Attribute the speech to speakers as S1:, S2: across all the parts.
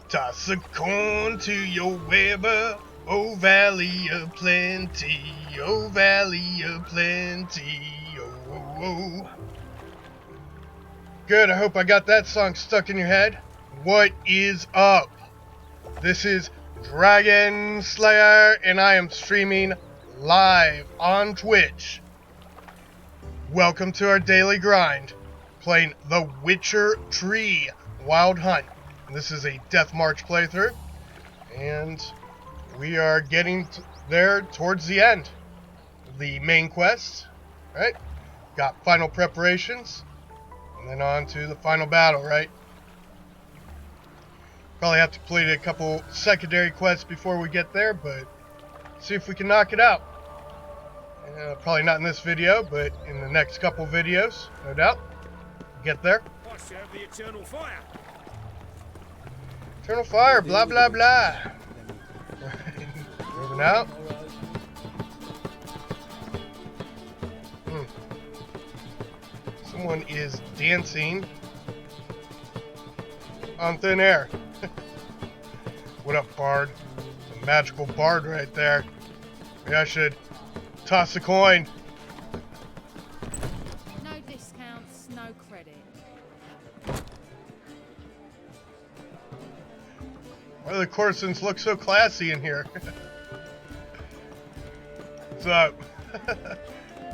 S1: Toss a corn to your Weber, oh valley of plenty, oh valley of plenty, oh, oh, oh. Good, I hope I got that song stuck in your head. What is up? This is Dragon Slayer, and I am streaming live on Twitch. Welcome to our daily grind, playing The Witcher Tree Wild Hunt. This is a Death March playthrough, and we are getting there towards the end. The main quest, right? Got final preparations, and then on to the final battle, right? Probably have to complete a couple secondary quests before we get there, but see if we can knock it out. Probably not in this video, but in the next couple videos, no doubt. Get there.
S2: I serve the eternal fire.
S1: Eternal fire, blah blah blah. Moving out. Someone is dancing on thin air. What up, Bard? It's a magical Bard right there. Maybe I should toss a coin.
S3: No discounts, no credit.
S1: Why do the courtesans look so classy in here? What's up?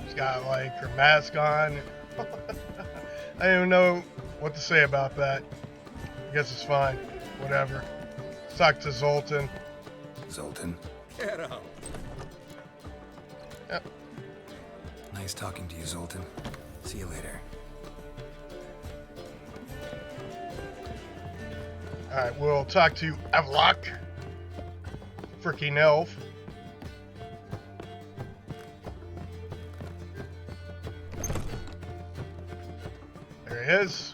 S1: She's got like her mask on. I don't even know what to say about that. I guess it's fine. Whatever. Let's talk to Zoltan.
S4: Zoltan,
S2: Get up.
S1: Yep.
S4: nice talking to you, Zoltan. See you later.
S1: Alright, we'll talk to Avlok. Freaking elf. There he is.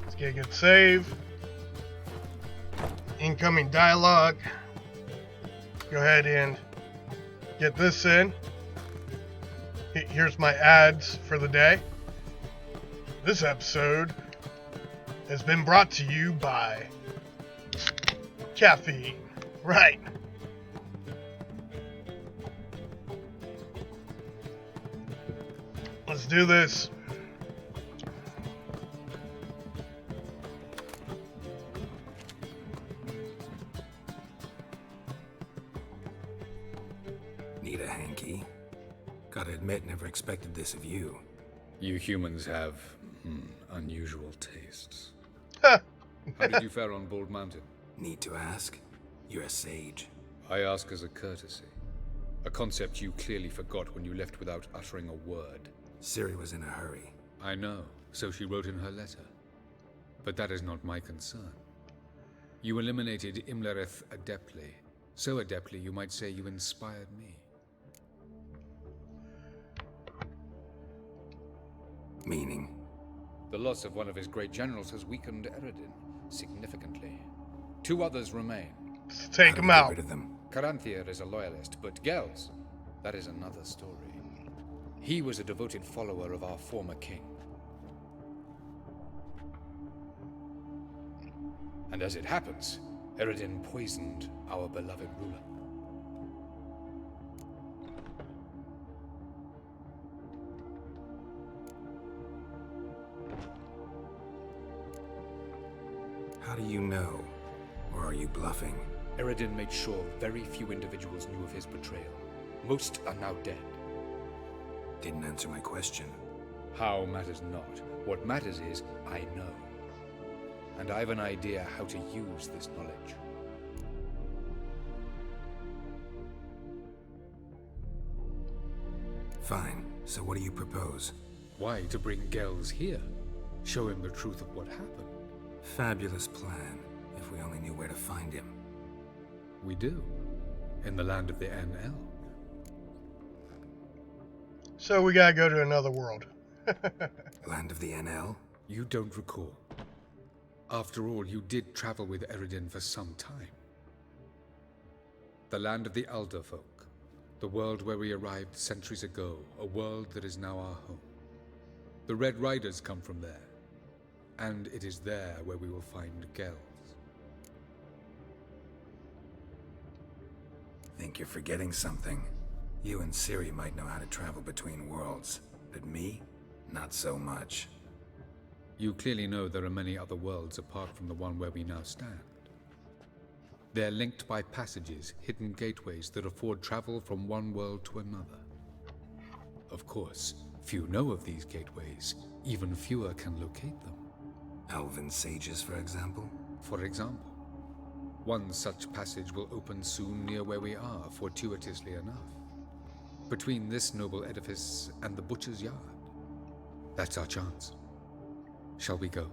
S1: Let's get a good save. Incoming dialogue. Go ahead and get this in. Here's my ads for the day. This episode has been brought to you by caffeine. Right. Let's do this.
S4: Need a hanky? Gotta admit, never expected this of you.
S5: You humans have unusual tastes.
S1: Huh.
S5: How did you fare on Bald Mountain?
S4: Need to ask? You're a sage.
S5: I ask as a courtesy. A concept you clearly forgot when you left without uttering a word.
S4: Ciri was in a hurry.
S5: I know, so she wrote in her letter. But that is not my concern. You eliminated Imlerith adeptly. So adeptly you might say you inspired me.
S4: Meaning?
S5: The loss of one of his great generals has weakened Eredin significantly. 2 others remain.
S1: Let's take
S4: How do
S1: him
S4: we get
S1: out.
S4: rid of them?
S5: Caranthier is a loyalist, but Gels, that is another story. He was a devoted follower of our former king. And as it happens, Eredin poisoned our beloved ruler.
S4: How do you know? Or are you bluffing?
S5: Eredin made sure very few individuals knew of his betrayal. Most are now dead.
S4: Didn't answer my question.
S5: How matters not. What matters is, I know. And I have an idea how to use this knowledge.
S4: Fine. So what do you propose?
S5: Why to bring Gels here? Show him the truth of what happened.
S4: Fabulous plan, if we only knew where to find him.
S5: We do. In the land of the NL.
S1: So we gotta go to another world.
S4: Land of the NL?
S5: You don't recall. After all, you did travel with Eredin for some time. The land of the Alder folk. The world where we arrived centuries ago. A world that is now our home. The Red Riders come from there. And it is there where we will find Gels.
S4: Think you're forgetting something. You and Ciri might know how to travel between worlds, but me? Not so much.
S5: You clearly know there are many other worlds apart from the one where we now stand. They're linked by passages, hidden gateways that afford travel from one world to another. Of course, few know of these gateways. Even fewer can locate them.
S4: Elven sages, for example?
S5: For example, one such passage will open soon near where we are, fortuitously enough. Between this noble edifice and the butcher's yard. That's our chance. Shall we go?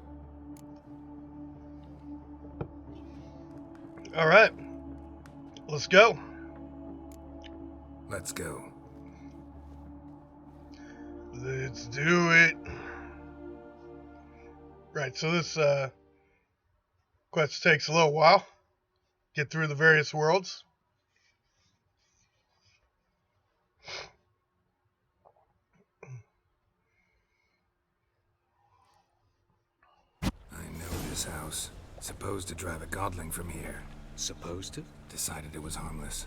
S1: All right. Let's go.
S4: Let's go.
S1: Let's do it. Right, so this quest takes a little while. Get through the various worlds.
S4: I know this house. Supposed to drive a godling from here.
S5: Supposed to?
S4: Decided it was harmless.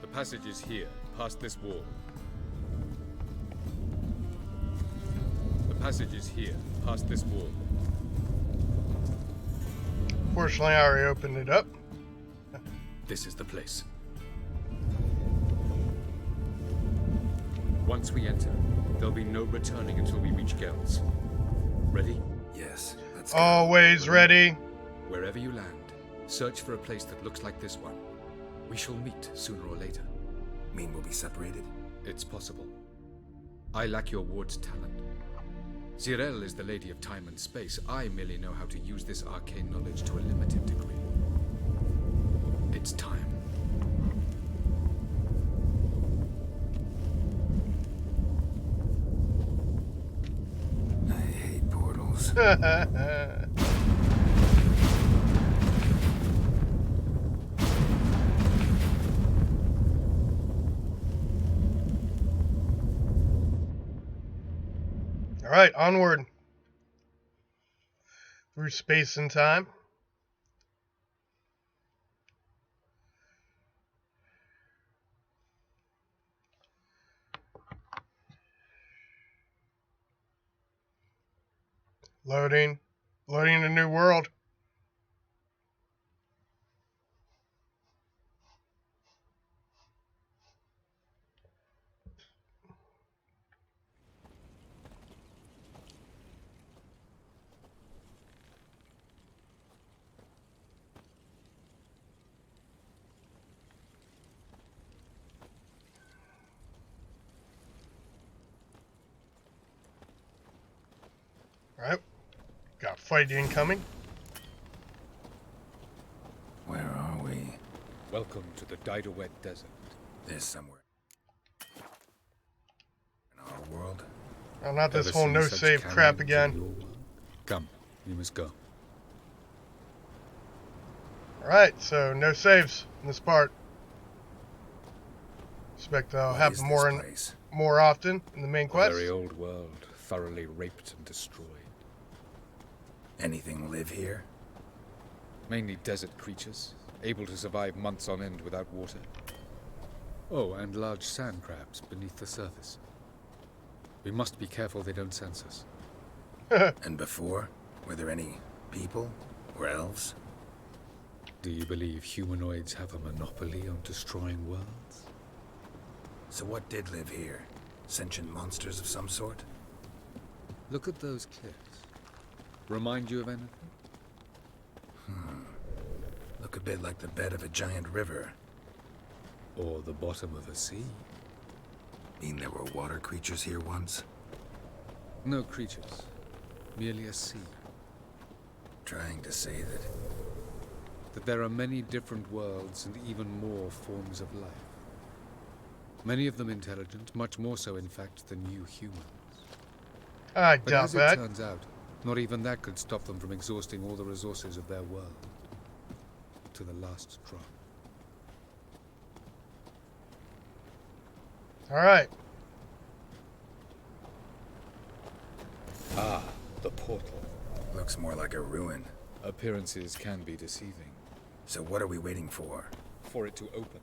S5: The passage is here, past this wall. The passage is here, past this wall.
S1: Fortunately, I already opened it up.
S5: This is the place. Once we enter, there'll be no returning until we reach Gels. Ready?
S4: Yes, let's go.
S1: Always ready.
S5: Wherever you land, search for a place that looks like this one. We shall meet sooner or later.
S4: Mean we'll be separated?
S5: It's possible. I lack your ward's talent. Zirel is the Lady of Time and Space. I merely know how to use this arcane knowledge to a limited degree. It's time.
S4: I hate portals.
S1: All right, onward. Through space and time. Loading. Loading a new world. All right. Got fight incoming.
S4: Where are we?
S5: Welcome to the Didowet Desert.
S4: This somewhere. In our world?
S1: Oh, not this
S5: Ever
S1: whole
S5: seen
S1: no
S5: such
S1: save
S5: carrion
S1: crap
S5: to
S1: again.
S5: your world? Come, we must go.
S1: Alright, so no saves in this part. Expect that'll
S4: What is
S1: happen
S4: this place?
S1: more often in the main
S5: A
S1: quest.
S5: very old world, thoroughly raped and destroyed.
S4: Anything live here?
S5: Mainly desert creatures, able to survive months on end without water. Oh, and large sand crabs beneath the surface. We must be careful they don't sense us.
S4: And before? Were there any people? Or elves?
S5: Do you believe humanoids have a monopoly on destroying worlds?
S4: So what did live here? Sentient monsters of some sort?
S5: Look at those cliffs. Remind you of anything?
S4: Look a bit like the bed of a giant river.
S5: Or the bottom of a sea?
S4: Mean there were water creatures here once?
S5: No creatures. Merely a sea.
S4: Trying to say
S5: That there are many different worlds and even more forms of life. Many of them intelligent, much more so in fact than you humans.
S1: I
S5: But
S1: doubt
S5: as it
S1: that.
S5: turns out, not even that could stop them from exhausting all the resources of their world. To the last drop.
S1: Alright.
S5: Ah, the portal.
S4: Looks more like a ruin.
S5: Appearances can be deceiving.
S4: So what are we waiting for?
S5: For it to open.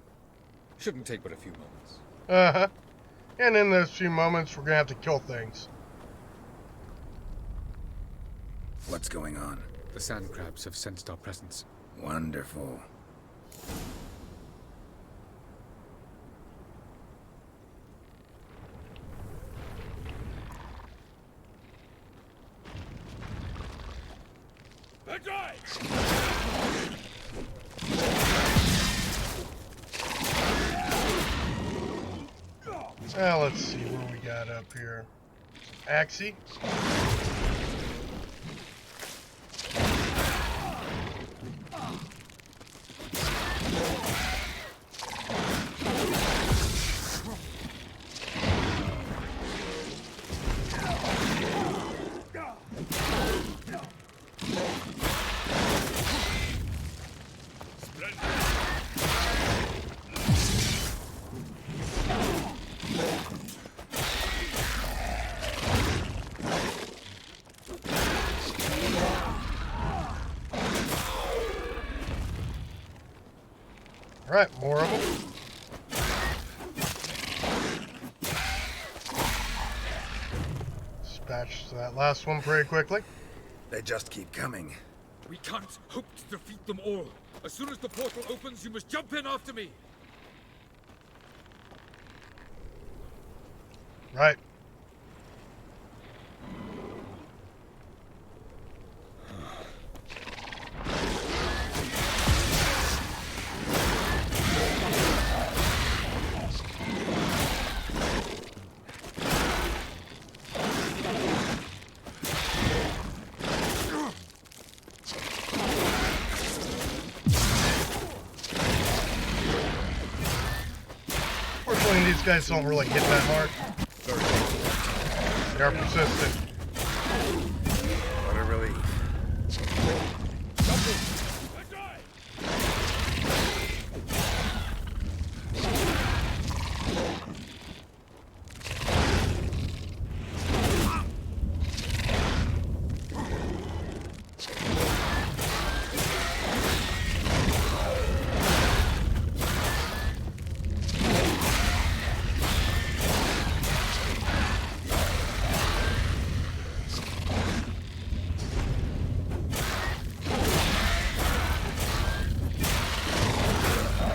S5: Shouldn't take but a few moments.
S1: Uh-huh. And in those few moments, we're gonna have to kill things.
S4: What's going on?
S5: The sand crabs have sensed our presence.
S4: Wonderful.
S2: That's right!
S1: Now let's see what we got up here. Axie. Alright, more of them. Dispatch that last one pretty quickly.
S4: They just keep coming.
S2: We can't hope to defeat them all. As soon as the portal opens, you must jump in after me.
S1: Right. Fortunately, these guys don't really hit that hard. They are persistent.
S4: What a relief.
S2: That's right!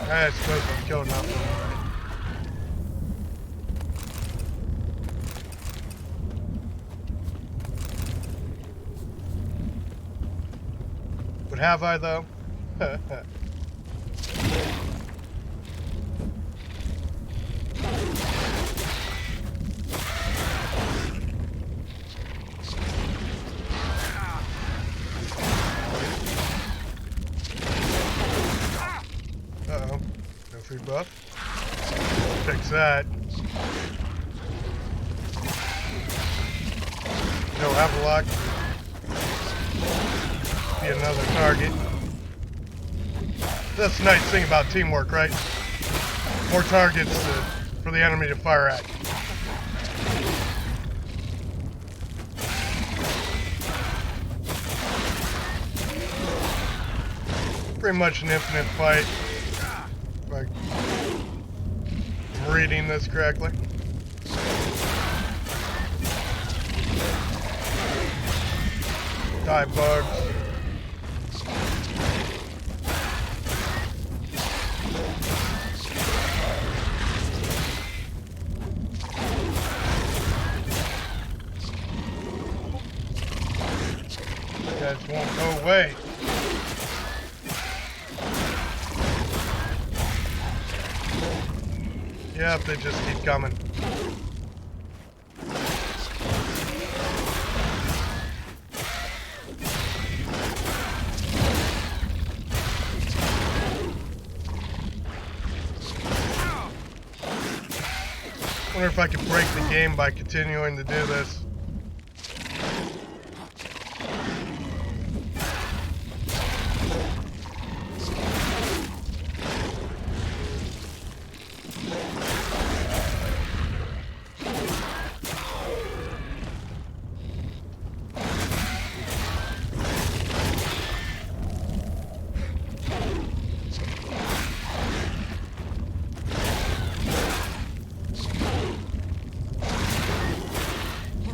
S1: I suppose I've killed enough of them already. But have I, though? Uh-oh. No free buff. Fix that. No Havelock. Be another target. That's the nice thing about teamwork, right? More targets for the enemy to fire at. Pretty much an infinite fight. If I'm reading this correctly. Die bugs. You guys won't go away. Yep, they just keep coming. Wonder if I can break the game by continuing to do this.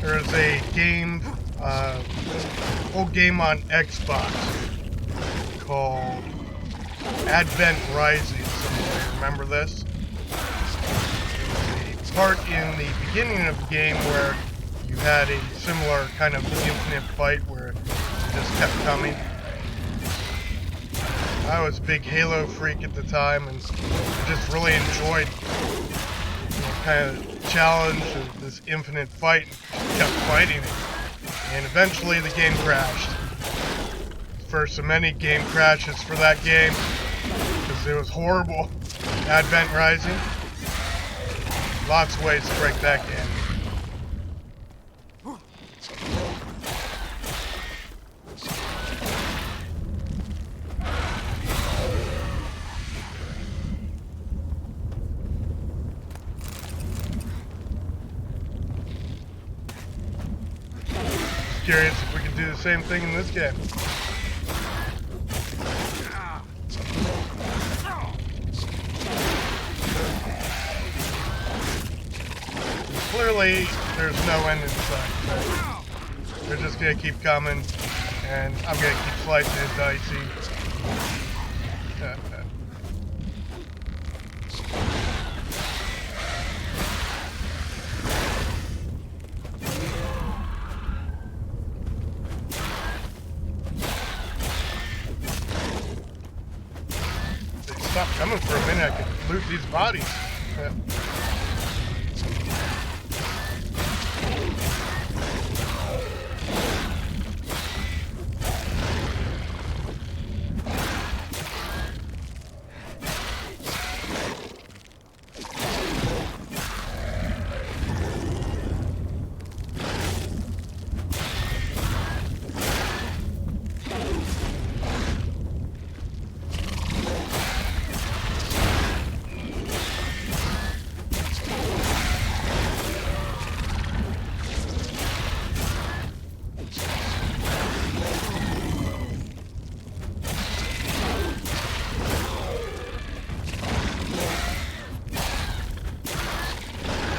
S1: There's a game, old game on Xbox called Advent Rising. Somebody remember this? There was a part in the beginning of the game where you had a similar kind of infinite fight where it just kept coming. I was a big Halo freak at the time and I just really enjoyed kind of challenge of this infinite fight and kept fighting it. And eventually the game crashed. First of many game crashes for that game because it was horrible. Advent Rising. Lots of ways to break that game. Curious if we can do the same thing in this game. Clearly, there's no end in sight. They're just gonna keep coming, and I'm gonna keep slicing it dicey. Stop coming for a minute, I could loot these bodies.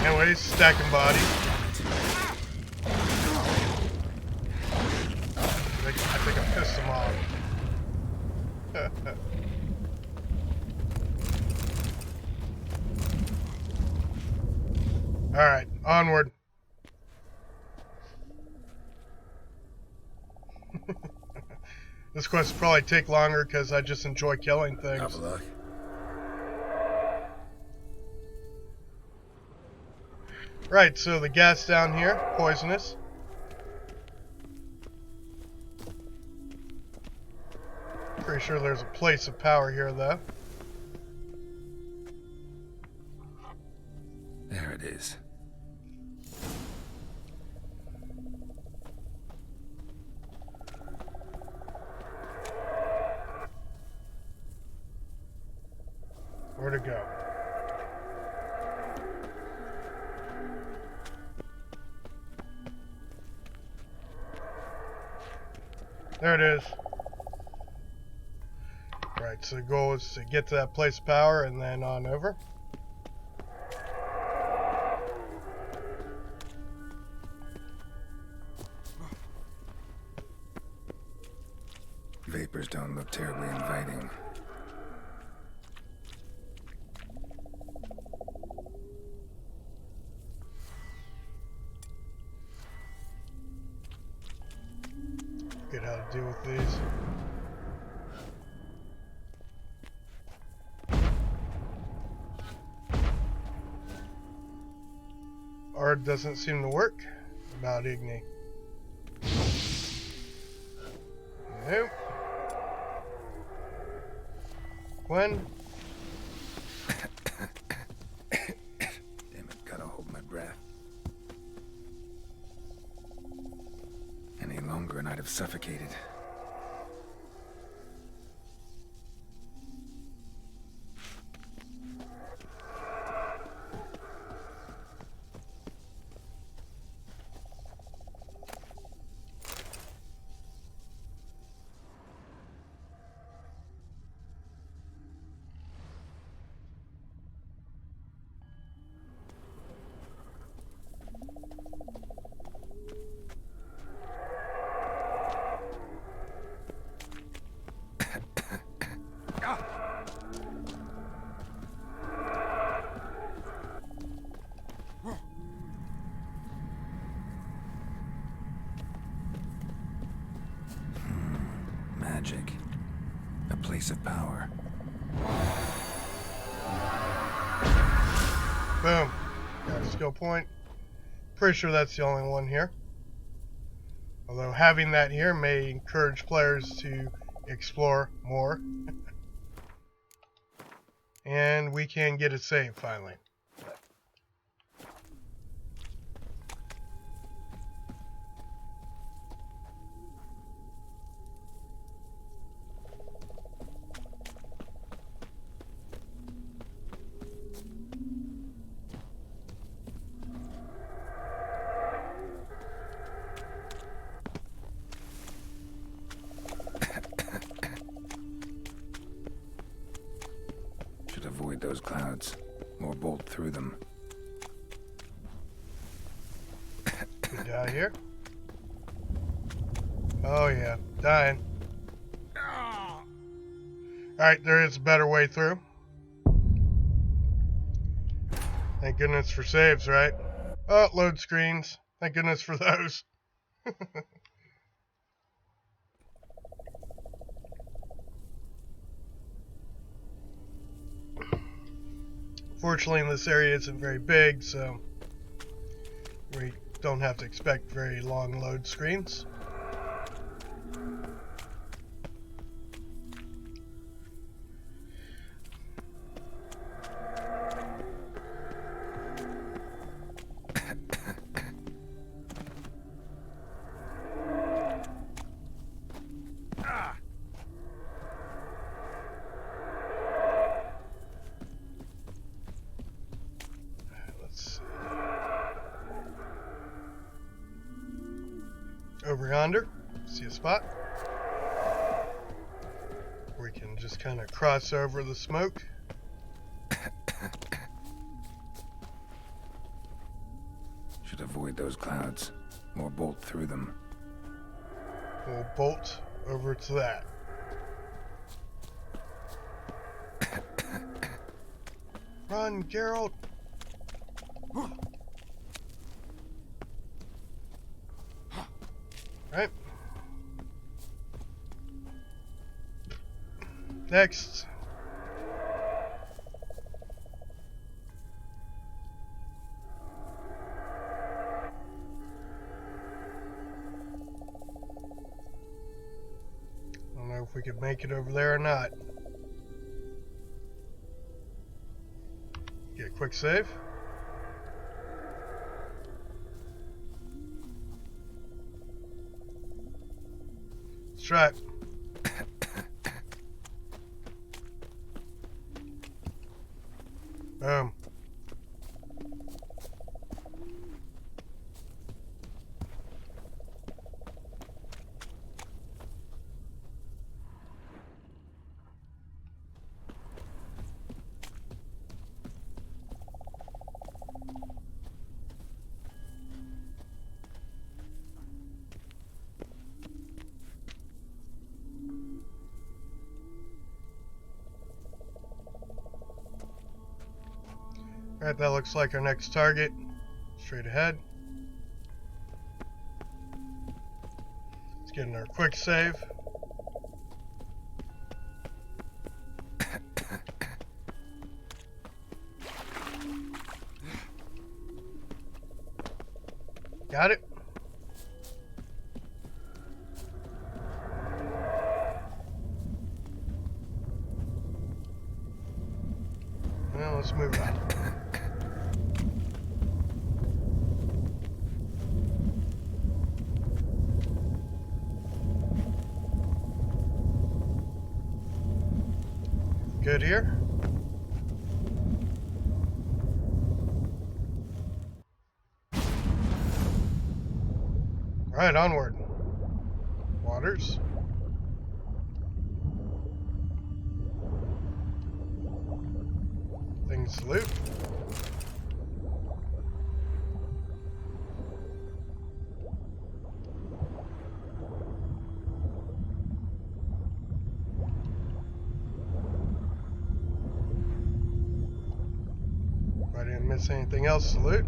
S1: Anyways, stacking bodies. I think I pissed them off. Alright, onward. This quest will probably take longer because I just enjoy killing things.
S4: Have a look.
S1: Right, so the gas down here, poisonous. Pretty sure there's a place of power here, though.
S4: There it is.
S1: Where to go? There it is. Right, so the goal is to get to that place of power and then on over.
S4: Vapors don't look terribly inviting.
S1: Get how to deal with these. Art doesn't seem to work about Igni. Nope. When?
S4: Damn it, gotta hold my have suffocated. Magic. A place of power.
S1: Boom. Got a skill point. Pretty sure that's the only one here. Although having that here may encourage players to explore more. And we can get a save finally.
S4: Should avoid those clouds, or bolt through them.
S1: Good guy here. Oh yeah, dying. Alright, there is a better way through. Thank goodness for saves, right? Oh, load screens. Thank goodness for those. Fortunately, this area isn't very big, so we don't have to expect very long load screens. Over yonder, see a spot. We can just kind of cross over the smoke.
S4: Should avoid those clouds, or bolt through them.
S1: We'll bolt over to that. Run, Geralt! Right. Next. I don't know if we could make it over there or not. Get a quick save. Let's try it. Boom. Alright, that looks like our next target. Straight ahead. Let's get in our quick save. Got it? Well, let's move on. Good here. Alright, onward. Waters. Things to loot. I didn't miss anything else to loot.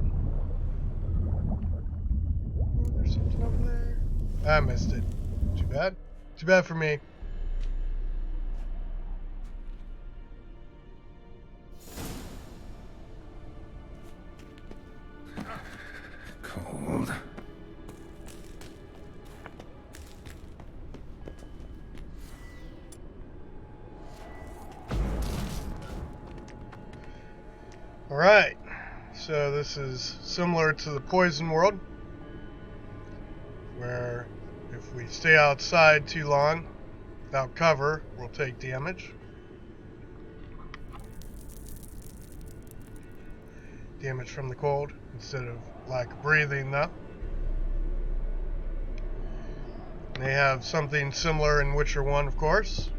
S1: Oh, there's something over there. I missed it. Too bad. Too bad for me.
S4: Cold.
S1: Alright, so this is similar to the Poison World, where if we stay outside too long without cover, we'll take damage. Damage from the cold instead of lack of breathing, though. They have something similar in Witcher 1, of course.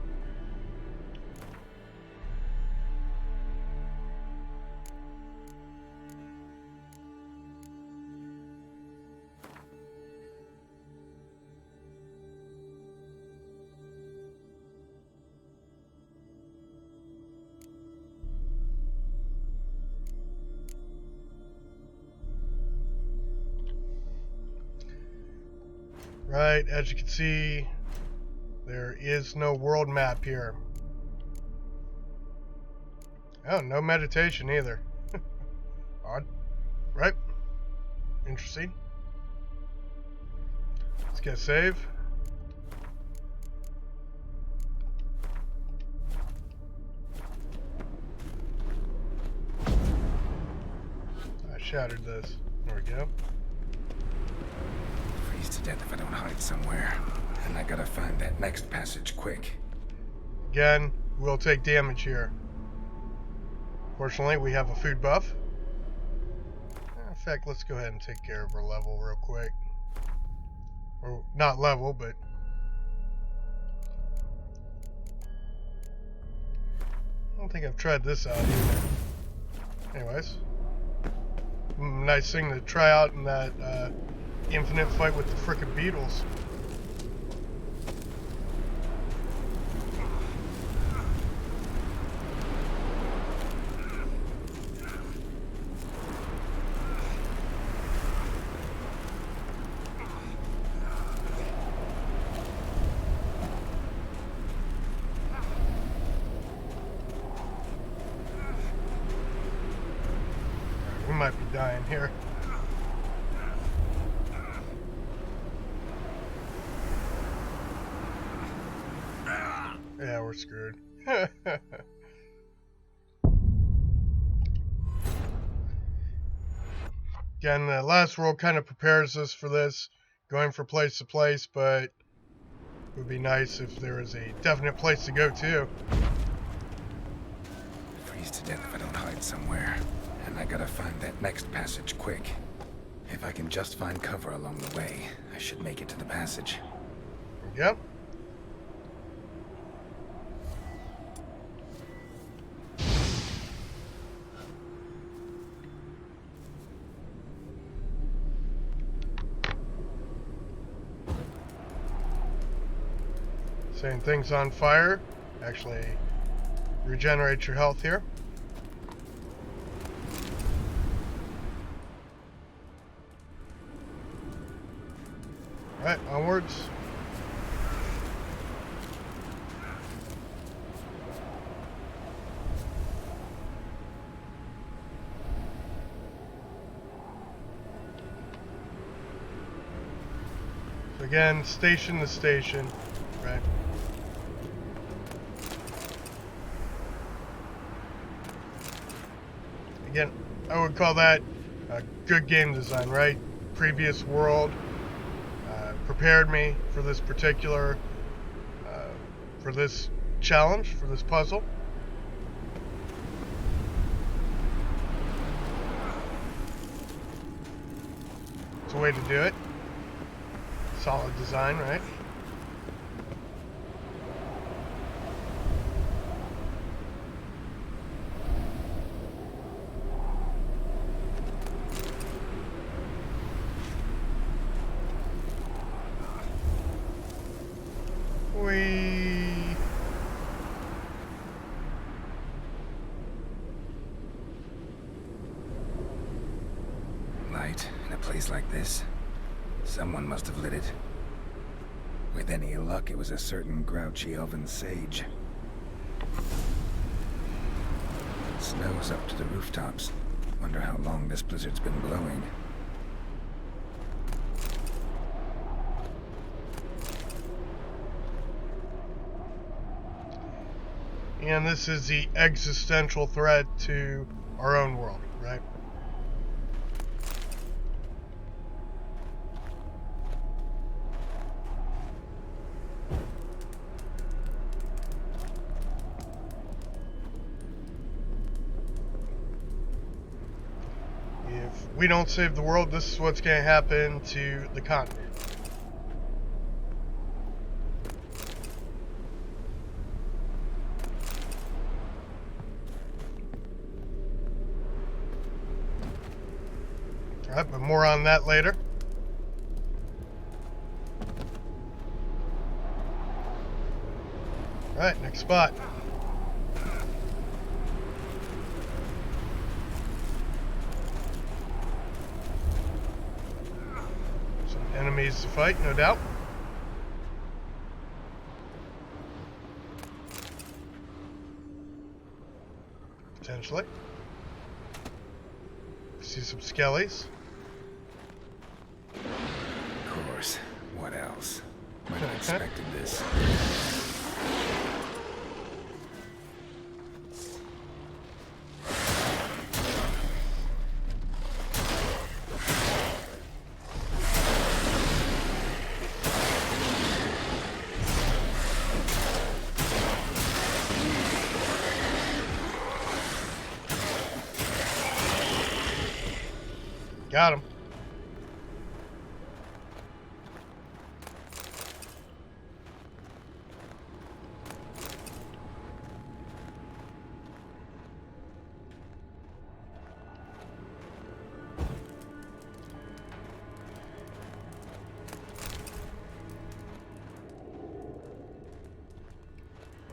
S1: Right, as you can see, there is no world map here. Oh, no meditation either. Odd. Right? Interesting. Let's get a save. I shattered this. There we go.
S4: Freeze to death if I don't hide somewhere. And I gotta find that next passage quick.
S1: Again, we'll take damage here. Fortunately, we have a food buff. In fact, let's go ahead and take care of our level real quick. Or, not level, but... I don't think I've tried this out either. Anyways. Nice thing to try out in that infinite fight with the frickin' beetles. We might be dying here. Yeah, we're screwed. Again, the last world kind of prepares us for this, going from place to place, but it would be nice if there was a definite place to go to.
S4: Freeze to death if I don't hide somewhere. And I gotta find that next passage quick. If I can just find cover along the way, I should make it to the passage.
S1: Yep. Setting things on fire actually regenerates your health here. Alright, onwards. So again, station to station, right? Again, I would call that good game design, right? Previous world prepared me for this particular, for this challenge, for this puzzle. the way to do it. Solid design, right?
S4: Light in a place like this. Someone must have lit it. With any luck, it was a certain grouchy elven sage. Snow's up to the rooftops. Wonder how long this blizzard's been blowing.
S1: And this is the existential threat to our own world, right? If we don't save the world, this is what's going to happen to the continent. Alright, but more on that later. Alright, next spot. Some enemies to fight, no doubt. Potentially. See some skellies.
S4: Of course. What else? Might have expected this.
S1: Got him.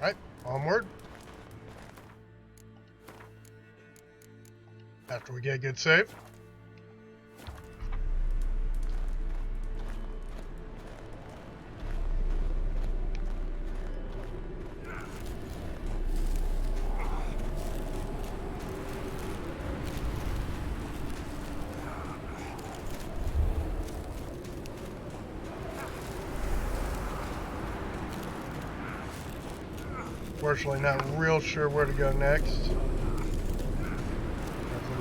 S1: Right, onward. After we get a good save. Unfortunately, not real sure where to go next. Hopefully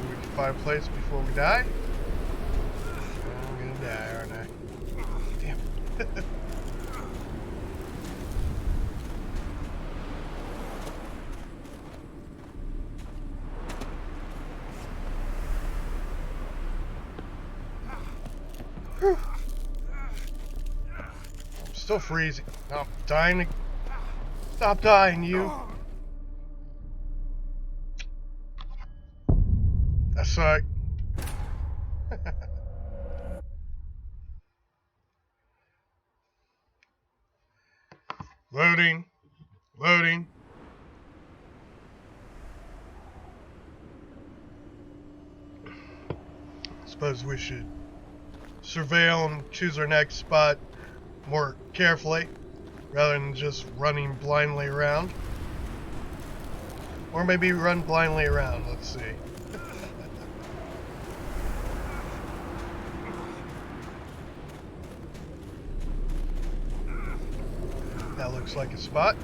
S1: we can find a place before we die. I'm gonna die, aren't I? Damn it. Whew. I'm still freezing. I'm dying to... Stop dying, you. That sucked. Loading. Loading. Suppose we should surveil and choose our next spot more carefully, rather than just running blindly around. Or maybe run blindly around, let's see. That looks like a spot.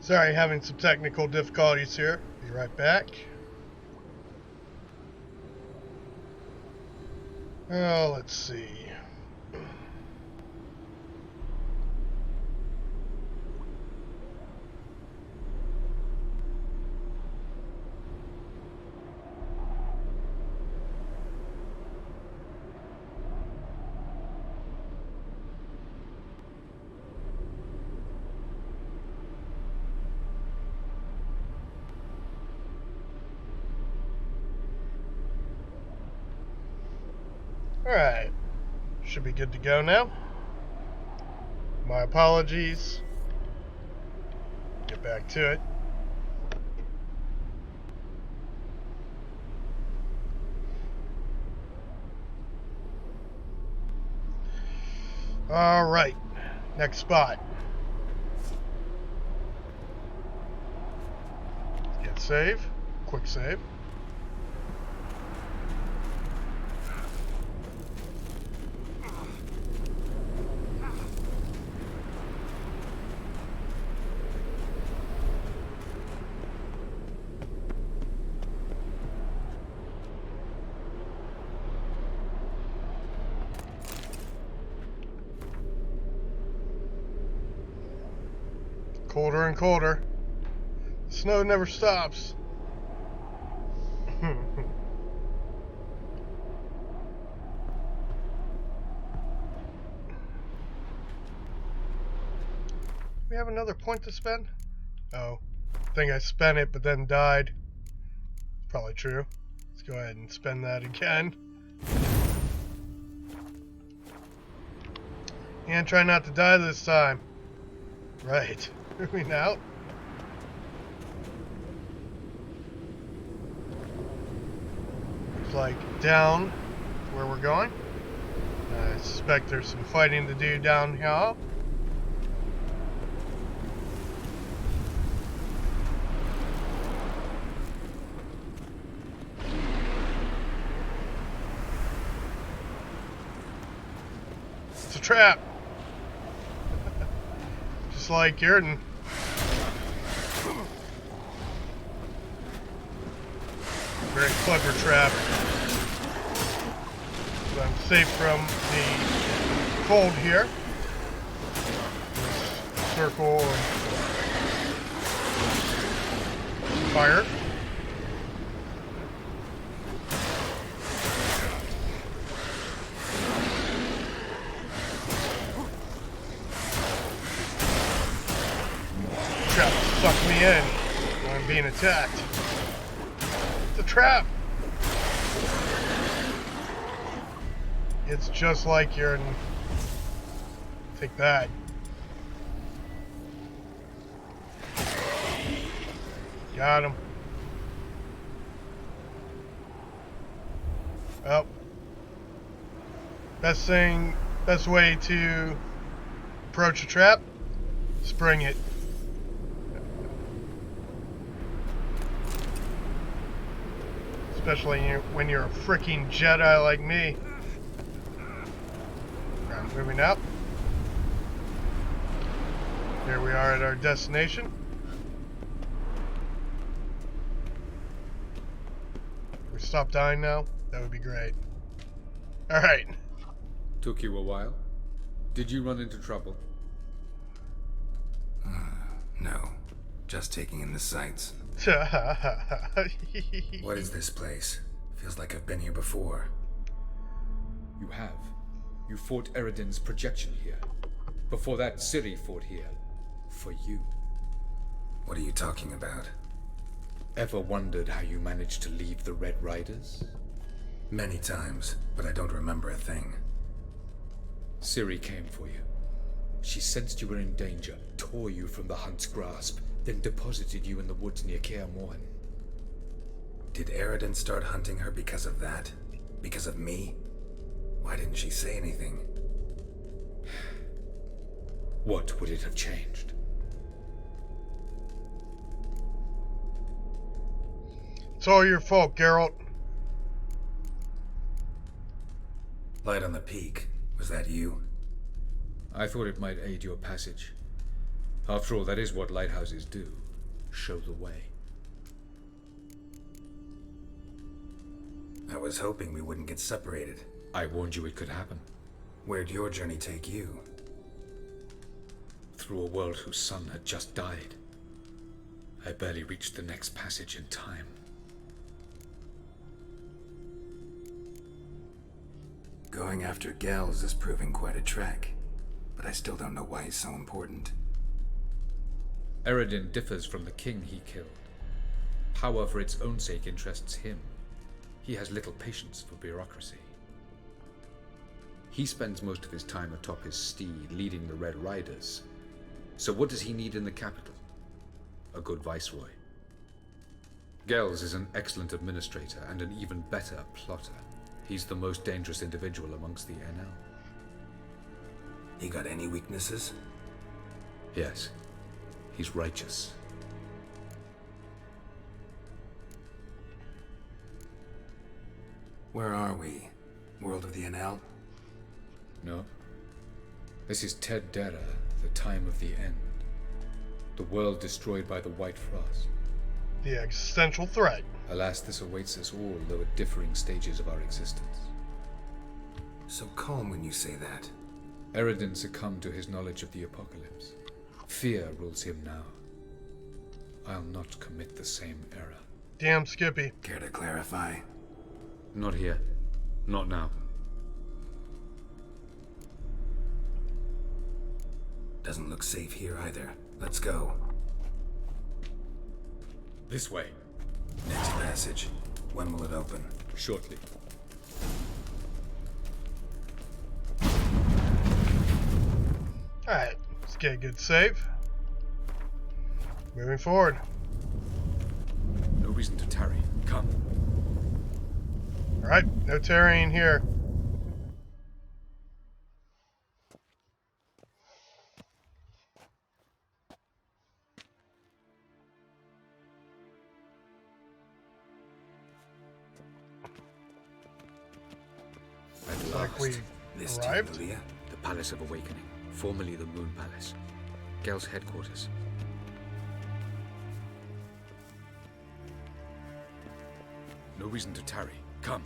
S1: Sorry, having some technical difficulties here. Be right back. Oh, let's see. Alright, should be good to go now. My apologies. Get back to it. Alright, next spot. Get save, quick save. Colder and colder. The snow never stops. We have another point to spend? Oh, I think I spent it but then died. Probably true. Let's go ahead and spend that again. And try not to die this time. Right. Moving out. Looks like down where we're going. I suspect there's some fighting to do down here. It's a trap. Just like Iriden. Very clever trap. So I'm safe from the cold here. Just circle and fire. Trap sucked me in when I'm being attacked. It's a trap. It's just like Iriden. Take that. Got him. Well, best way to approach a trap, spring it. Especially when you're a freaking Jedi like me. Right, moving up. Here we are at our destination. We stop dying now? That would be great. Alright.
S5: Took you a while? Did you run into trouble?
S4: No. Just taking in the sights. What is this place? Feels like I've been here before.
S5: You have. You fought Eridan's projection here. Before that, Ciri fought here. For you.
S4: What are you talking about?
S5: Ever wondered how you managed to leave the Red Riders?
S4: Many times, but I don't remember a thing.
S5: Ciri came for you. She sensed you were in danger, tore you from the Hunt's grasp, then deposited you in the woods near Kaer Morhen.
S4: Did Eridan start hunting her because of that? Because of me? Why didn't she say anything?
S5: What would it have changed?
S1: It's all your fault, Geralt.
S4: Light on the peak. Was that you?
S5: I thought it might aid your passage. After all, that is what lighthouses do. Show the way.
S4: I was hoping we wouldn't get separated.
S5: I warned you it could happen.
S4: Where'd your journey take you?
S5: Through a world whose sun had just died. I barely reached the next passage in time.
S4: Going after Gels is proving quite a trek, but I still don't know why he's so important.
S5: Eredin differs from the king he killed. Power for its own sake interests him. He has little patience for bureaucracy. He spends most of his time atop his steed, leading the Red Riders. So what does he need in the capital? A good viceroy. Gels is an excellent administrator and an even better plotter. He's the most dangerous individual amongst the NL.
S4: He got any weaknesses?
S5: Yes, he's righteous.
S4: Where are we? World of the NL?
S5: No. This is Ted Dera, the time of the end. The world destroyed by the White Frost.
S1: The existential threat.
S5: Alas, this awaits us all, though at differing stages of our existence.
S4: So calm when you say that.
S5: Eredin succumbed to his knowledge of the apocalypse. Fear rules him now. I'll not commit the same error.
S1: Damn, Skippy.
S4: Care to clarify?
S5: Not here. Not now.
S4: Doesn't look safe here either. Let's go.
S5: This way.
S4: Next passage. When will it open?
S5: Shortly.
S1: Alright, let's get a good save. Moving forward.
S5: No reason to tarry. Come.
S1: Alright, no tarrying here.
S5: At
S1: Like we
S5: last.
S4: This
S1: arrived.
S4: Leah?
S5: The Palace of Awakening, formerly the Moon Palace. Gel's headquarters. No reason to tarry. Come.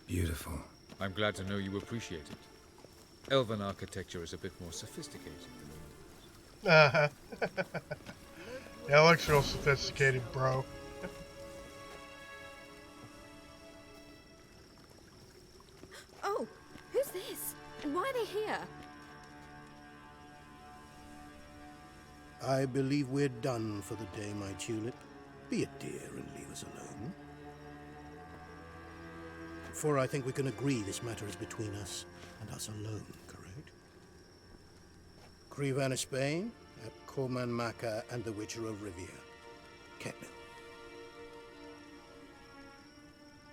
S4: Beautiful.
S5: I'm glad to know you appreciate it. Elven architecture is a bit more sophisticated.
S1: Yeah, it looks real sophisticated, bro.
S6: Oh, who's this? And why are they here?
S7: I believe we're done for the day, my tulip. Be a dear and leave us alone. For I think we can agree this matter is between us and us alone, correct? Krivan of Spain, at Corman Maka and the Witcher of Rivia. Ketnil.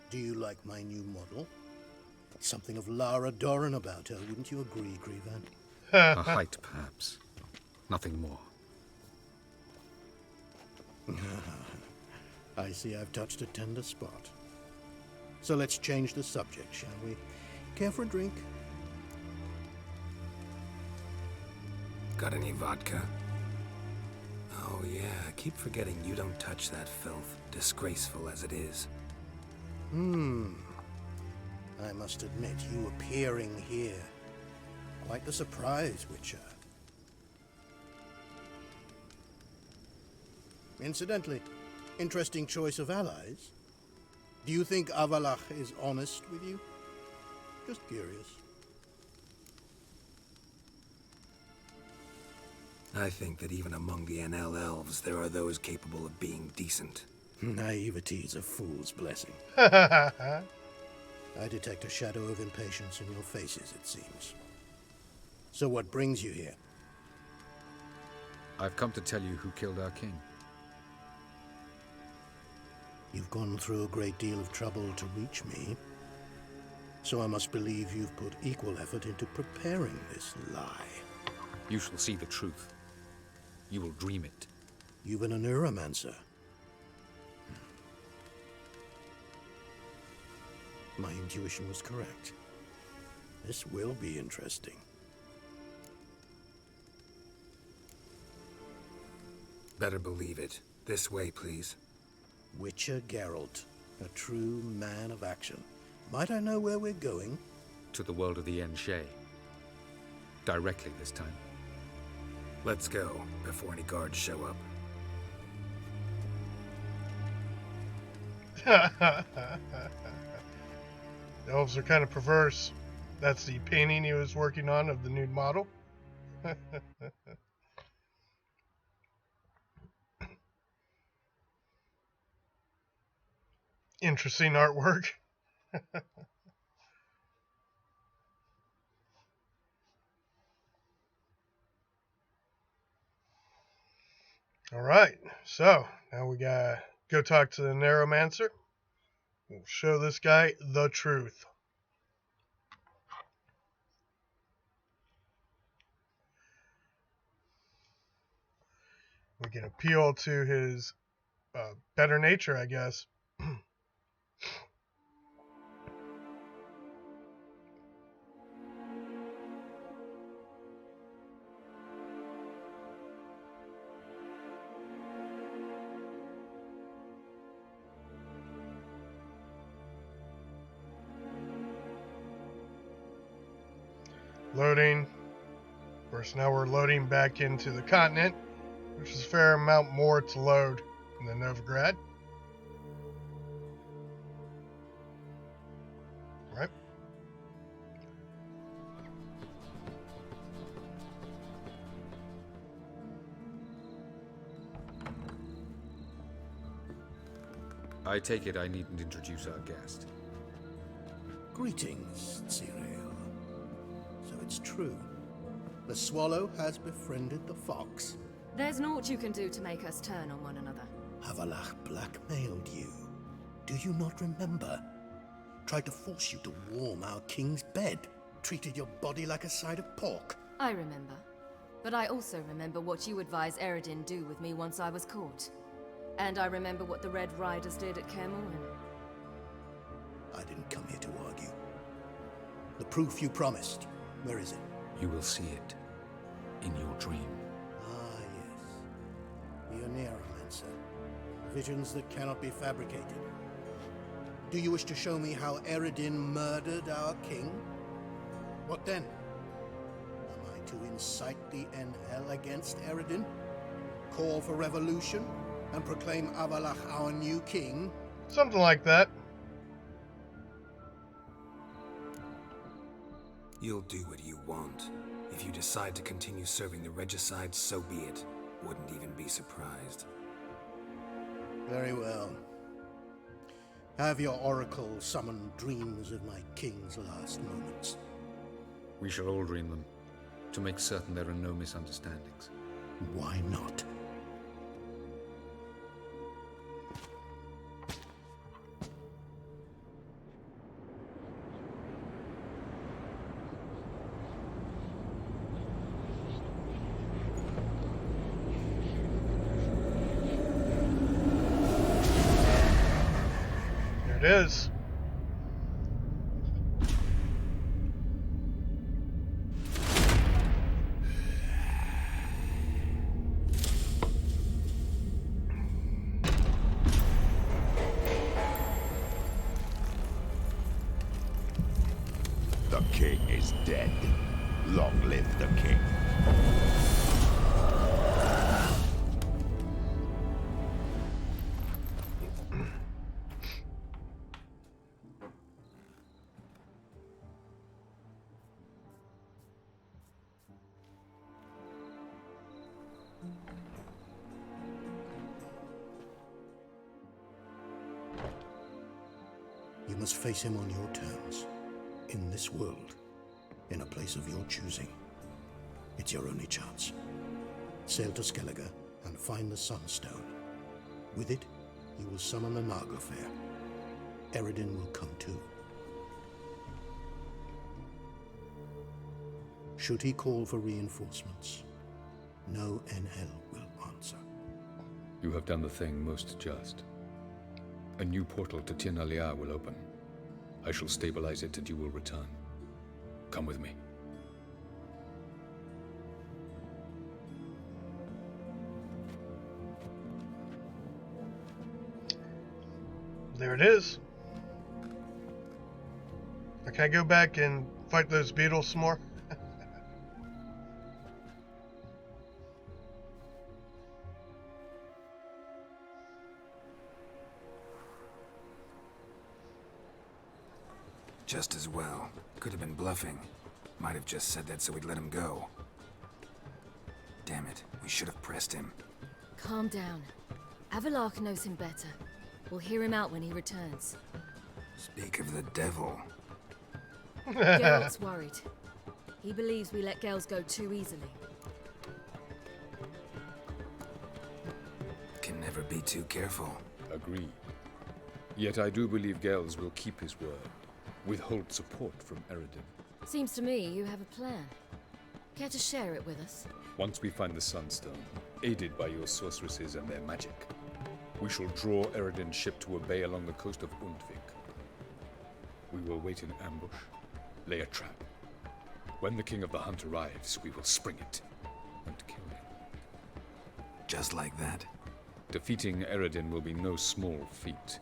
S7: Do you like my new model? Something of Lara Doran about her, wouldn't you agree, Krivan?
S5: A height, perhaps. Nothing more.
S7: I see I've touched a tender spot. So let's change the subject, shall we? Care for a drink?
S4: Got any vodka? Oh yeah, I keep forgetting you don't touch that filth, disgraceful as it is.
S7: I must admit, you appearing here. Quite the surprise, Witcher. Incidentally, interesting choice of allies. Do you think Avalach is honest with you? Just curious.
S4: I think that even among the NL elves, there are those capable of being decent.
S7: Naivety is a fool's blessing. I detect a shadow of impatience in your faces, it seems. So what brings you here?
S5: I've come to tell you who killed our king.
S7: You've gone through a great deal of trouble to reach me. So I must believe you've put equal effort into preparing this lie.
S5: You shall see the truth. You will dream it.
S7: You've been a neuromancer. My intuition was correct. This will be interesting.
S4: Better believe it. This way, please.
S7: Witcher Geralt, a true man of action. Might I know where we're going?
S5: To the world of the Enshe. Directly this time.
S4: Let's go, before any guards show up.
S1: The elves are kind of perverse. That's the painting he was working on of the nude model. Interesting artwork. All right, so now we gotta go talk to the Neuromancer. We'll show this guy the truth. We can appeal to his better nature, I guess. Loading. Of course, now we're loading back into the continent, which is a fair amount more to load than Novigrad. Right?
S5: I take it I needn't introduce our guest.
S7: Greetings, Cyril. So it's true. The swallow has befriended the fox.
S6: There's naught you can do to make us turn on one another.
S7: Havalach blackmailed you. Do you not remember? Tried to force you to warm our king's bed. Treated your body like a side of pork.
S6: I remember. But I also remember what you advised Eredin do with me once I was caught. And I remember what the Red Riders did at Kaer Morhen.
S7: I didn't come here to argue. The proof you promised, where is it?
S5: You will see it in your dream.
S7: Ah, yes. The Oneiromancer. Visions that cannot be fabricated. Do you wish to show me how Eredin murdered our king? What then? Am I to incite the Enhel against Eredin? Call for revolution? And proclaim Avalach our new king?
S1: Something like that.
S4: You'll do what you want. If you decide to continue serving the regicide, so be it. Wouldn't even be surprised.
S7: Very well. Have your oracle summon dreams of my king's last moments.
S5: We shall all dream them, to make certain there are no misunderstandings.
S7: Why not?
S1: There it is.
S8: The king is dead. Long live the king.
S7: You must face him on your terms. In this world. In a place of your choosing. It's your only chance. Sail to Skellige and find the Sunstone. With it, you will summon the Naglfar. Eredin will come too. Should he call for reinforcements, no NL will answer.
S5: You have done the thing most just. A new portal to Tir Nalia will open. I shall stabilize it and you will return. Come with me.
S1: There it is. Can I go back and fight those beetles some more?
S4: Just as well. Could have been bluffing. Might have just said that so we'd let him go. Damn it, we should have pressed him.
S6: Calm down. Avalark knows him better. We'll hear him out when he returns.
S4: Speak of the devil.
S6: Geralt's worried. He believes we let Gales go too easily.
S4: Can never be too careful.
S5: Agreed. Yet I do believe Gales will keep his word. Withhold support from Eredin.
S6: Seems to me you have a plan. Care to share it with us?
S5: Once we find the Sunstone, aided by your sorceresses and their magic, we shall draw Eredin's ship to a bay along the coast of Undvik. We will wait in ambush, lay a trap. When the King of the Hunt arrives, we will spring it and kill him.
S4: Just like that?
S5: Defeating Eredin will be no small feat,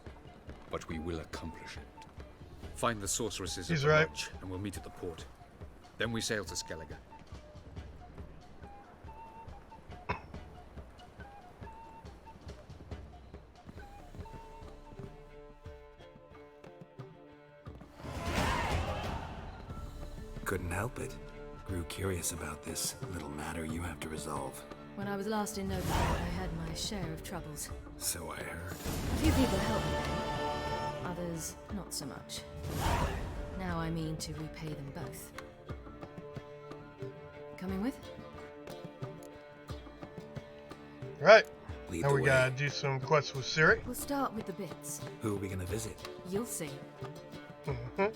S5: but we will accomplish it. Find the sorceresses at the lodge, and we'll meet at the port. Then we sail to Skellige.
S4: Couldn't help it. Grew curious about this little matter you have to resolve.
S6: When I was last in Nova, I had my share of troubles.
S4: So I heard.
S6: A few people helped me then. Others, not so much. Now I mean to repay them both. Coming with?
S1: Right.
S4: Lead
S1: Now
S4: the
S1: we
S4: way.
S1: gotta do some quests with Ciri.
S6: We'll start with the bits.
S4: Who are we gonna visit?
S6: You'll see.
S1: Mhm.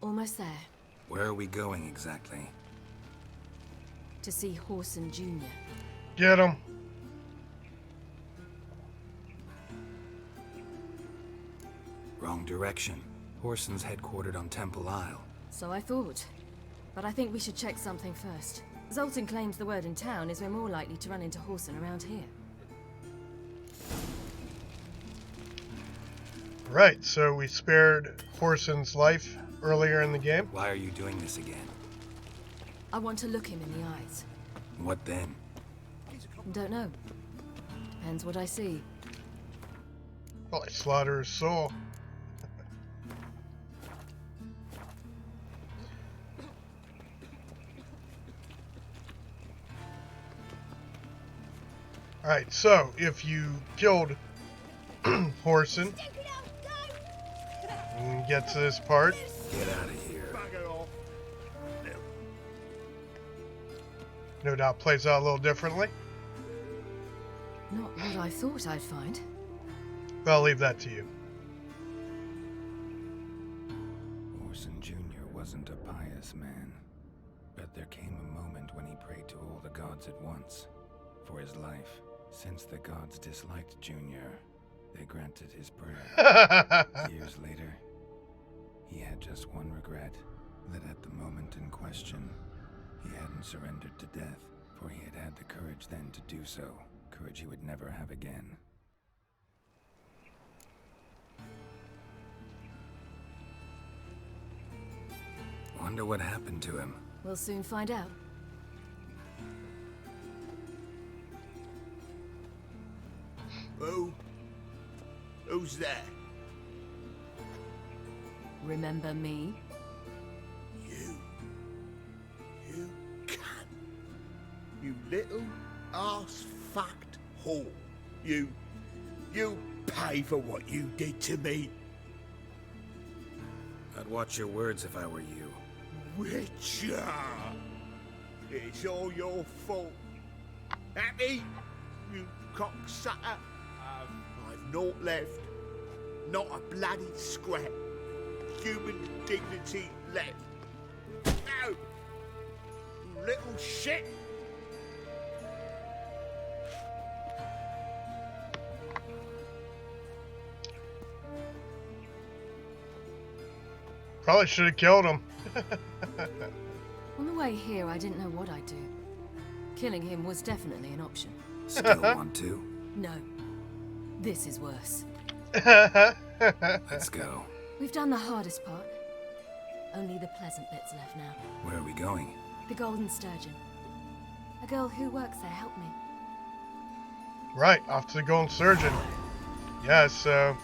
S6: Almost there.
S4: Where are we going exactly?
S6: To see Whoreson Jr.
S1: Get him.
S4: Wrong direction. Whoreson's headquartered on Temple Isle.
S6: So I thought. But I think we should check something first. Zoltan claims the word in town is we're more likely to run into Whoreson around here.
S1: Right, so we spared Whoreson's life earlier in the game.
S4: Why are you doing this again?
S6: I want to look him in the eyes.
S4: What then?
S6: Don't know. Depends what I see.
S1: Well, I slaughter his soul. Alright, so if you killed Whoreson, and get to this part,
S4: Get out of here.
S1: no doubt plays out a little differently.
S6: Not what I thought I'd find.
S1: But I'll leave that to you.
S4: Whoreson Jr. wasn't a pious man, but there came a moment when he prayed to all the gods at once for his life. Since the gods disliked Junior, they granted his prayer. Years later, he had just one regret, that at the moment in question, he hadn't surrendered to death, for he had had the courage then to do so, courage he would never have again. Wonder what happened to him.
S6: We'll soon find out.
S8: Who's there?
S6: Remember me?
S8: You. little ass-fucked whore. You pay for what you did to me.
S4: I'd watch your words if I were you.
S8: Witcher! It's all your fault. Happy, you cocksucker? I've naught left. Not a bloody scrap. Human dignity left. No! Little shit!
S1: Probably should have killed him.
S6: On the way here, I didn't know what I'd do. Killing him was definitely an option.
S4: Still want to?
S6: No. This is worse.
S4: Let's go.
S6: We've done the hardest part. Only the pleasant bits left now.
S4: Where are we going?
S6: The Golden Sturgeon. A girl who works there helped me.
S1: Right, off to the Golden Surgeon. Yeah, so...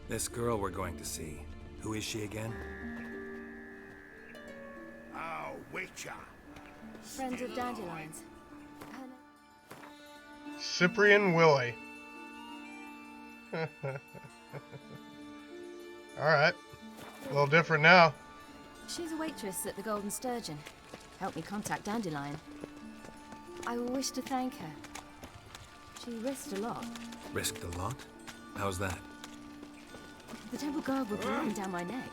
S4: This girl we're going to see. Who is she again?
S8: Oh, Witcher.
S6: Friend of Dandelion's.
S1: Cyprian Willie. Alright. A little different now.
S6: She's a waitress at the Golden Sturgeon. Helped me contact Dandelion. I wish to thank her. She risked a lot.
S4: Risked a lot? How's that?
S6: The temple guard were breathing down my neck.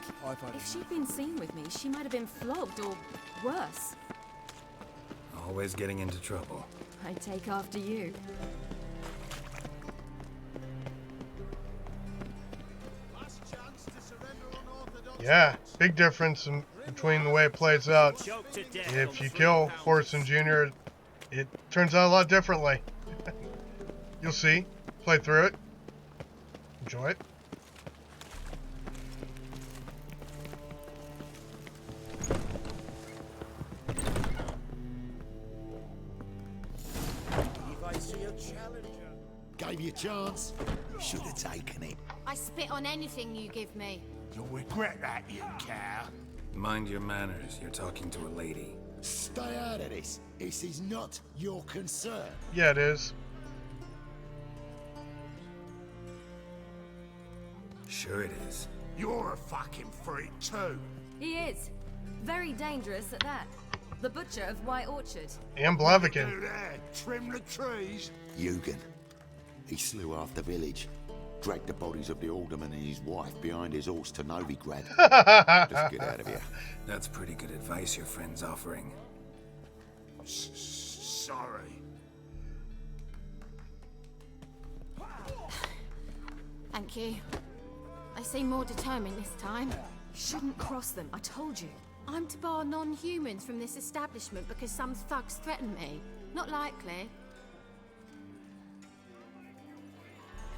S6: If she'd been seen with me, she might have been flogged or worse.
S4: Always getting into trouble.
S6: I take after you.
S1: Yeah, big difference between the way it plays out. If you kill Whoreson Jr., it turns out a lot differently. You'll see. Play through it. Enjoy it.
S7: If I see a challenger.
S8: Gave you a chance. Should have taken it.
S3: I spit on anything you give me.
S8: You'll regret that, you cow.
S4: Mind your manners. You're talking to a lady.
S8: Stay out of this. This is not your concern.
S1: Yeah, it is.
S4: Sure it is.
S8: You're a fucking freak too.
S6: He is. Very dangerous at that. The butcher of White Orchard.
S1: And Blaviken.
S8: Do there, trim the trees. Eugen. He slew half the village. Dragged the bodies of the alderman and his wife behind his horse to Novigrad. Just get out of here.
S4: That's pretty good advice your friend's offering.
S8: Sorry.
S3: Thank you. They seem more determined this time.
S6: You shouldn't cross them, I told you.
S3: I'm to bar non-humans from this establishment because some thugs threaten me. Not likely.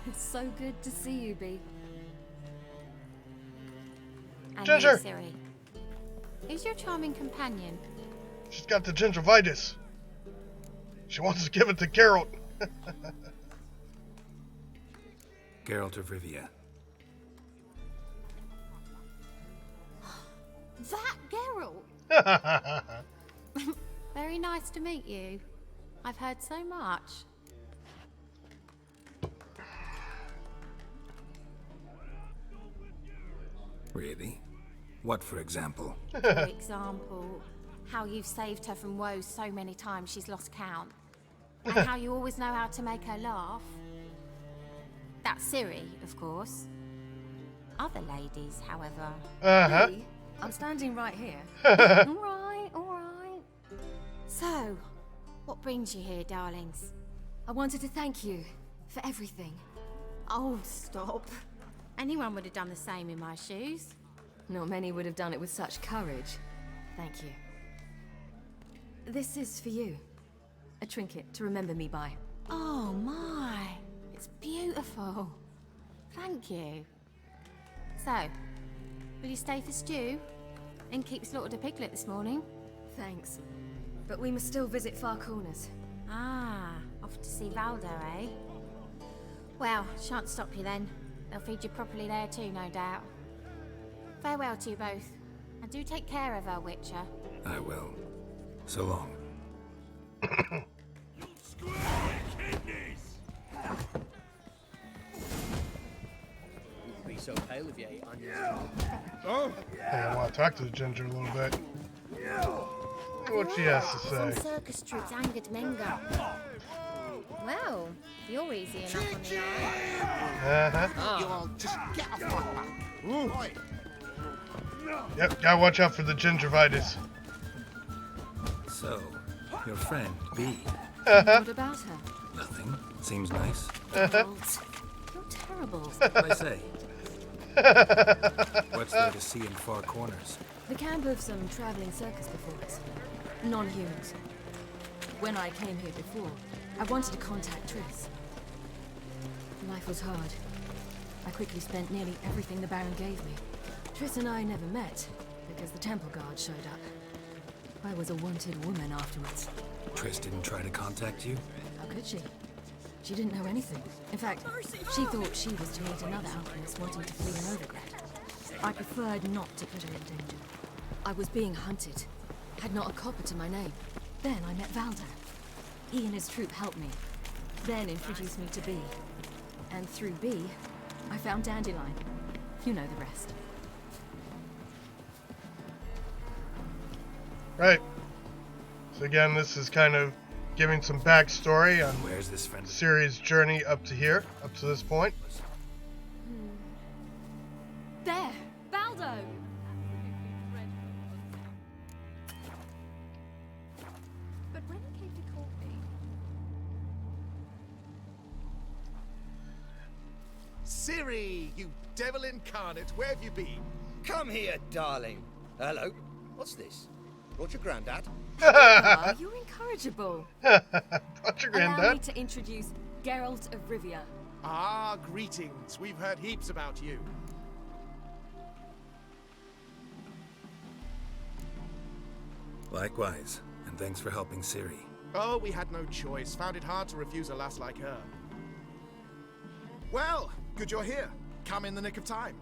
S6: It's so good to see you, Bee.
S3: And
S1: Ginger.
S3: you, Ciri. Who's your charming companion?
S1: She's got the gingivitis. She wants to give it to Geralt.
S4: Geralt of Rivia.
S3: That Geralt! Very nice to meet you. I've heard so much.
S4: Really? What, for example?
S3: For example, how you've saved her from woes so many times she's lost count. And how you always know how to make her laugh. That's Ciri, of course. Other ladies, however.
S1: Uh-huh.
S6: Bee, I'm standing right here.
S3: Alright, alright. So, what brings you here, darlings?
S6: I wanted to thank you for everything.
S3: Oh, stop. Anyone would have done the same in my shoes.
S6: Not many would have done it with such courage. Thank you. This is for you. A trinket to remember me by.
S3: Oh my, it's beautiful. Thank you. So, will you stay for stew? And keep slaughtered a piglet this morning?
S6: Thanks. But we must still visit Far Corners.
S3: Ah, off to see Valdo, eh? Well, shan't stop you then. They'll feed you properly there too, no doubt. Farewell to you both. And do take care of her, Witcher.
S4: I will. So long.
S9: Be so pale if you ate onions.
S2: Oh,
S1: Hey, I want to talk to the ginger a little bit. What she has to
S3: Some
S1: say.
S3: circus troops angered Menga. Well, you're easy enough on the eye.
S1: Uh-huh.
S7: You all just get off my back. Oi.
S1: Yep, gotta watch out for the gingivitis.
S4: So, your friend, B.
S6: What about her?
S4: Nothing. Seems nice.
S6: Bolt. You're terrible.
S4: What I say? What's there to see in far corners?
S6: The camp of some traveling circus performers. Non-humans. When I came here before, I wanted to contact Triss. Life was hard. I quickly spent nearly everything the Baron gave me. Triss and I never met, because the Temple Guard showed up. I was a wanted woman afterwards.
S4: Triss didn't try to contact you?
S6: How could she? She didn't know anything. In fact, she thought she was to meet another alchemist wanting to flee Novigrad. I preferred not to put her in danger. I was being hunted. Had not a copper to my name. Then I met Valda. He and his troop helped me. Then introduced me to B. And through B, I found Dandelion. You know the rest.
S1: Right. So again, this is kind of giving some backstory on
S4: Where's this friend?
S1: Ciri's journey up to here, up to this point.
S6: There! Baldo!
S10: But when he came to court me,
S11: Ciri, you devil incarnate, where have you been?
S9: Come here, darling. Hello. What's this? Brought your granddad?
S6: Ah, you're incorrigible.
S1: Brought your
S6: Allow me
S1: granddad.
S6: to introduce Geralt of Rivia.
S11: Ah, greetings. We've heard heaps about you.
S4: Likewise, and thanks for helping Ciri.
S11: Oh, we had no choice. Found it hard to refuse a lass like her. Well, good you're here. Come in the nick of time.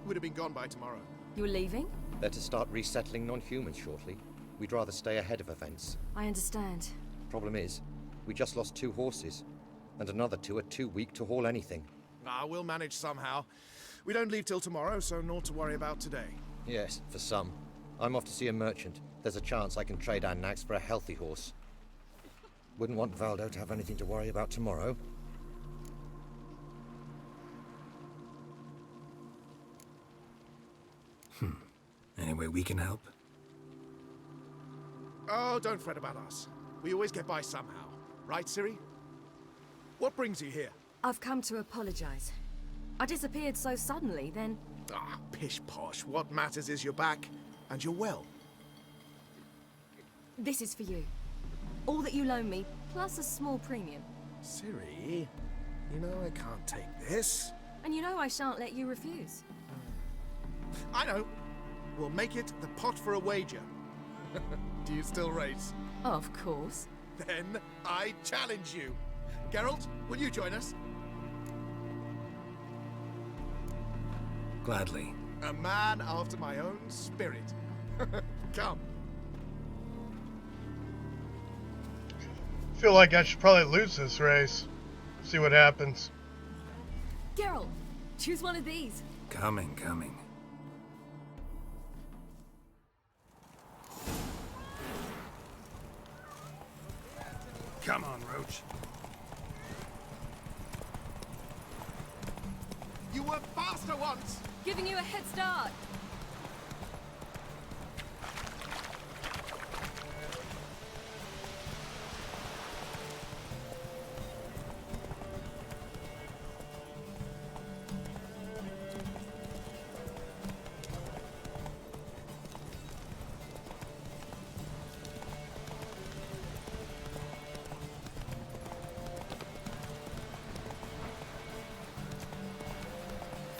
S11: Would have been gone by tomorrow.
S6: You're leaving?
S9: They're to start resettling non-humans shortly. We'd rather stay ahead of events.
S6: I understand.
S9: Problem is, we just lost 2 horses. And another 2 are too weak to haul anything.
S11: Ah, we'll manage somehow. We don't leave till tomorrow, so naught to worry about today.
S9: Yes, for some. I'm off to see a merchant. There's a chance I can trade our nags for a healthy horse. Wouldn't want Valdo to have anything to worry about tomorrow.
S4: Any way we can help?
S11: Oh, don't fret about us. We always get by somehow. Right, Ciri? What brings you here?
S6: I've come to apologize. I disappeared so suddenly, then...
S11: Ah, pish-posh. What matters is you're back, and you're well.
S6: This is for you. All that you loan me, plus a small premium.
S11: Ciri, you know I can't take this.
S6: And you know I shan't let you refuse.
S11: I know. We'll make it the pot for a wager. Do you still race?
S6: Of course.
S11: Then I challenge you. Geralt, will you join us?
S4: Gladly.
S11: A man after my own spirit. Come.
S1: Feel like I should probably lose this race. See what happens.
S6: Geralt, choose one of these.
S4: Coming. Come on, Roach.
S11: You were faster once!
S6: Giving you a head start.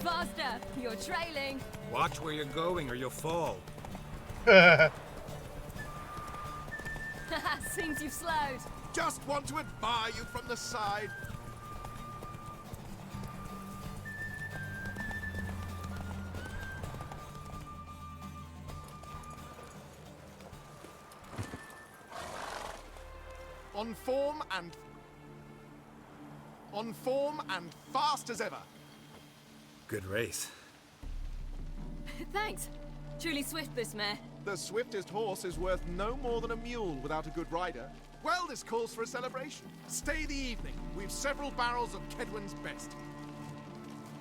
S6: Faster! You're trailing.
S4: Watch where you're going or you'll fall.
S6: Seems you've slowed.
S11: Just want to admire you from the side. On form and fast as ever.
S4: Good race.
S6: Thanks. Truly swift, this mare.
S11: The swiftest horse is worth no more than a mule without a good rider. Well, this calls for a celebration. Stay the evening. We've several barrels of Kedwen's best.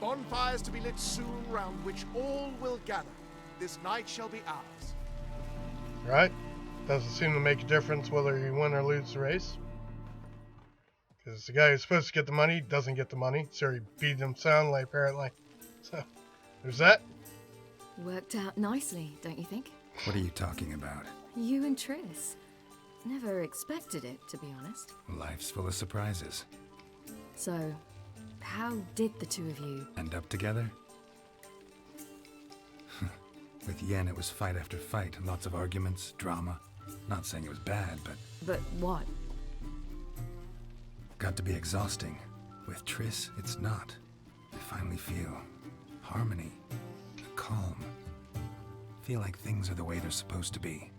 S11: Bonfires to be lit soon, round which all will gather. This night shall be ours.
S1: Right? Doesn't seem to make a difference whether you win or lose the race. Because the guy who's supposed to get the money doesn't get the money, so he beat him soundly, apparently. So, there's that.
S6: Worked out nicely, don't you think?
S4: What are you talking about?
S6: You and Triss. Never expected it, to be honest.
S4: Life's full of surprises.
S6: So, how did the two of you...
S4: End up together? With Yen, it was fight after fight. Lots of arguments, drama. Not saying it was bad, but...
S6: But what?
S4: Got to be exhausting. With Triss, it's not. I finally feel harmony, calm. Feel like things are the way they're supposed to be.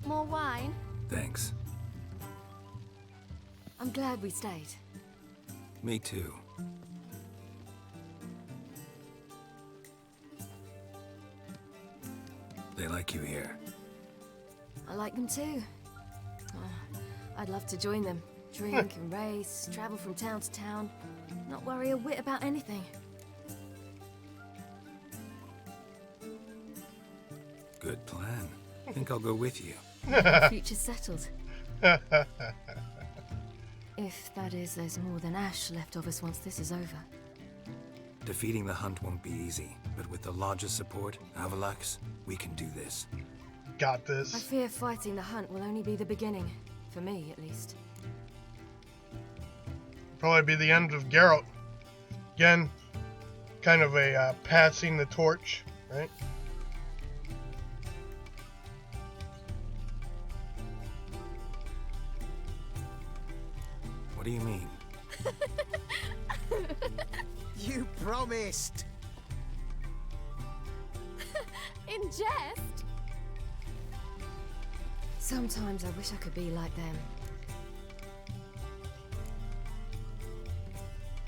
S3: More wine?
S4: Thanks.
S6: I'm glad we stayed.
S4: Me too. They like you here.
S6: I like them too. I'd love to join them. Drink and race, travel from town to town. Not worry a whit about anything.
S4: Good plan. Think I'll go with you.
S6: Future's settled. If that is, there's more than ash left of us once this is over.
S4: Defeating the hunt won't be easy, but with the Lodge's support, Avalax, we can do this.
S1: Got this.
S6: I fear fighting the hunt will only be the beginning. For me, at least.
S1: Probably be the end of Geralt. Again, kind of a passing the torch, right?
S4: What do you mean?
S11: You promised!
S3: In jest?
S6: Sometimes I wish I could be like them.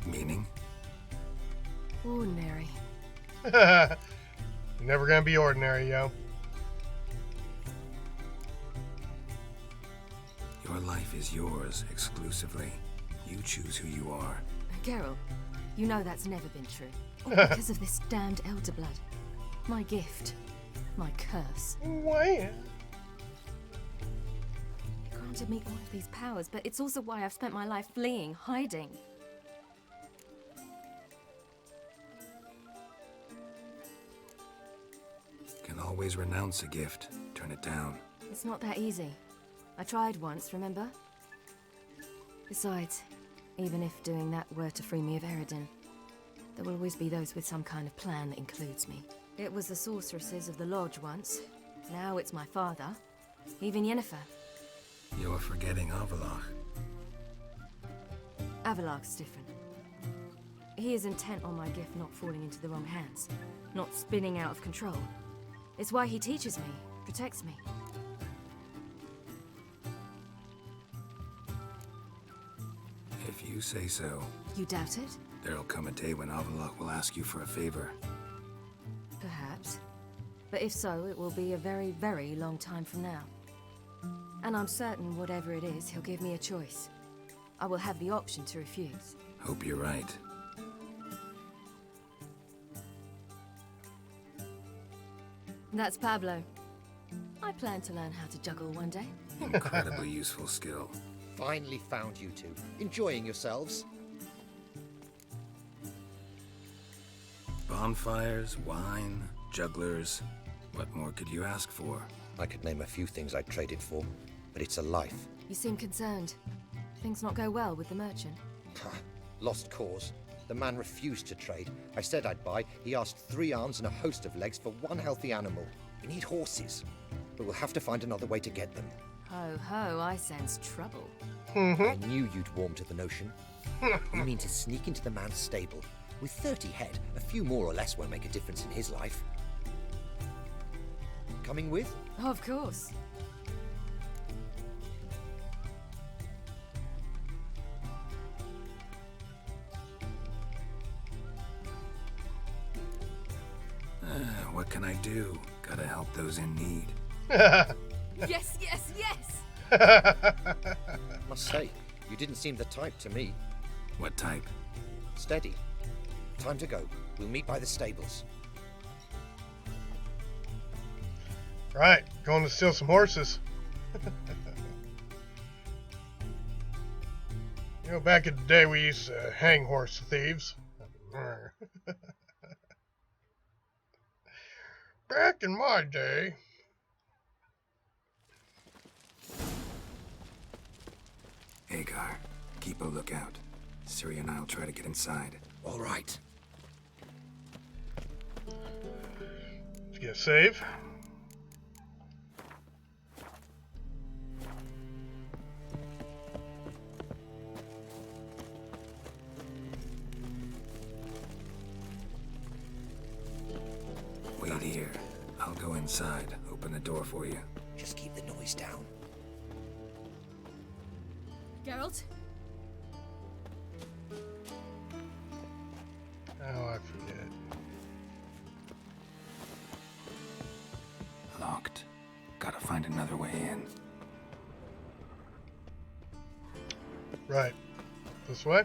S4: Meaning?
S6: Ordinary.
S1: Never gonna be ordinary, yo.
S4: Your life is yours exclusively. You choose who you are.
S6: Geralt, you know that's never been true. All because of this damned Elder Blood. My gift. My curse.
S1: Why?
S6: It granted me all of these powers, but it's also why I've spent my life fleeing, hiding.
S4: Can always renounce a gift. Turn it down.
S6: It's not that easy. I tried once, remember? Besides, even if doing that were to free me of Eredin, there will always be those with some kind of plan that includes me. It was the sorceresses of the Lodge once. Now it's my father. Even Yennefer.
S4: You're forgetting Avallac'h.
S6: Avallac'h's different. He is intent on my gift not falling into the wrong hands, not spinning out of control. It's why he teaches me, protects me.
S4: If you say so.
S6: You doubt it?
S4: There'll come a day when Avallac'h will ask you for a favor.
S6: Perhaps. But if so, it will be a very, very long time from now. And I'm certain whatever it is, he'll give me a choice. I will have the option to refuse.
S4: Hope you're right.
S6: That's Pablo. I plan to learn how to juggle one day.
S4: Incredibly useful skill.
S9: Finally found you two. Enjoying yourselves?
S4: Bonfires, wine, jugglers. What more could you ask for?
S9: I could name a few things I'd trade it for, but it's a life.
S6: You seem concerned. Things not go well with the merchant.
S9: Lost cause. The man refused to trade. I said I'd buy. He asked 3 arms and a host of legs for 1 healthy animal. We need horses, but we'll have to find another way to get them.
S6: Ho ho, I sense trouble.
S9: I knew you'd warm to the notion. You mean to sneak into the man's stable, With 30 head, a few more or less won't make a difference in his life. Coming with?
S6: Of course.
S4: What can I do? Gotta help those in need.
S6: Yes, yes, yes!
S9: Must say, you didn't seem the type to me.
S4: What type?
S9: Steady. Time to go. We'll meet by the stables.
S1: Right, going to steal some horses. You know, back in the day we used to hang horse thieves. Back in my day.
S4: Agar, keep a lookout. Ciri and I'll try to get inside.
S9: All right.
S1: Let's get a save.
S4: Wait here. I'll go inside. Open the door for you.
S9: Just keep the noise down.
S6: Geralt?
S1: Oh, I forget.
S4: Locked. Gotta find another way in.
S1: Right. This way.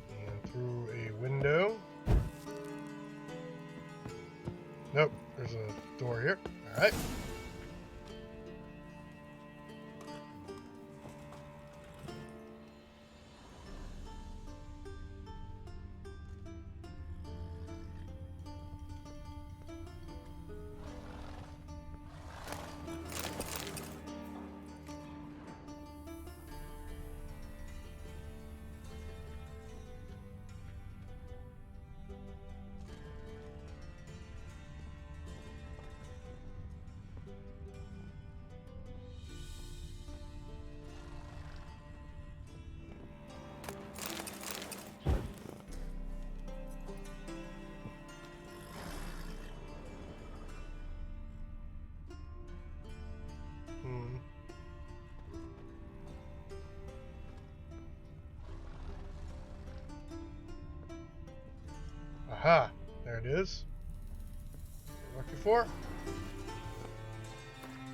S1: And through a window. Nope, there's a door here. Alright. Aha, there it is. Looking for.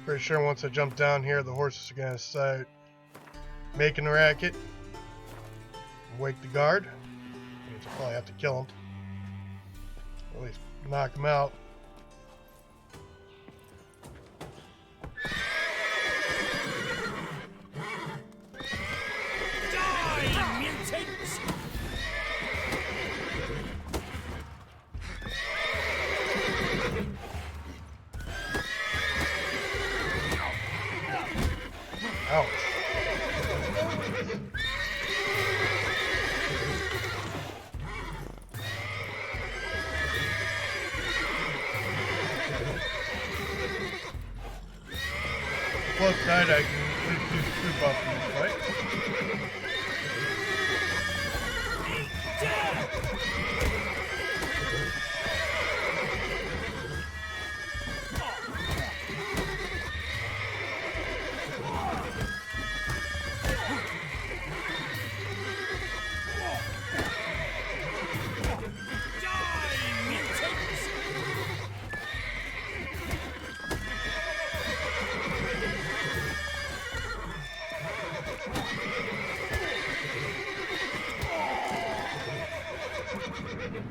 S1: Pretty sure once I jump down here, the horses are gonna start making a racket. Wake the guard. Means I'll probably have to kill him. Or at least knock him out. Ouch. Plus side, I can do two buffs in this fight.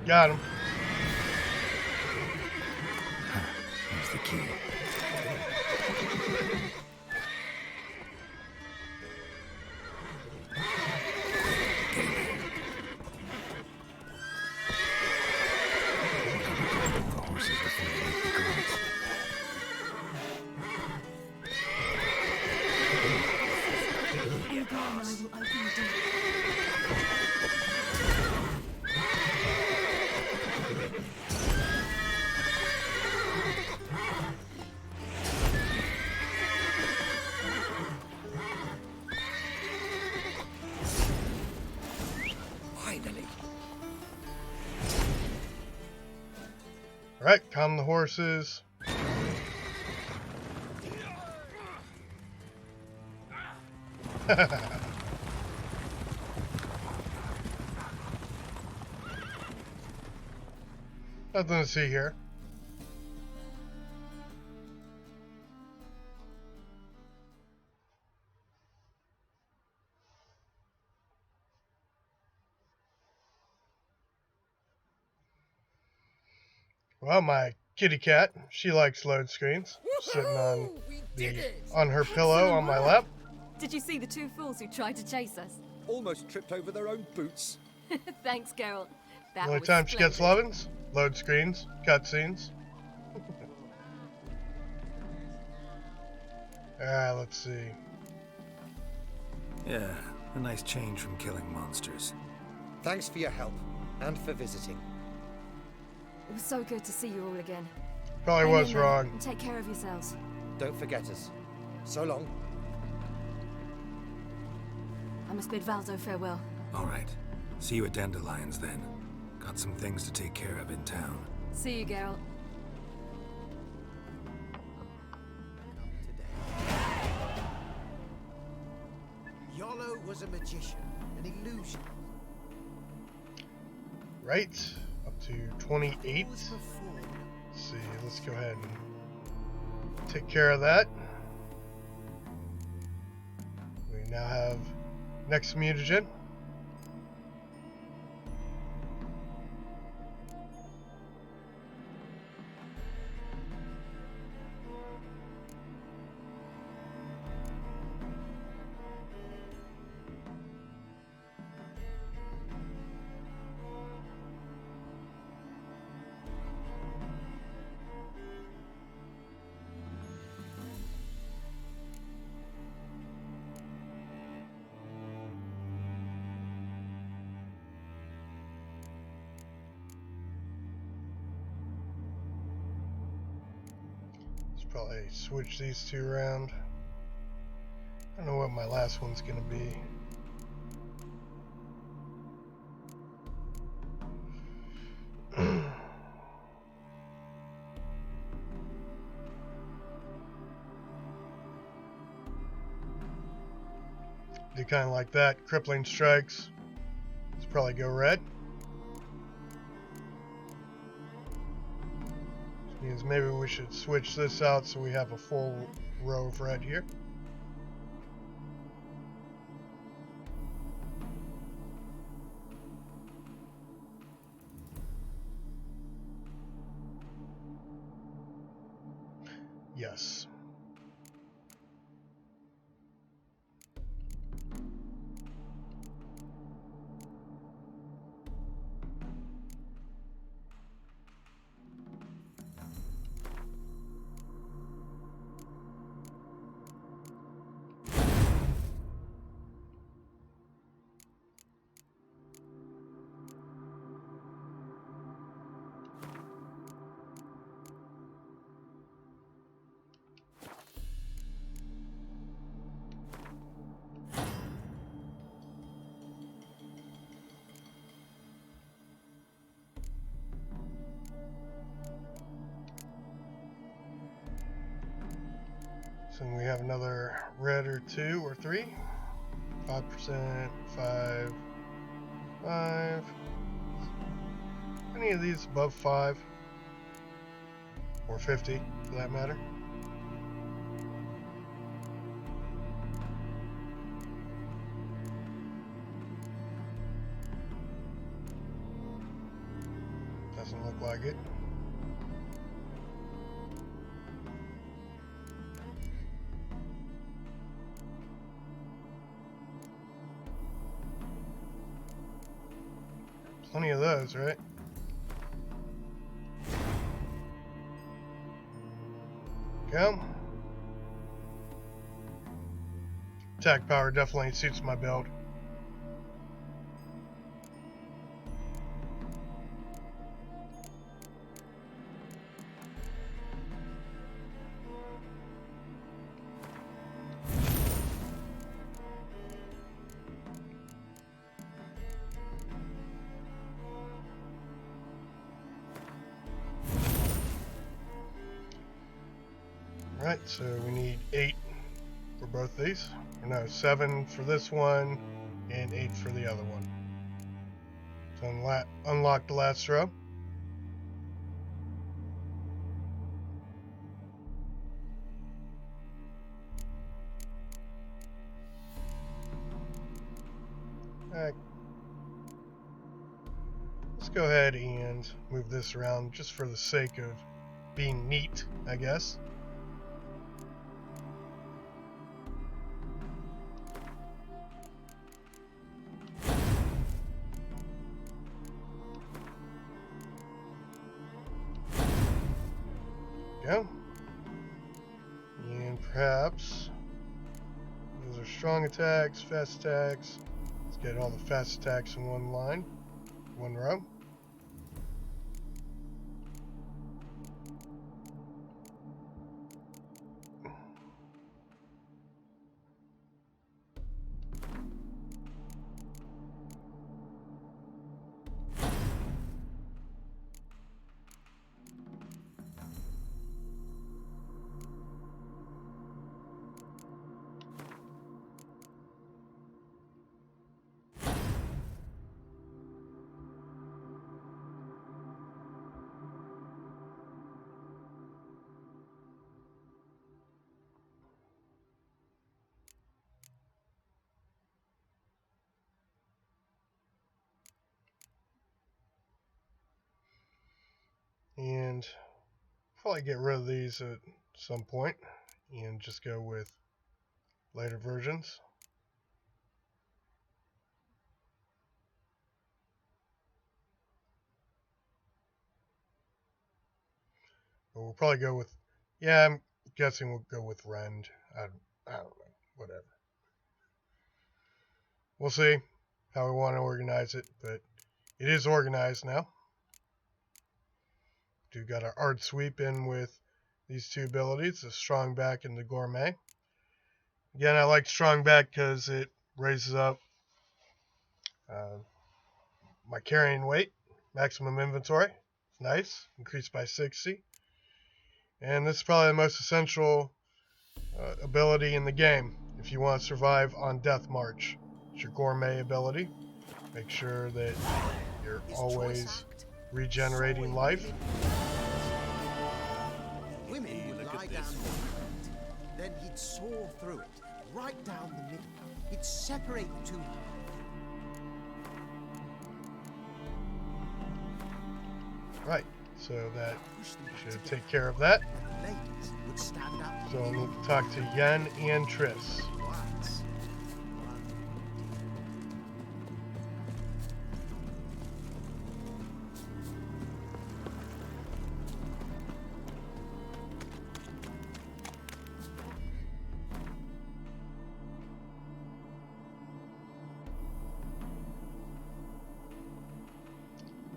S1: Got him.
S4: Here's the key. The horses before they wake the guards.
S6: Agar and I will open the door.
S1: Alright, calm the horses. Nothing to see here. Well, my kitty cat, she likes load screens. Sitting on her pillow on my lap.
S6: Did you see the two fools who tried to chase us?
S9: Almost tripped over their own boots.
S6: Thanks, Geralt. That
S1: The only
S6: was
S1: time she gets
S6: splendid.
S1: lovin's, load screens, cutscenes. Let's see.
S4: Yeah, a nice change from killing monsters.
S9: Thanks for your help and for visiting.
S6: It was so good to see you all again.
S1: Probably
S6: Hang
S1: was
S6: in there
S1: wrong.
S6: and take care of yourselves.
S9: Don't forget us. So long.
S6: I must bid Valzo farewell.
S4: All right. See you at Dandelions then. Got some things to take care of in town.
S6: See you, Geralt.
S12: Yolo was a magician, an illusion.
S1: Right, up to 28. Let's see, let's go ahead and take care of that. We now have next mutagen. Probably switch these two around. I don't know what my last one's gonna be. Do kind of like that. Crippling strikes. Let's probably go red. Means maybe we should switch this out so we have a full row of red here. Yes. So we have another red or 2 or 3. 5%, 5, 5. Any of these above 5 or 50 for that matter. Doesn't look like it. Plenty of those, right? Go. Attack power definitely suits my build. Alright, so we need 8 for both these. Or no, 7 for this one, and 8 for the other one. So unlock the last row. Alright. Let's go ahead and move this around just for the sake of being neat, I guess. Go. And perhaps those are strong attacks, fast attacks. Let's get all the fast attacks in one line, one row. And probably get rid of these at some point and just go with later versions. But we'll probably go with, yeah, I'm guessing we'll go with Rend. I don't know, whatever. We'll see how we want to organize it, but it is organized now. We've got our Art Sweep in with these two abilities, the Strong Back and the Gourmet. Again, I like Strong Back because it raises up my carrying weight, maximum inventory. It's nice, increased by 60. And this is probably the most essential ability in the game if you want to survive on Death March. It's your Gourmet ability. Make sure that you're always regenerating life.
S12: Women would lie down the then he'd saw through it, right down the middle. He'd separate the two.
S1: Right, so that should take care of that.
S12: Ladies would stand up.
S1: So I'll need to talk to Yen and Triss.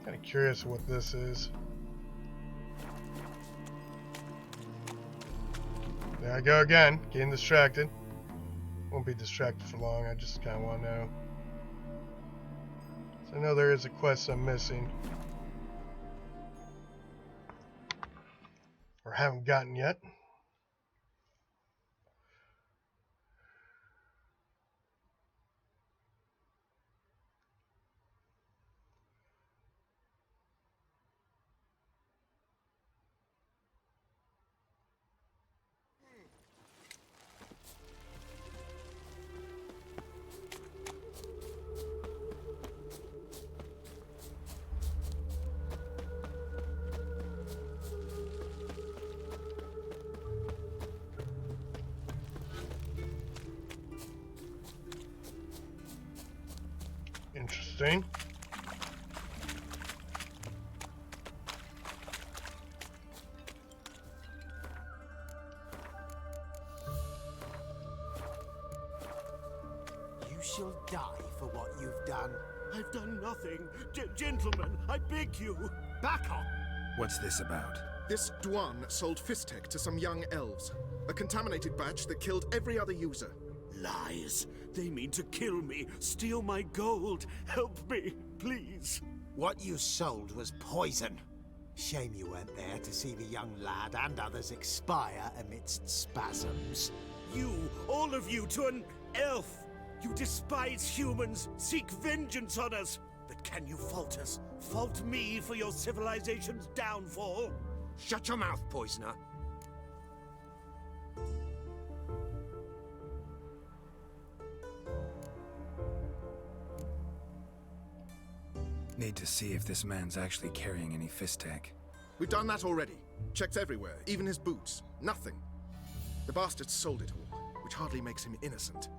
S1: Kind of curious what this is. There I go again, getting distracted. Won't be distracted for long, I just kind of want to know. So I know there is a quest I'm missing. Or haven't gotten yet. Interesting.
S12: You shall die for what you've done. I've done nothing. Gentlemen, I beg you. Back off.
S11: What's this about? This Dwan sold Fistek to some young elves. A contaminated batch that killed every other user.
S13: Lies. They mean to kill me, steal my gold. Help me, please.
S12: What you sold was poison. Shame you weren't there to see the young lad and others expire amidst spasms.
S13: You, all of you, to an elf! You despise humans, seek vengeance on us! But can you fault us? Fault me for your civilization's downfall?
S14: Shut your mouth, poisoner.
S4: Need to see if this man's actually carrying any Fistek.
S11: We've done that already. Checked everywhere, even his boots. Nothing. The bastard sold it all, which hardly makes him innocent.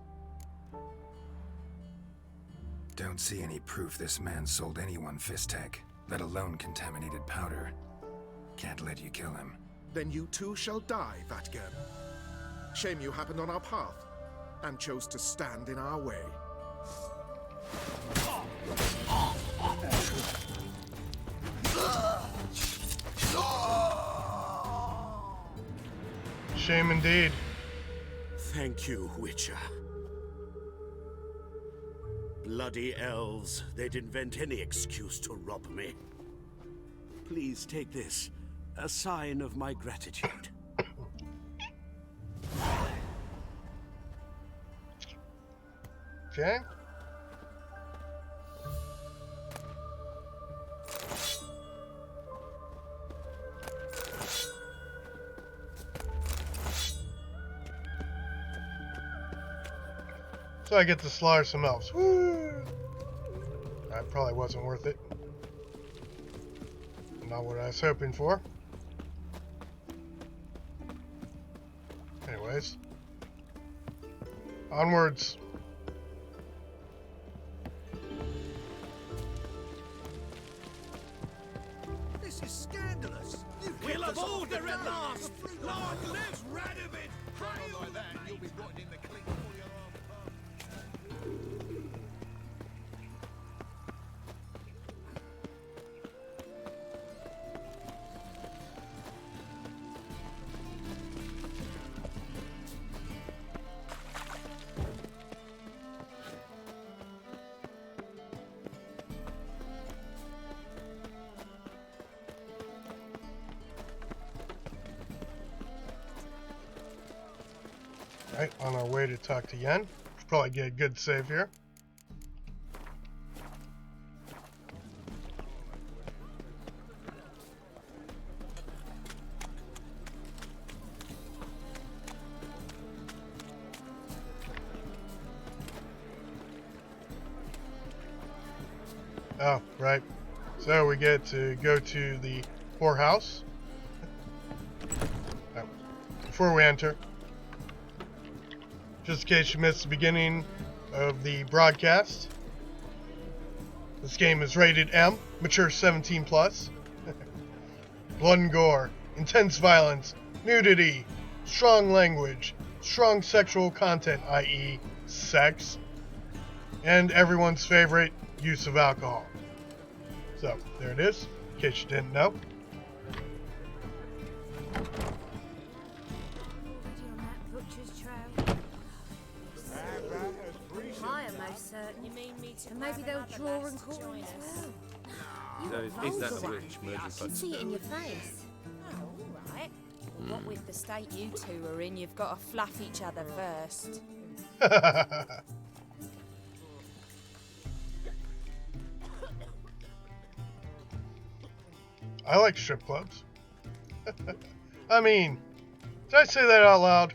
S4: Don't see any proof this man sold anyone Fistek, let alone contaminated powder. Can't let you kill him.
S11: Then you too shall die, Vatgern. Shame you happened on our path, and chose to stand in our way.
S1: Shame indeed.
S13: Thank you, Witcher. Bloody elves, they'd invent any excuse to rob me. Please take this, a sign of my gratitude.
S1: Okay. So I get to slaughter some elves. Woo! That probably wasn't worth it. Not what I was hoping for. Anyways. Onwards.
S12: This is scandalous.
S13: We'll have order at last! Long live Radovid!
S11: Hail like that, you'll be rotting in the clink for your arm.
S1: Right, on our way to talk to Yen. Probably get a good save here. Oh, right. So we get to go to the whorehouse. Oh, before we enter, just in case you missed the beginning of the broadcast, this game is rated M, mature 17+. Blood and gore, intense violence, nudity, strong language, strong sexual content, i.e. sex, and everyone's favorite, use of alcohol. So, there it is, in case you didn't know.
S6: And maybe they'll draw and call as well.
S15: So is that the witch merging
S3: I can see it in your face.
S16: Oh, all right. What with the state you two are in, you've got to fluff each other first.
S1: I like strip clubs. I mean, did I say that out loud?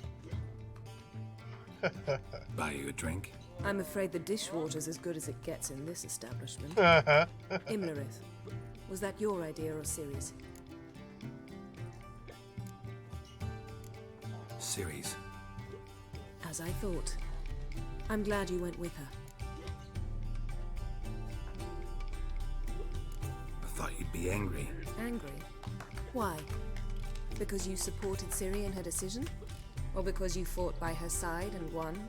S4: Buy you a drink?
S17: I'm afraid the dishwater's as good as it gets in this establishment. Imlerith, was that your idea or Ciri's?
S4: Ciri's.
S17: As I thought. I'm glad you went with her.
S4: I thought you'd be angry.
S17: Angry? Why? Because you supported Ciri in her decision? Or because you fought by her side and won?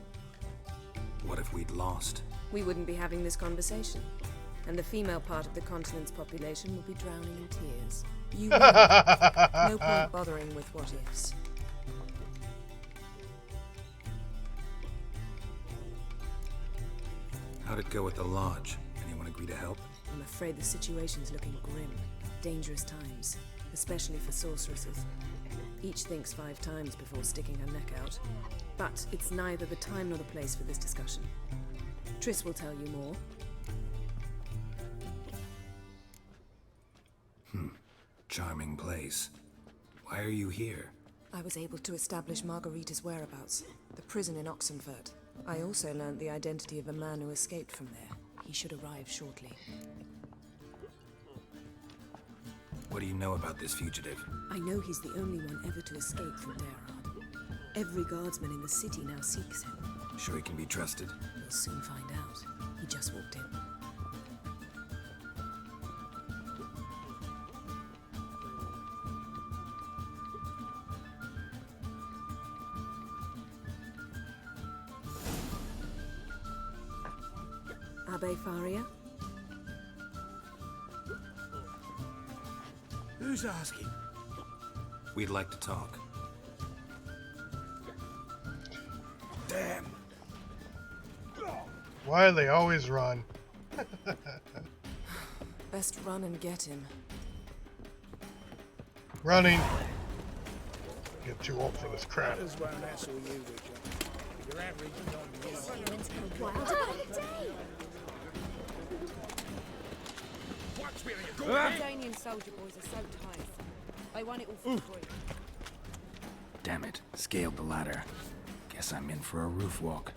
S4: What if we'd lost?
S17: We wouldn't be having this conversation. And the female part of the continent's population would be drowning in tears. You win. No point bothering with what ifs.
S4: How'd it go with the lodge? Anyone agree to help?
S17: I'm afraid the situation's looking grim. Dangerous times, especially for sorceresses. Each thinks 5 times before sticking her neck out. But it's neither the time nor the place for this discussion. Triss will tell you more.
S4: Charming place. Why are you here?
S17: I was able to establish Margarita's whereabouts, the prison in Oxenfurt. I also learned the identity of a man who escaped from there. He should arrive shortly.
S4: What do you know about this fugitive?
S17: I know he's the only one ever to escape from Daerard. Every guardsman in the city now seeks him.
S4: Sure he can be trusted?
S17: We'll soon find out. He just walked in. Abbe Faria?
S13: Who's asking?
S4: We'd like to talk.
S13: Damn.
S1: Why do they always run?
S17: Best run and get him.
S1: Running. Get too old for this crap.
S13: Others won't hassle you, Richard. Your average
S16: The Danian soldier boys are so tight. They want it all for free.
S4: Damn it. Scaled the ladder. Guess I'm in for a roof walk.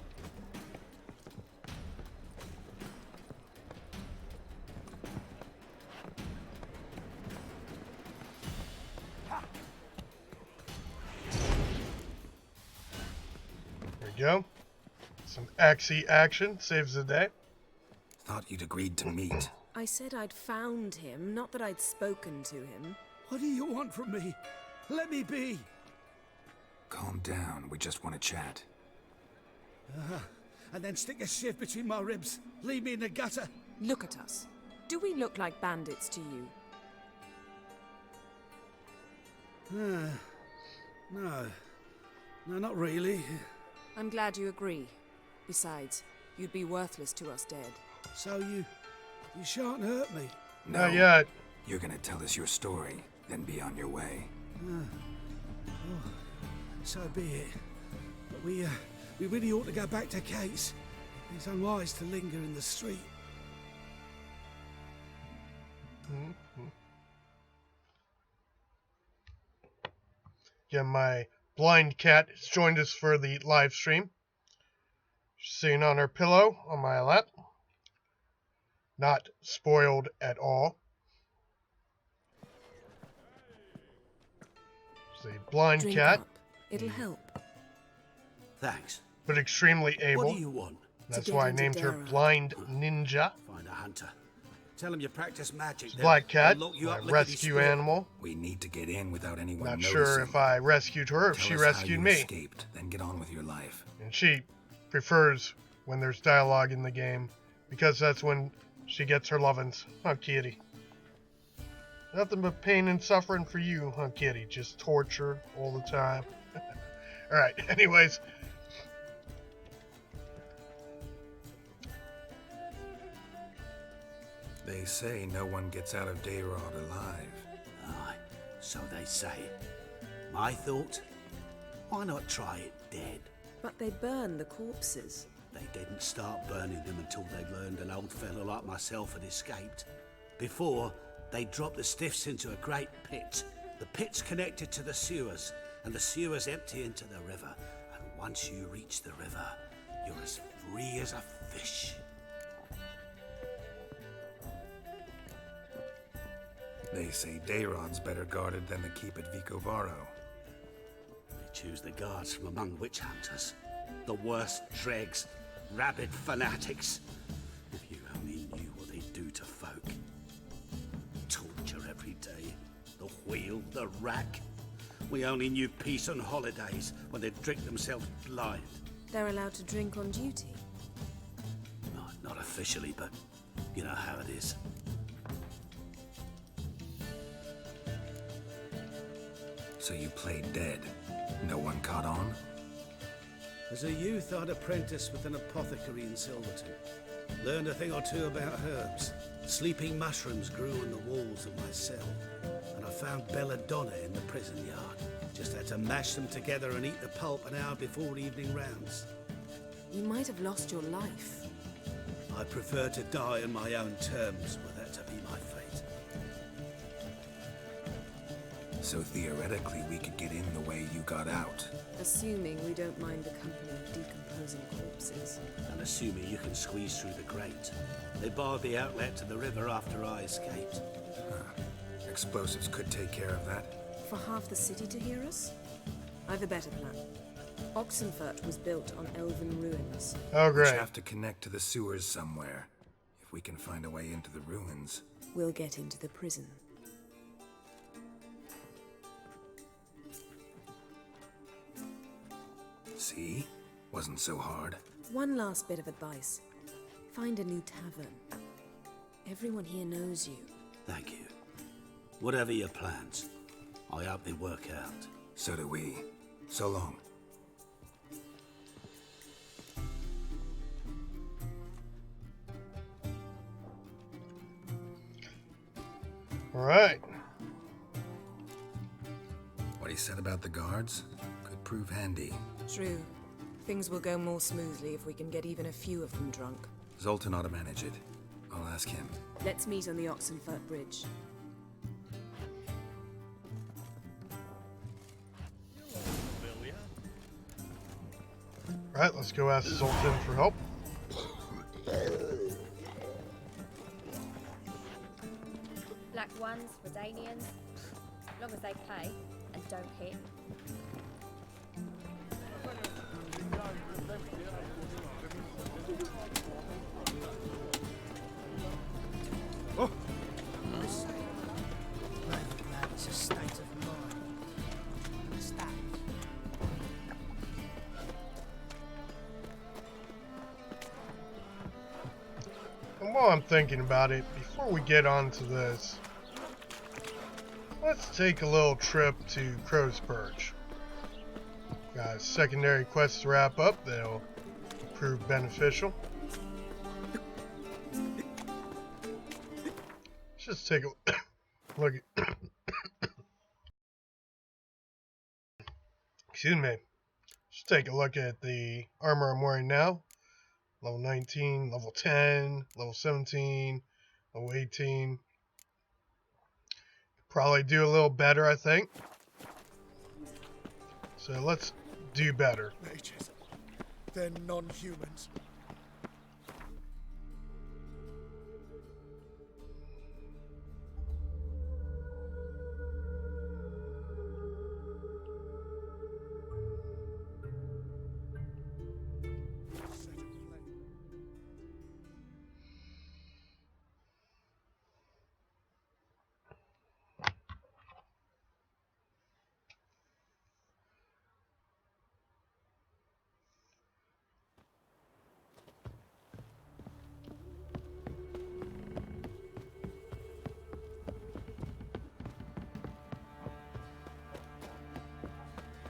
S1: There we go. Some axie action saves the day.
S4: Thought you'd agreed to meet.
S17: I said I'd found him, not that I'd spoken to him.
S13: What do you want from me? Let me be.
S4: Calm down. We just want to chat.
S13: And then stick a sieve between my ribs. Leave me in the gutter.
S17: Look at us. Do we look like bandits to you?
S13: No. No, not really.
S17: I'm glad you agree. Besides, you'd be worthless to us dead.
S13: So you shan't hurt me.
S4: No.
S1: Not yet.
S4: You're gonna tell us your story, then be on your way.
S13: So be it. But we really ought to go back to Kate's. It's unwise to linger in the street.
S1: Yeah, my blind cat has joined us for the live stream. She's sitting on her pillow on my lap. Not spoiled at all. She's a blind
S17: Drink
S1: cat.
S17: up. It'll help.
S12: Thanks.
S1: But extremely able.
S12: What do you want?
S1: That's
S17: get
S1: why I
S17: into
S1: named her
S17: Daerard.
S1: Blind Ninja.
S12: Find a hunter. Tell him you practice magic.
S1: It's
S12: then
S1: Black Cat,
S12: they'll lock you
S1: my
S12: up lickety
S1: rescue
S12: split.
S1: animal.
S4: We need to get in without anyone
S1: Not
S4: noticing.
S1: sure if I rescued her or if
S4: Tell
S1: she
S4: us
S1: rescued
S4: how you
S1: me.
S4: escaped, then get on with your life.
S1: And she prefers when there's dialogue in the game because that's when she gets her lovin's. Huh, kitty? Nothing but pain and suffering for you, huh, kitty? Just torture all the time. Alright, anyways.
S4: They say no one gets out of Daerard alive.
S12: Aye, so they say. My thought? Why not try it dead?
S17: But they burn the corpses.
S12: They didn't start burning them until they learned an old fellow like myself had escaped. Before, they dropped the stiffs into a great pit. The pit's connected to the sewers, and the sewers empty into the river. And once you reach the river, you're as free as a fish.
S4: They say Daerad's better guarded than the keep at Vicovaro.
S12: They choose the guards from among witch hunters. The worst dregs, rabid fanatics. If you only knew what they do to folk. Torture every day. The wheel, the rack. We only knew peace on holidays when they'd drink themselves blind.
S17: They're allowed to drink on duty.
S12: Not officially, but you know how it is.
S4: So you played dead. No one caught on?
S13: As a youth, I'd apprenticed with an apothecary in Silverton. Learned a thing or two about herbs.
S12: Sleeping mushrooms grew on the walls of my cell, and I found belladonna in the prison yard. Just had to mash them together and eat the pulp an hour before evening rounds.
S17: You might have lost your life.
S12: I prefer to die on my own terms, were that to be my fate.
S4: So theoretically, we could get in the way you got out.
S17: Assuming we don't mind the company of decomposing corpses.
S12: And assuming you can squeeze through the grate. They barred the outlet to the river after I escaped.
S4: Explosives could take care of that.
S17: For half the city to hear us? I've a better plan. Oxenfurt was built on elven ruins.
S1: Oh, great.
S4: Which have to connect to the sewers somewhere. If we can find a way into the ruins.
S17: We'll get into the prison.
S4: See? Wasn't so hard.
S17: One last bit of advice. Find a new tavern. Everyone here knows you.
S12: Thank you. Whatever your plans, I hope they work out.
S4: So do we. So long.
S1: All right.
S4: What he said about the guards could prove handy.
S17: True. Things will go more smoothly if we can get even a few of them drunk.
S4: Zoltan ought to manage it. I'll ask him.
S17: Let's meet on the Oxenfurt Bridge.
S1: Alright, let's go ask Zoltan for help.
S18: Black ones, Redanians, long as they pay and don't hit.
S12: Oh! I say, it's a state of mind. Understand?
S1: And while I'm thinking about it, before we get on to this, let's take a little trip to Crow's Perch. Got a secondary quest to wrap up that'll prove beneficial. Let's just take a look at excuse me. Just take a look at the armor I'm wearing now. Level 19, level 10, level 17, level 18. Probably do a little better, I think. So let's do better.
S11: Mages. They're non-humans.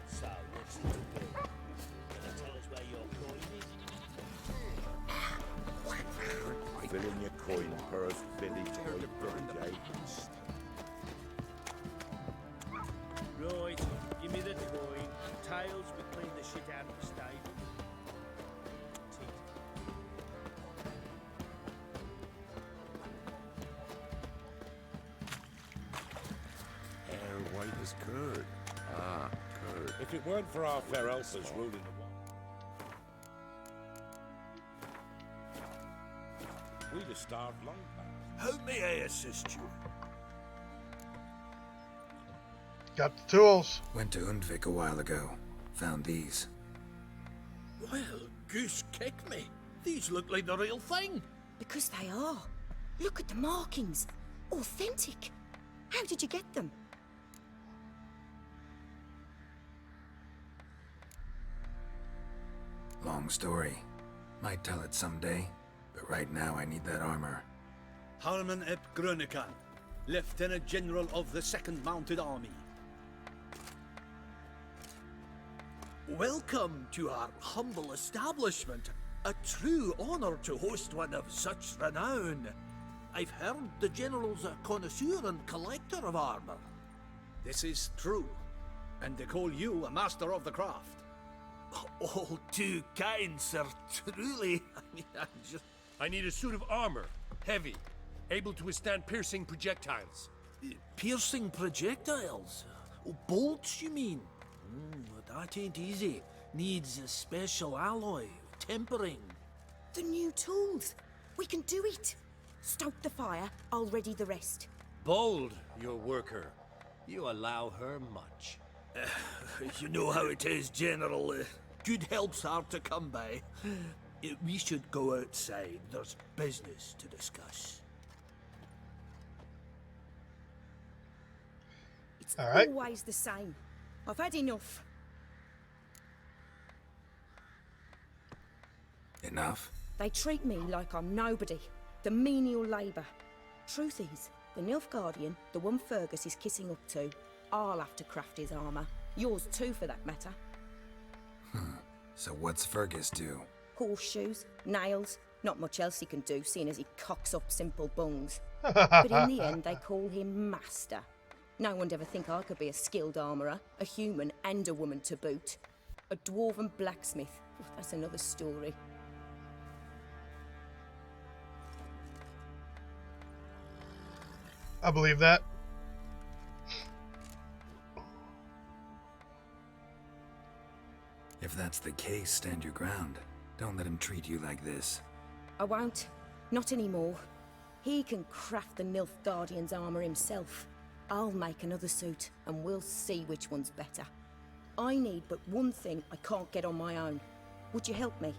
S13: So, what's the deal? Gonna tell us where your coin is?
S8: Fill in your coin purse, Billy Toy Birthday.
S13: Right, give me the coin. Tails, we clean the shit out of the stable.
S8: Hair white as curd. Ah, curd.
S19: If it weren't for our fair Elsa's ruling the world, we'd have starved long past.
S13: How may I assist you?
S1: Got the tools.
S4: Went to Undvik a while ago. Found these.
S13: Well, goose kick me. These look like the real thing.
S6: Because they are. Look at the markings. Authentic. How did you get them?
S4: Long story. Might tell it someday. But right now I need that armor.
S12: Harman ep Grönikan, Lieutenant General of the 2nd Mounted Army. Welcome to our humble establishment. A true honor to host one of such renown.
S14: I've heard the General's a connoisseur and collector of armor.
S13: This is true, and they call you a master of the craft.
S14: All too kind, sir. Truly.
S20: I need a suit of armor, heavy, able to withstand piercing projectiles.
S14: Piercing projectiles? Oh, bolts, you mean? That ain't easy. Needs a special alloy, tempering.
S21: The new tools. We can do it. Stoke the fire, I'll ready the rest.
S20: Bold, your worker. You allow her much.
S14: You know how it is, General. Good help's hard to come by. We should go outside. There's business to discuss.
S21: It's
S1: All right.
S21: always the same. I've had enough.
S4: Enough?
S21: They treat me like I'm nobody. The menial labour. Truth is, the Nilfgaardian, the one Fergus is kissing up to, I'll have to craft his armour. Yours too, for that matter.
S4: So what's Fergus do?
S21: Horseshoes, nails, not much else he can do, seeing as he cocks up simple bungs. But in the end, they call him Master. No one'd ever think I could be a skilled armourer, a human and a woman to boot. A dwarven blacksmith, that's another story.
S1: I believe that.
S4: If that's the case, stand your ground. Don't let him treat you like this.
S21: I won't. Not anymore. He can craft the Nilfgaardian's armour himself. I'll make another suit, and we'll see which one's better. I need but one thing I can't get on my own. Would you help me?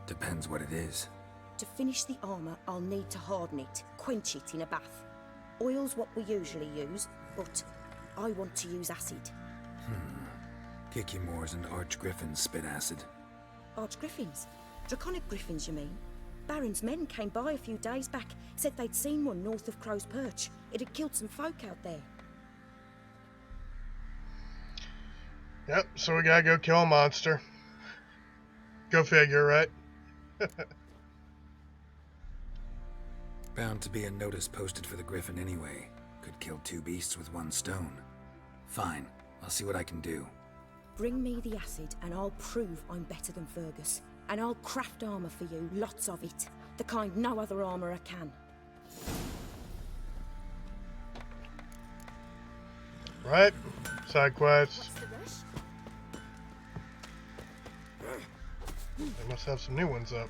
S4: Depends what it is.
S21: To finish the armour, I'll need to harden it, quench it in a bath. Oil's what we usually use, but I want to use acid.
S4: Kicky Moors and Archgriffins spit acid.
S21: Archgriffins? Draconic griffins, you mean? Baron's men came by a few days back, said they'd seen one north of Crow's Perch. It had killed some folk out there.
S1: Yep, so we gotta go kill a monster. Go figure, right?
S4: Bound to be a notice posted for the Griffin anyway. Could kill two beasts with one stone. Fine, I'll see what I can do.
S21: Bring me the acid and I'll prove I'm better than Fergus. And I'll craft armour for you, lots of it. The kind no other armourer can.
S1: Right, side quests. They must have some new ones up.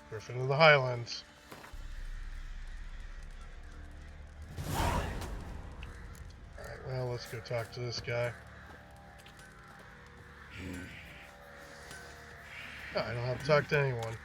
S1: Griffin of the Highlands. Alright, well, let's go talk to this guy. Oh, I don't have to talk to anyone.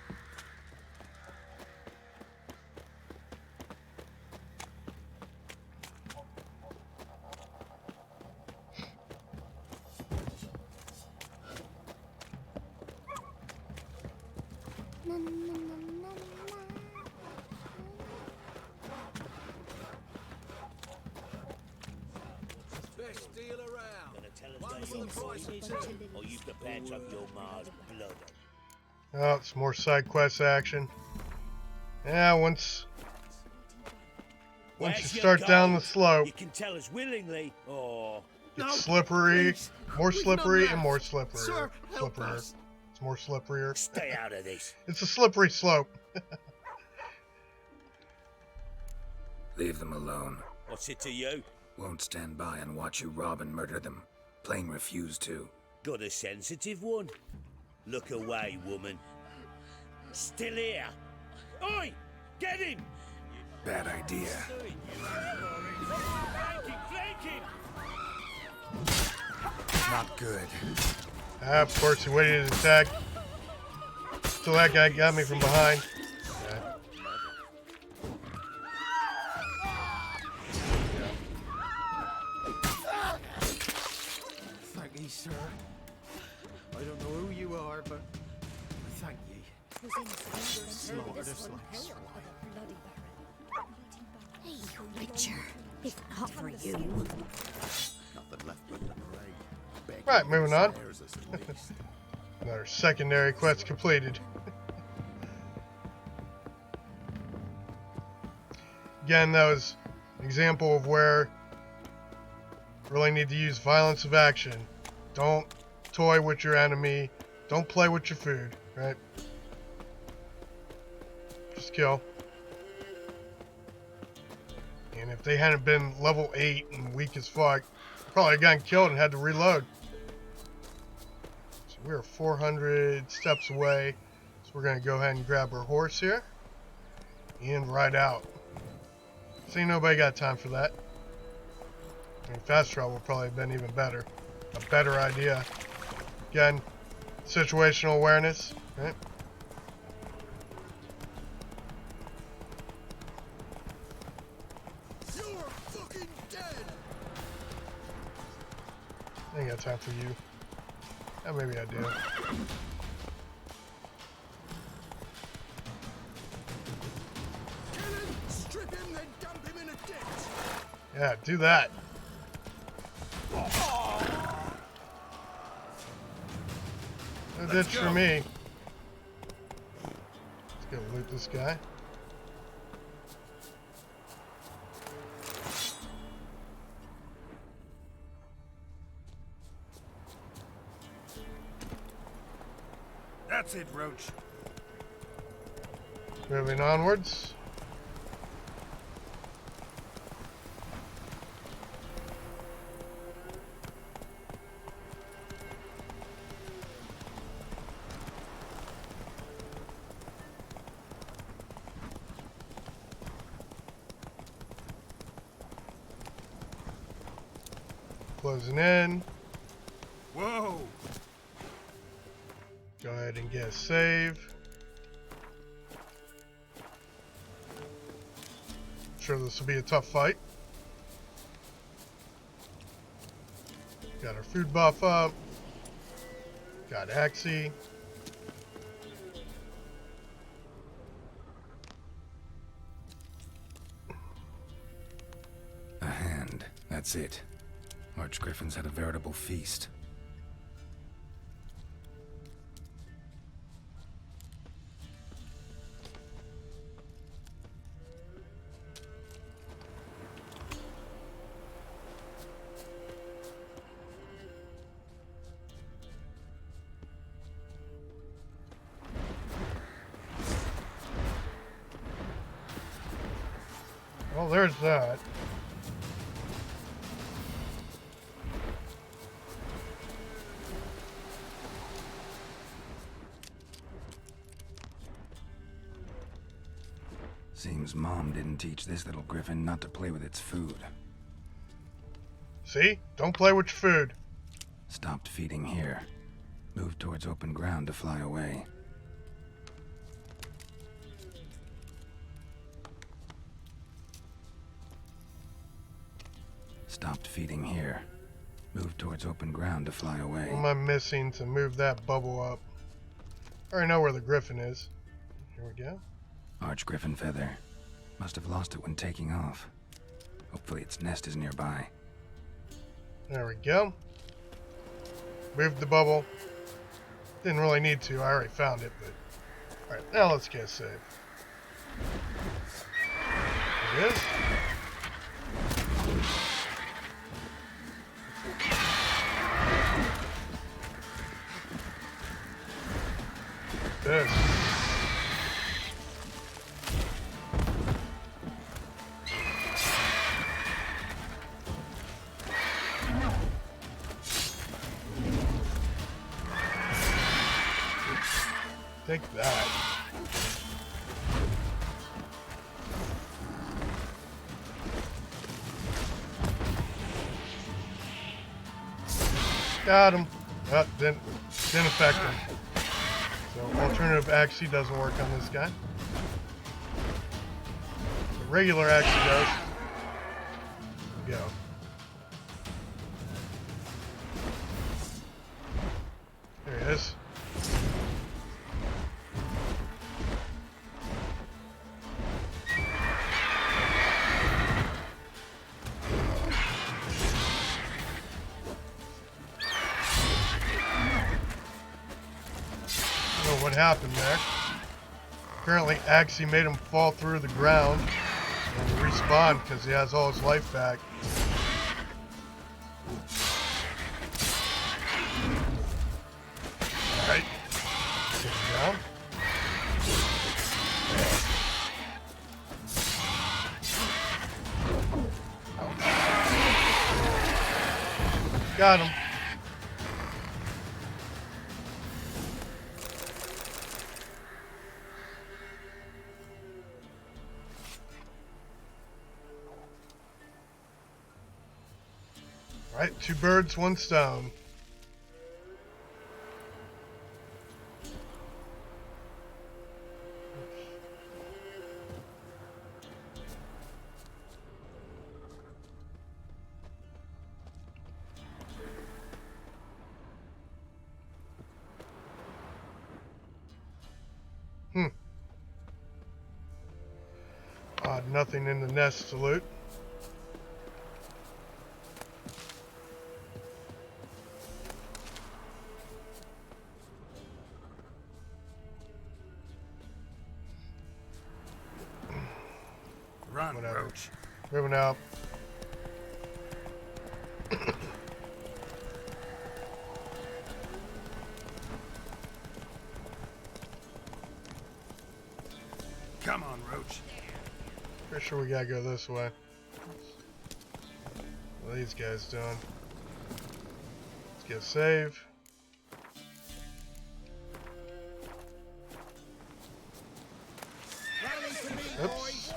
S13: Best deal around.
S12: Gonna tell us where your coin is, or you prepare to have your Mars blood.
S1: Oh, it's more side quest action. Yeah, once you start down the slope,
S12: You can tell us willingly, or
S1: it's slippery, more slippery, and more slipperier.
S12: Sir, help
S1: Slipperier.
S12: us.
S1: It's more slipperier.
S12: Stay out of this.
S1: It's a slippery slope.
S4: Leave them alone.
S12: What's it to you?
S4: Won't stand by and watch you rob and murder them. Plain refuse to.
S12: Got a sensitive one? Look away, woman. Still here. Oi! Get him!
S4: Bad idea.
S12: Flank him!
S4: Not good.
S1: Ah, of course, he waited to attack. So that guy got me from behind. Yeah.
S14: Thank ye, sir. I don't know who you are, but thank ye. Slaughtered us like swine.
S6: Hey, Witcher. If not for you.
S8: Nothing left but the parade.
S1: Right, moving on. Another secondary quest completed. Again, that was an example of where you really need to use violence of action. Don't toy with your enemy. Don't play with your food, right? Just kill. And if they hadn't been level 8 and weak as fuck, probably gotten killed and had to reload. So we're 400 steps away. So we're going to go ahead and grab our horse here and ride out. So ain't nobody got time for that. I mean, fast travel would probably have been even better. A better idea. Again, situational awareness, right?
S11: You're fucking dead!
S1: I ain't got time for you. Oh, maybe I do.
S11: Strip him, then dump him in a ditch!
S1: Yeah, do that. No ditch for me. Let's go loot this guy.
S20: That's it, Roach.
S1: Moving onwards. Closing in.
S20: Whoa!
S1: Go ahead and get a save. I'm sure this will be a tough fight. Got our food buff up. Got Axie.
S4: A hand. That's it. Archgriffins had a veritable feast.
S1: Well, there's that.
S4: Seems Mom didn't teach this little griffin not to play with its food.
S1: See? Don't play with your food.
S4: Stopped feeding here. Moved towards open ground to fly away. Stopped feeding here. Moved towards open ground to fly away.
S1: What am I missing to move that bubble up? I already know where the griffin is. Here we go.
S4: Archgriffin feather. Must have lost it when taking off. Hopefully its nest is nearby.
S1: There we go. Moved the bubble. Didn't really need to. I already found it, but... Alright, now let's get a save. There it is. This. Take that. Got him. Oh, didn't affect him. So alternative Axie doesn't work on this guy. The regular Axie does. Go. There he is. what happened there. Apparently Axie made him fall through the ground and respawn because he has all his life back. Alright. Take him down. Got him. Alright, 2 birds, 1 stone. Nothing in the nest to loot.
S12: Run,
S1: Whatever.
S12: Roach.
S1: Moving out.
S12: Come on, Roach.
S1: Pretty sure we gotta go this way. What are these guys doing? Let's get a save. Oops.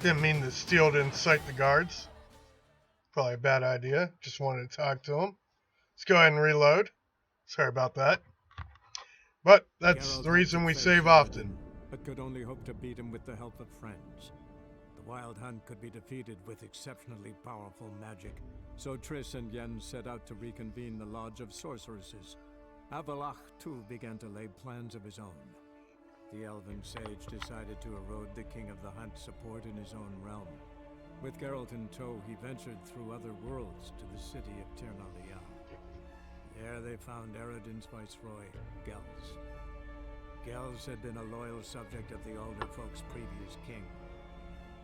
S1: Didn't mean the steel to incite the guards. Probably a bad idea. Just wanted to talk to them. Let's go ahead and reload. Sorry about that. But that's the reason we save often.
S5: But could only hope to beat him with the help of friends. The Wild Hunt could be defeated with exceptionally powerful magic, so Triss and Yen set out to reconvene the Lodge of Sorceresses. Avallac'h too began to lay plans of his own. The elven sage decided to erode the King of the Hunt's support in his own realm. With Geralt in tow, he ventured through other worlds to the city of Tir na Liat. There they found Eredin's viceroy, Gels. Gels had been a loyal subject of the Elder Folk's previous king.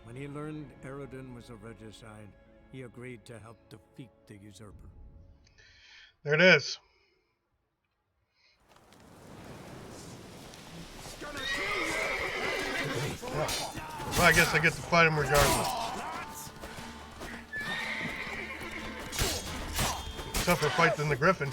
S5: When he learned Eredin was a regicide, he agreed to help defeat the usurper.
S1: There it is. Well, I guess I get to fight him regardless. Tougher fight than the Griffin.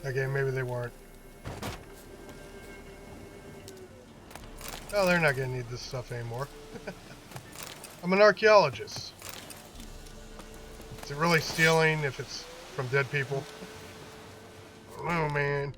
S1: Okay, maybe they weren't. Oh, they're not gonna need this stuff anymore. I'm an archaeologist. Is it really stealing if it's from dead people? Oh man.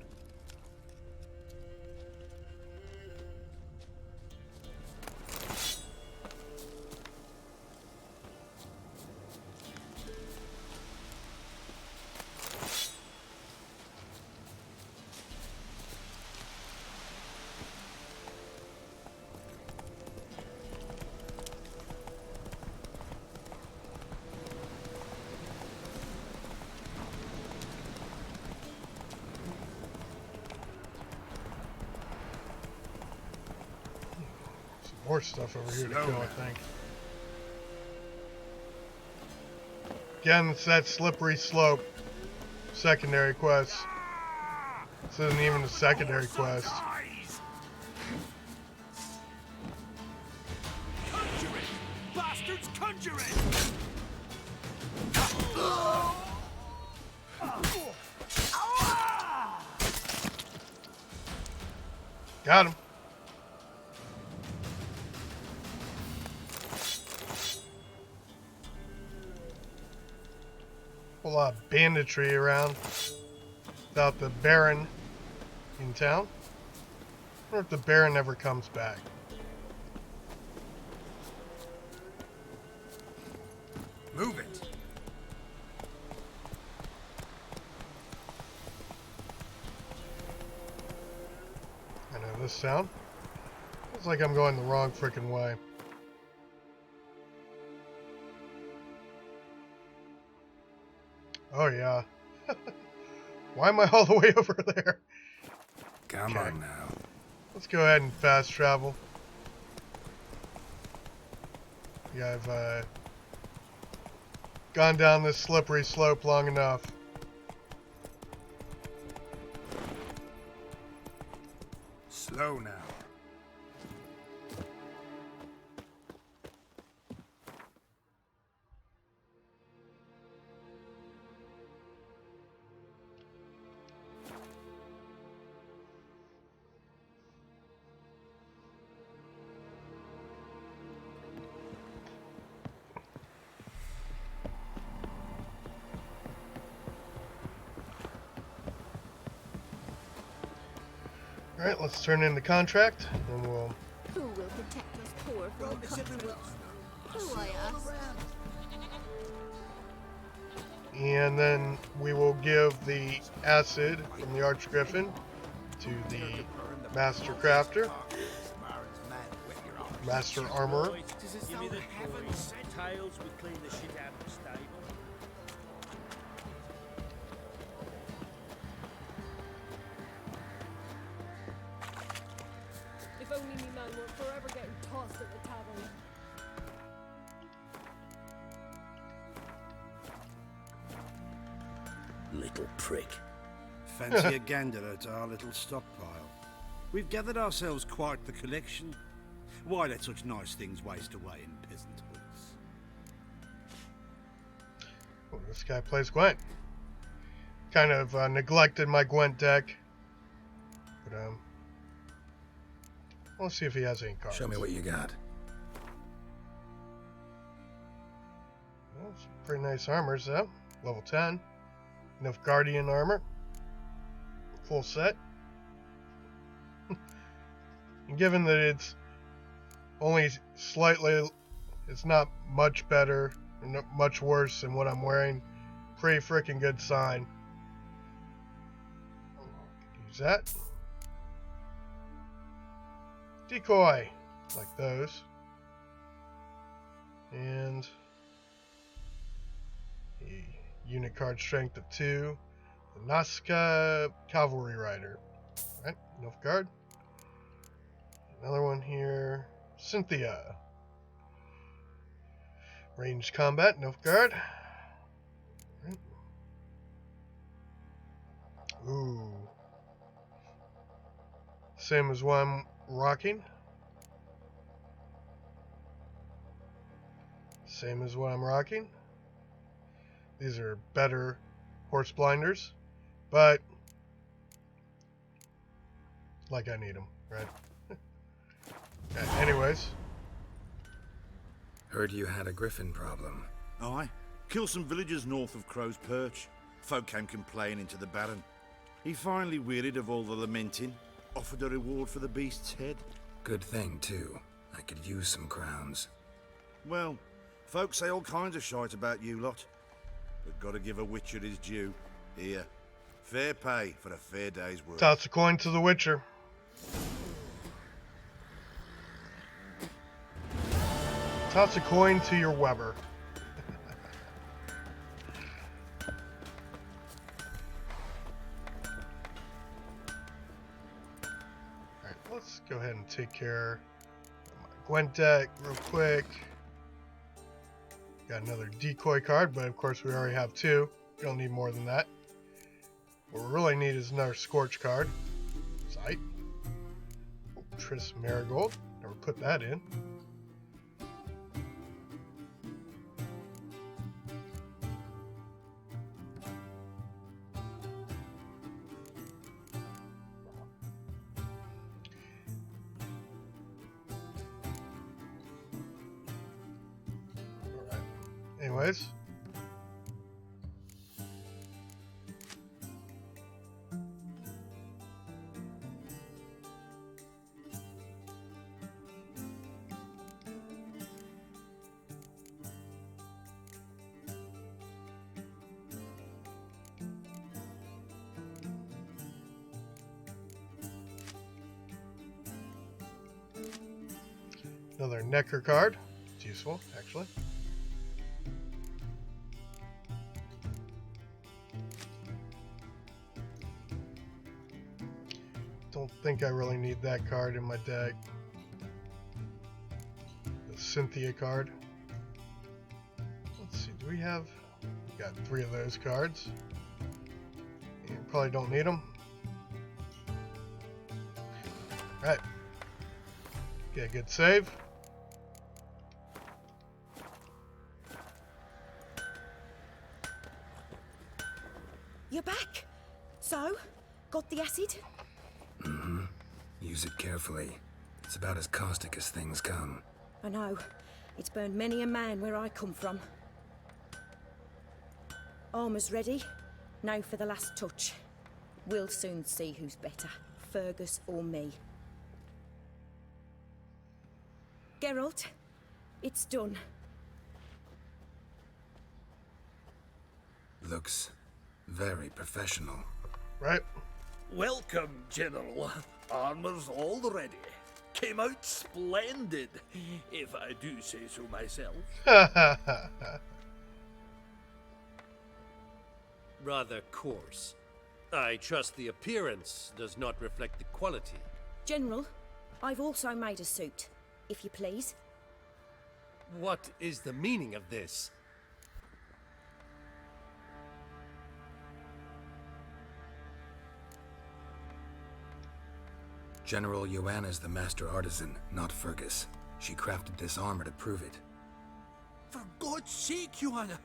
S1: More stuff over here to kill, I think. Again, it's that slippery slope secondary quest. This isn't even a secondary quest.
S13: Conjure it! Bastards, conjure it!
S1: Got him. A lot of banditry around without the Baron in town. I wonder if the Baron ever comes back.
S4: Move it.
S1: I know this sound. Looks like I'm going the wrong freaking way. Oh yeah. Why am I all the way over there?
S4: Come on now.
S1: Let's go ahead and fast travel. Yeah, I've gone down this slippery slope long enough.
S4: Slow now.
S1: Alright, let's turn in the contract, and we'll...
S10: Who will protect us poor from the country? Who, I ask?
S1: And then we will give the acid from the Archgriffin to the Master Crafter, Master Armorer.
S14: Give me the heavens tiles would clean the shit out of the stable.
S10: If only me man weren't forever getting tossed at the tavern.
S13: Little prick. Fancy a gander at our little stockpile. We've gathered ourselves quite the collection. Why let such nice things waste away in peasant hoods?
S1: Oh, this guy plays Gwent. Kind of neglected my Gwent deck. But, let's see if he has any cards.
S4: Show me what you got.
S1: Well, some pretty nice armors, though. Level 10. Enough Guardian armor. Full set. And given that it's only slightly, it's not much better, or not much worse than what I'm wearing, pretty freaking good sign. Use that. Decoy, like those. And a unit card strength of 2. The Nazca Cavalry Rider. Alright, enough card. Another one here. Cynthia. Ranged combat, enough guard. Right. Ooh. Same as what I'm rocking. Same as what I'm rocking. These are better horse blinders, but like I need them, right? Anyways.
S4: Heard you had a griffin problem.
S13: Aye. Killed some villagers north of Crow's Perch. Folk came complaining to the Baron. He finally wearied of all the lamenting, offered a reward for the beast's head.
S4: Good thing, too. I could use some crowns.
S13: Well, folk say all kinds of shite about you lot. But gotta give a witcher his due. Here, fair pay for a fair day's work.
S1: Toss a coin to the Witcher. Toss a coin to your Weber. Alright, let's go ahead and take care of my Gwent deck real quick. Got another decoy card, but of course we already have 2. We don't need more than that. What we really need is another Scorch card. Sight. Oh, Triss Marigold. Never put that in. Anyways. Another Necker card. It's useful, actually. Don't think I really need that card in my deck. The Cynthia card. Let's see, do we have... We got 3 of those cards. You probably don't need them. Alright. Get a good save.
S21: You're back. So, got the acid?
S4: Mm-hmm. Use it carefully. It's about as caustic as things come.
S21: I know. It's burned many a man where I come from. Armor's ready. Now for the last touch. We'll soon see who's better, Fergus or me. Geralt, it's done.
S4: Looks very professional.
S1: Right.
S14: Welcome, General. Armor's all ready. Came out splendid, if I do say so myself.
S20: Rather coarse. I trust the appearance does not reflect the quality.
S21: General, I've also made a suit, if you please.
S20: What is the meaning of this?
S4: General Joanna's the master artisan, not Fergus. She crafted this armor to prove it.
S14: For God's sake, Joanna!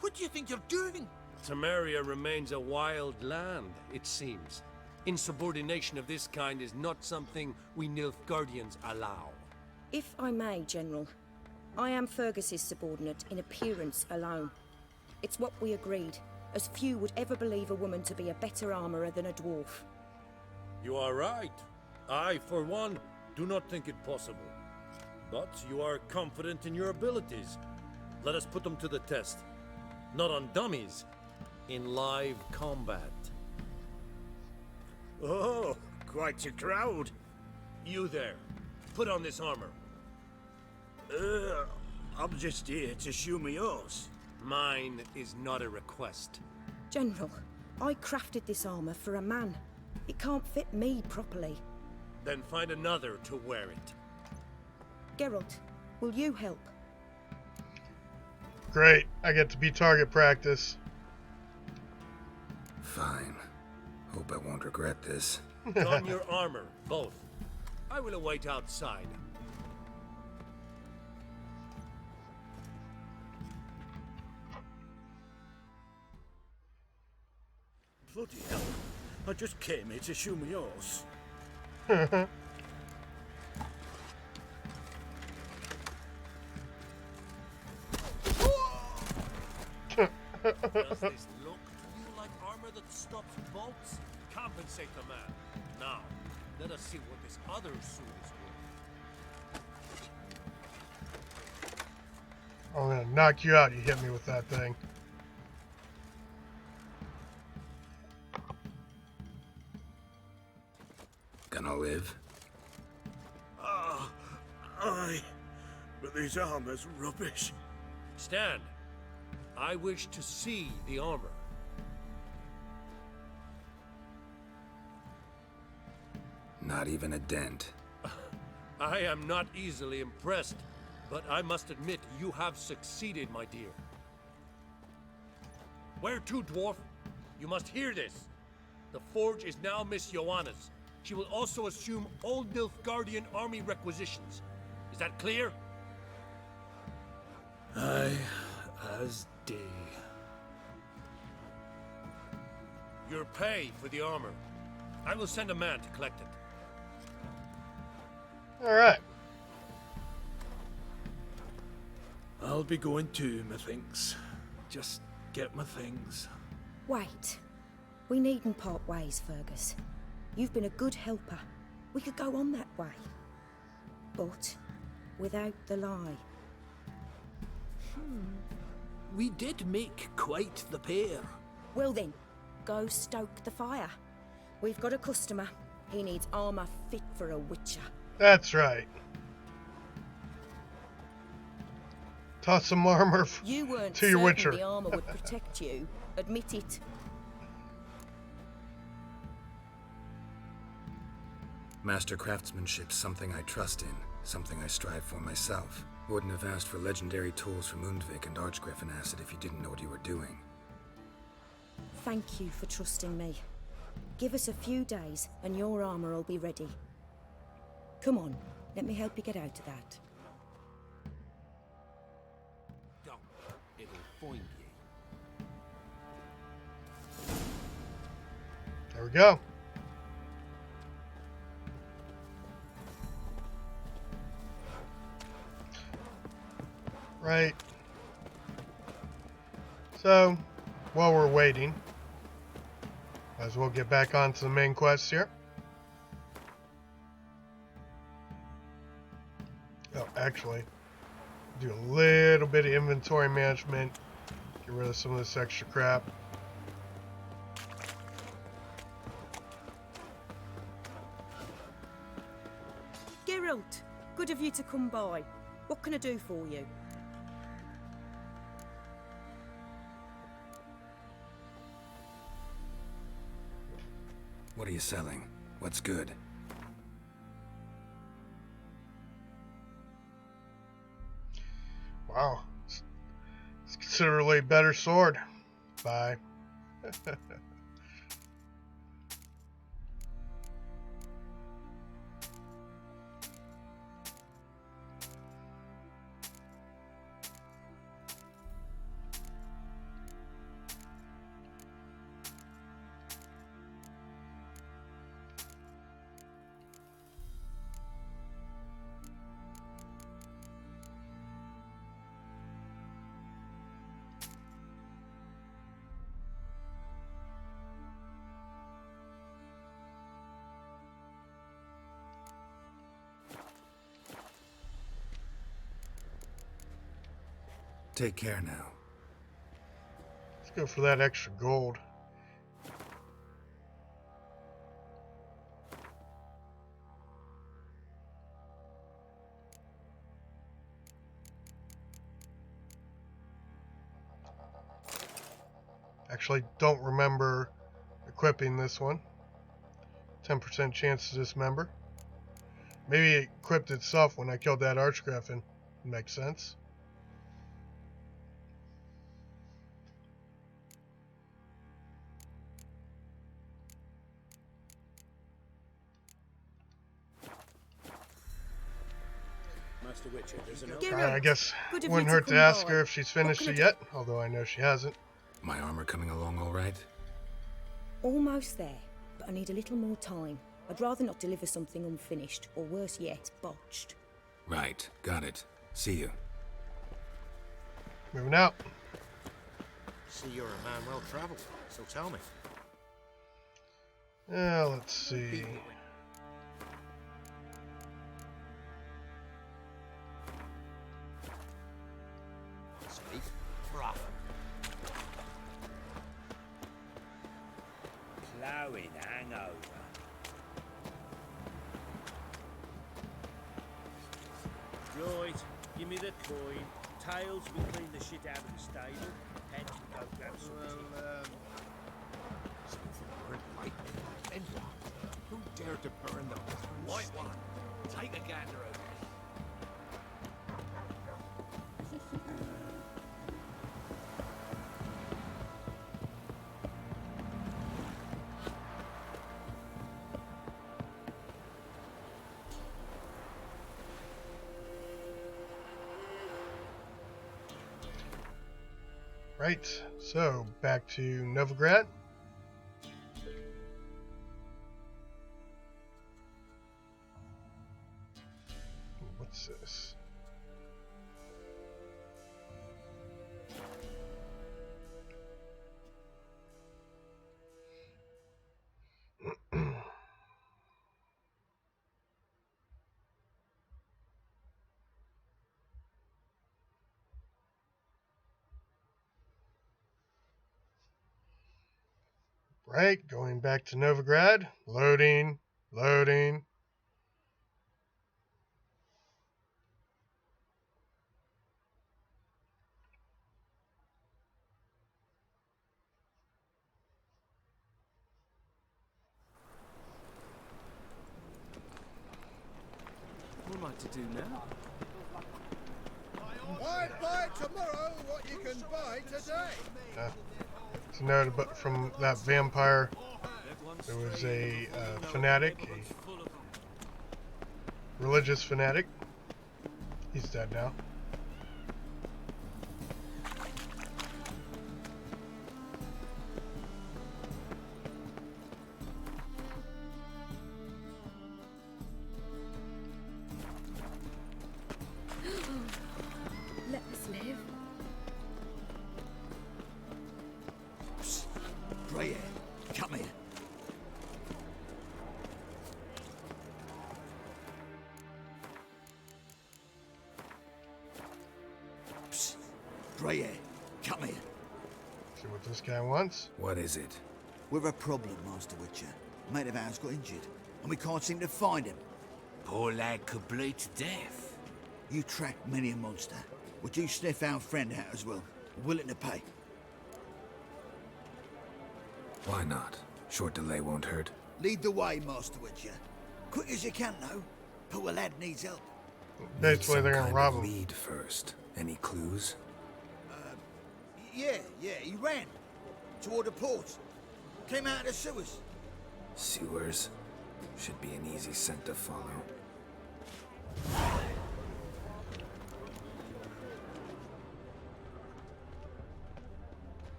S14: What do you think you're doing?
S20: Temeria remains a wild land, it seems. Insubordination of this kind is not something we Nilfgaardians allow.
S21: If I may, General, I am Fergus's subordinate in appearance alone. It's what we agreed, as few would ever believe a woman to be a better armorer than a dwarf.
S20: You are right. I, for one, do not think it possible. But you are confident in your abilities. Let us put them to the test. Not on dummies, in live combat.
S14: Oh, quite a crowd.
S20: You there, put on this armor.
S14: I'm just here to show me yours.
S20: Mine is not a request.
S21: General, I crafted this armor for a man. It can't fit me properly.
S20: Then find another to wear it.
S21: Geralt, will you help?
S1: Great, I get to be target practice.
S4: Fine. Hope I won't regret this.
S20: Don your armor, both. I will await outside.
S14: Bloody hell. I just came here to show me yours.
S20: Does this look to you like armor that stops bolts? Compensate the man. Now, let us see what this other suit is worth.
S1: I'm gonna knock you out, you hit me with that thing.
S4: Gonna live?
S14: Aye. But this armor's rubbish.
S20: Stand. I wish to see the armor.
S4: Not even a dent.
S20: I am not easily impressed, but I must admit you have succeeded, my dear. Where to, dwarf? You must hear this. The forge is now Miss Joanna's. She will also assume all Nilfgaardian army requisitions. Is that clear?
S14: Aye, as day.
S20: Your pay for the armor. I will send a man to collect it.
S1: Alright.
S14: I'll be going too, methinks. Just get my things.
S21: Wait. We needn't part ways, Fergus. You've been a good helper. We could go on that way. But without the lie.
S14: We did make quite the pair.
S21: Well then, go stoke the fire. We've got a customer. He needs armor fit for a witcher.
S1: That's right. Toss some armor
S21: You weren't
S1: to your
S21: certain
S1: witcher.
S21: the armor would protect you. Admit it.
S4: Master craftsmanship's something I trust in, something I strive for myself. Wouldn't have asked for legendary tools from Undvik and Archgriffin Acid if you didn't know what you were doing.
S21: Thank you for trusting me. Give us a few days and your armor will be ready. Come on, let me help you get out of that.
S14: It'll find you.
S1: There we go. Right. So, while we're waiting, might as well get back onto the main quest here. Oh, actually, do a little bit of inventory management, get rid of some of this extra crap.
S21: Geralt, good of you to come by. What can I do for you?
S4: What are you selling? What's good?
S1: Wow. It's considerably better sword. Bye.
S4: Take care now.
S1: Let's go for that extra gold. Actually, don't remember equipping this one. 10% chance to dismember. Maybe it equipped itself when I killed that Archgriffin. Makes sense.
S14: Master Witcher, there's an
S1: I guess it wouldn't hurt to ask her if she's finished it yet, although I know she hasn't.
S4: My armor coming along all right?
S21: Almost there, but I need a little more time. I'd rather not deliver something unfinished, or worse yet, botched.
S4: Right, got it. See you.
S1: Moving out.
S9: See, you're a man well traveled, so tell me.
S1: Yeah, let's see.
S9: Speak rough.
S13: Ploughing hangover. Right, give me the coin. Tails, we clean the shit out of the stable. Head, we go grab some
S11: Who dared to burn the white one? Take a gander over.
S1: Right, so back to Novigrad. What's this? Right, going back to Novigrad. Loading, loading.
S2: What am I to do now?
S7: Why buy tomorrow what you can buy today?
S1: It's a note about, from that vampire. There was a fanatic, a religious fanatic. He's dead now.
S6: Let us live.
S14: Psst. Greyhair, come here. Psst. Greyhair, come here.
S1: See what this guy wants.
S4: What is it?
S14: We've a problem, Master Witcher. A mate of ours got injured, and we can't seem to find him.
S12: Poor lad could bleed to death.
S14: You track many a monster. Would you sniff our friend out as well? Willing to pay?
S4: Why not? Short delay won't hurt.
S14: Lead the way, Master Witcher. Quick as you can, though. Poor lad needs help.
S1: Basically, they're gonna rob him.
S4: Lead first. Any clues?
S14: Yeah, he ran. Toward the port. Came out of the sewers.
S4: Sewers? Should be an easy scent to follow.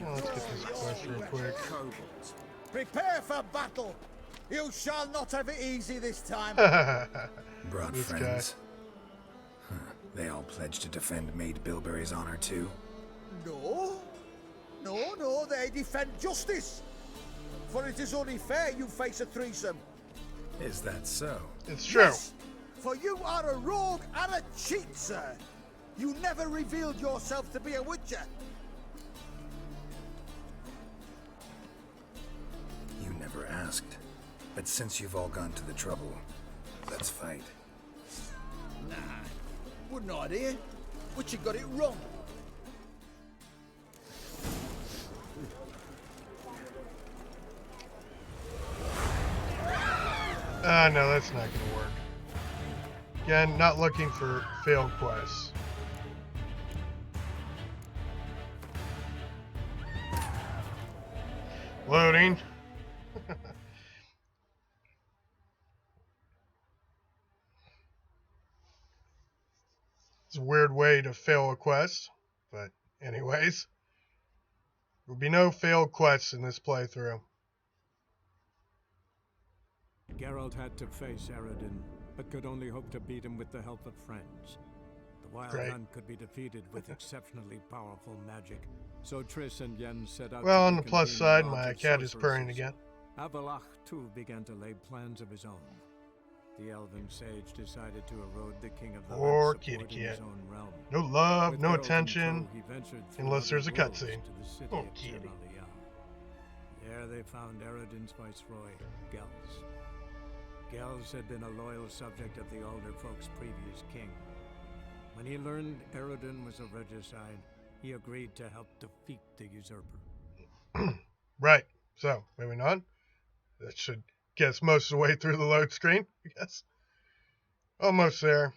S1: Well, let's get this quest real quick.
S7: Prepare for battle. You shall not have it easy this time.
S4: Brought
S1: This
S4: friends. Huh. They all pledged to defend Maid Bilberry's honor too.
S7: No, they defend justice. For it is only fair you face a threesome.
S4: Is that so?
S1: It's true.
S7: Yes, for you are a rogue and a cheat, sir. You never revealed yourself to be a witcher.
S4: You never asked. But since you've all gone to the trouble, let's fight.
S14: Nah, wouldn't idea. Witcher got it wrong.
S1: No, that's not gonna work. Again, not looking for failed quests. Loading. It's a weird way to fail a quest, but anyways. There will be no failed quests in this playthrough.
S5: Geralt had to face Eredin, but could only hope to beat him with the help of friends. The Wild
S1: Great.
S5: Hunt could be defeated with exceptionally powerful magic, so Triss and Yen set out
S1: Well,
S5: to
S1: on the plus
S5: reconvene
S1: side,
S5: the
S1: my
S5: Lodge of
S1: cat is purring
S5: Sorceresses.
S1: again.
S5: Avalach, too, began to lay plans of his own. The elven sage decided to erode the king of the
S1: Poor
S5: Hunt's
S1: kitty
S5: support in
S1: cat.
S5: his own realm.
S1: No love,
S5: With
S1: no
S5: Geralt in
S1: attention,
S5: tow, he ventured through
S1: unless there's a
S5: the wolves
S1: cutscene.
S5: to the city
S1: Oh,
S5: of
S1: kitty.
S5: Terralia. There they found Eredin's viceroy, Gels. Gels had been a loyal subject of the Alder folk's previous king. When he learned Eredin was a regicide, he agreed to help defeat the usurper.
S1: Right. So, moving on. That should get us most of the way through the load screen, I guess. Almost there.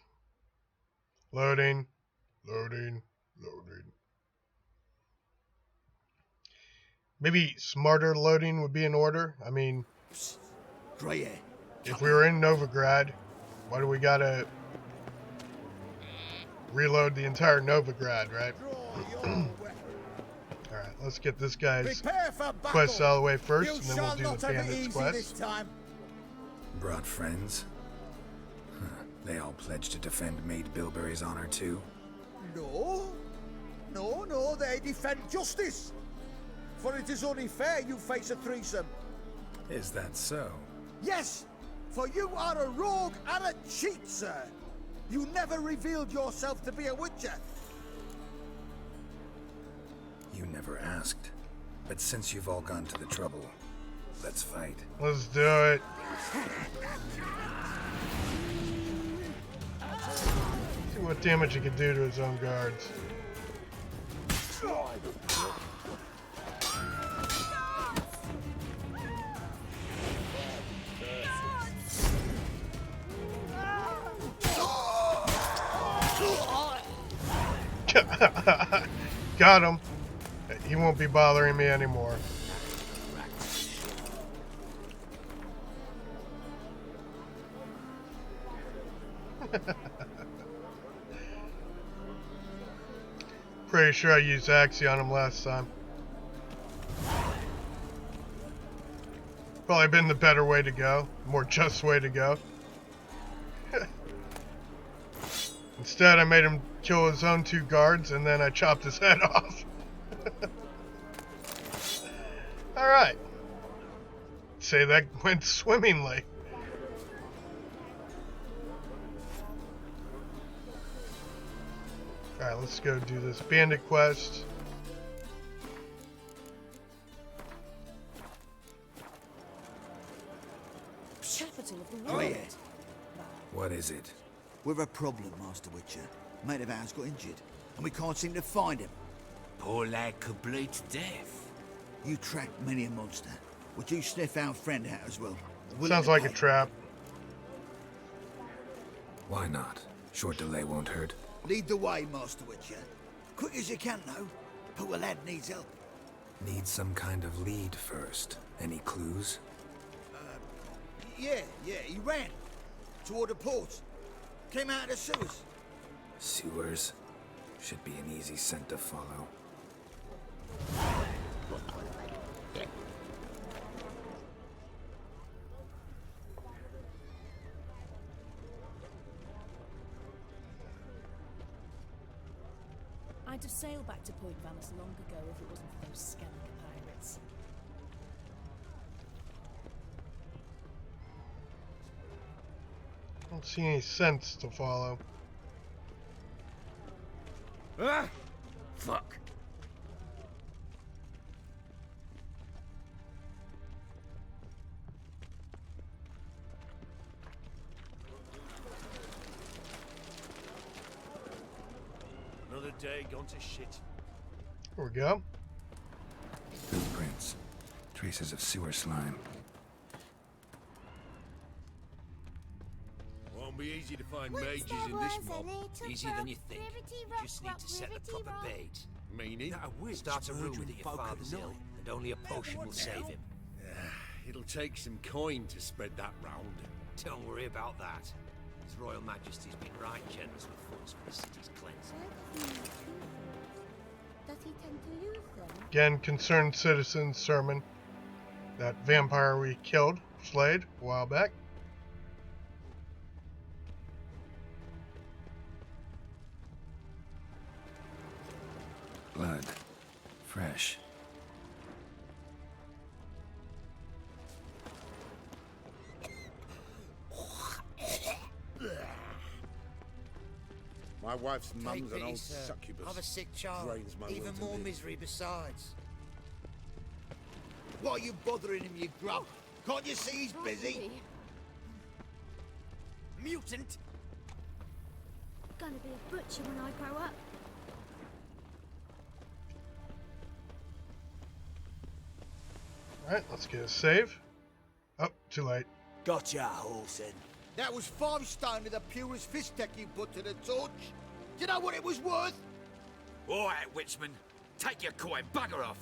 S1: Loading. Loading. Loading. Maybe smarter loading would be in order. I mean,
S14: Greyhair.
S1: if we were in Novigrad, why do we gotta reload the entire Novigrad, right? Alright, let's get this guy's
S7: Prepare for battle.
S1: quest out of the way first,
S7: You
S1: and then
S7: shall
S1: we'll do
S7: not
S1: the
S7: have it
S1: bandits
S7: easy
S1: quest.
S7: this time.
S4: Brought friends? Huh. They all pledged to defend Maid Bilberry's honor too.
S7: No, they defend justice. For it is only fair you face a threesome.
S4: Is that so?
S7: Yes, for you are a rogue and a cheat, sir. You never revealed yourself to be a witcher.
S4: You never asked. But since you've all gone to the trouble, let's fight.
S1: Let's do it. See what damage he can do to his own guards. Got him. He won't be bothering me anymore. Pretty sure I used Axie on him last time. Probably been the better way to go. More just way to go. Instead, I made him kill his own 2 guards, and then I chopped his head off. Alright. Say that went swimmingly. Alright, let's go do this bandit quest.
S17: Capital of the world.
S15: Quiet.
S4: What is it?
S15: We've a problem, Master Witcher. Mate of ours got injured, and we can't seem to find him.
S14: Poor lad could bleed to death.
S15: You tracked many a monster. Would you sniff our friend out as well?
S1: Sounds like a trap.
S4: Why not? Short delay won't hurt.
S15: Lead the way, Master Witcher. Quick as you can, though. Poor lad needs help.
S4: Need some kind of lead first. Any clues?
S15: Yeah, he ran. Toward the port. Came out of the sewers.
S4: Sewers? Should be an easy scent to follow.
S17: I'd have sailed back to Point Valus long ago if it wasn't for those Skellige pirates.
S1: I don't see any sense to follow.
S14: Ah! Fuck.
S13: Another day gone to shit.
S1: Here we go.
S4: Footprints. Traces of sewer slime.
S20: Won't be easy to find mages in this mob.
S14: Easier than you think. You just need to set the proper bait.
S20: Meaning?
S14: Start a rumor that your father's ill, and only a potion will save him.
S20: It'll take some coin to spread that round.
S14: Don't worry about that. His Royal Majesty's been right generous with funds for the city's cleansing.
S10: Does he tend to lose them?
S1: Again, concerned citizen sermon. That vampire we killed, slayed a while back.
S4: Blood. Fresh.
S19: My wife's mum's an
S9: Take
S19: old
S9: pity, sir.
S19: succubus.
S9: I've a sick child.
S19: Drains my
S9: Even
S19: will to
S9: more
S19: live.
S9: misery besides.
S15: Why are you bothering him, you grub? Can't you see he's busy?
S9: Mutant!
S10: Gonna be a butcher when I grow up.
S1: Alright, let's get a save. Oh, too late.
S15: Gotcha, Horsen. That was 5 stone of the purest fish tech you put to the torch. Do you know what it was worth?
S14: All right, Witchman. Take your coin. Bugger off.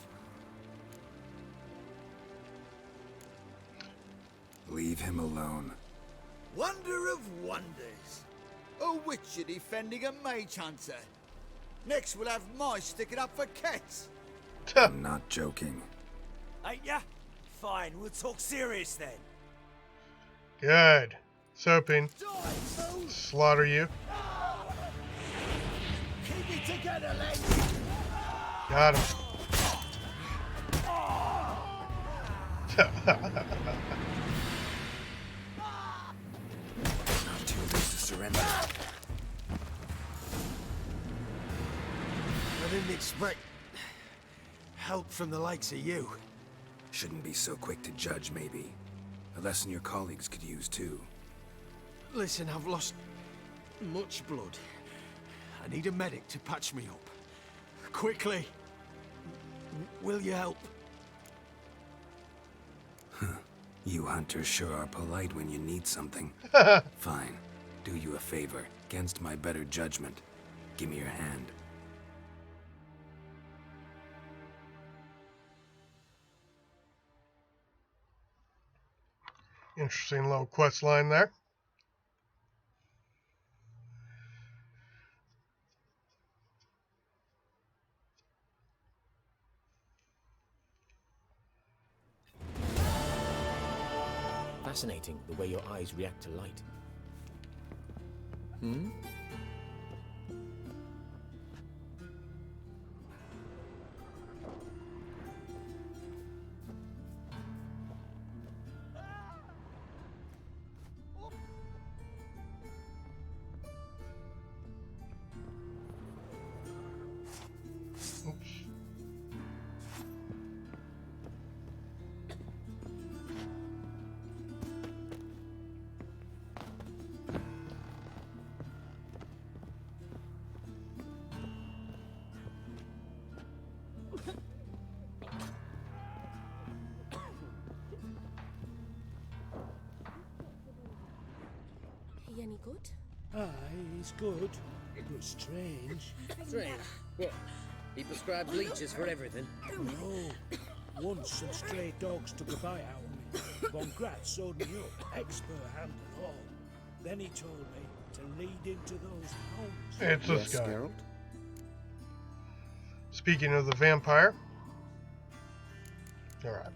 S4: Leave him alone.
S15: Wonder of wonders. A witcher defending a mage hunter. Next we'll have mice sticking up for cats.
S4: I'm not joking.
S13: Ain't ya? Fine, we'll talk serious then.
S1: Good. Soaping. Slaughter you.
S15: Keep it together, lads.
S1: Got him.
S4: Not too late to surrender.
S15: I didn't expect
S13: help from the likes of you.
S4: Shouldn't be so quick to judge, maybe. A lesson your colleagues could use, too.
S13: Listen, I've lost much blood. I need a medic to patch me up. Quickly. Will you help?
S4: You hunters sure are polite when you need something. Fine. Do you a favor. Against my better judgment. Give me your hand.
S1: Interesting little quest line there.
S3: Fascinating, the way your eyes react to light. Hmm?
S17: He any good?
S14: Aye, he's good, but strange.
S3: Strange? What? He prescribes leeches for everything?
S14: No. Once some stray dogs took a bite out of me. Von Gratz sewed me up, expert hand and all. Then he told me to lead into those hounds.
S1: It's this guy. Geralt? Speaking of the vampire. Alright.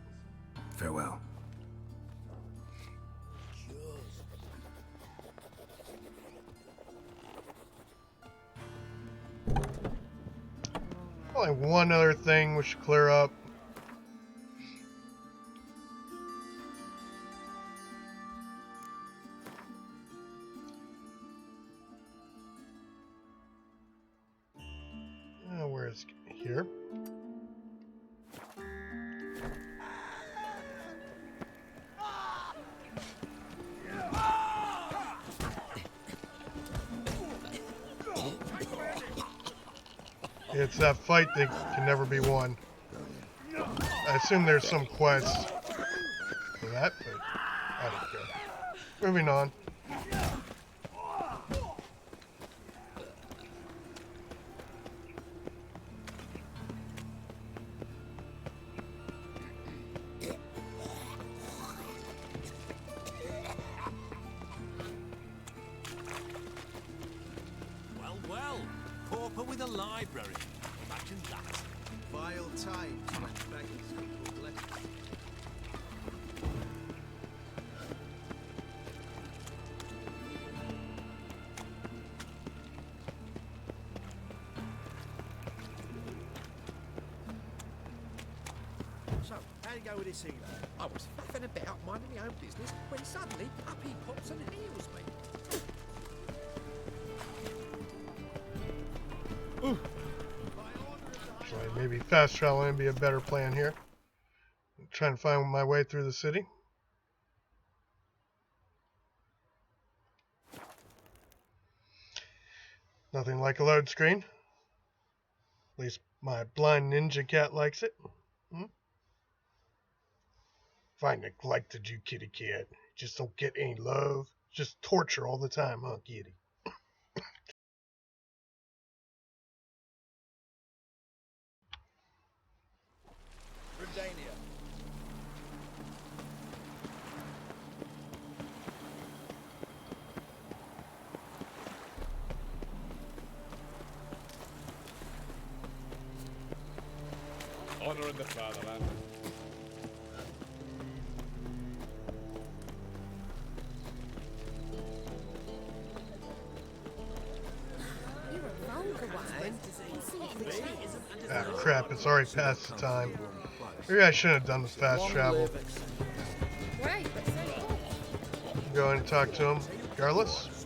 S4: Farewell.
S1: Only one other thing we should clear up. Where is here? It's that fight that can never be won. I assume there's some quest for that, but I don't care. Moving on.
S11: Well, well. Pauper with a library. Imagine that. Vile times. Beggars equal blessings.
S22: So, how you go with this healer? I was faffing about minding my own business when suddenly up he pops and heals me.
S1: Actually, maybe fast traveling would be a better plan here. I'm trying to find my way through the city. Nothing like a load screen. At least my blind ninja cat likes it. If I neglected you, kitty cat, just don't get any love. Just torture all the time, huh, kitty?
S15: Redania.
S19: Honor in the fatherland.
S17: You're a vulgar one.
S1: Ah, crap, it's already past the time. Maybe I shouldn't have done the fast travel.
S17: Great, but so
S1: Go and talk to him regardless.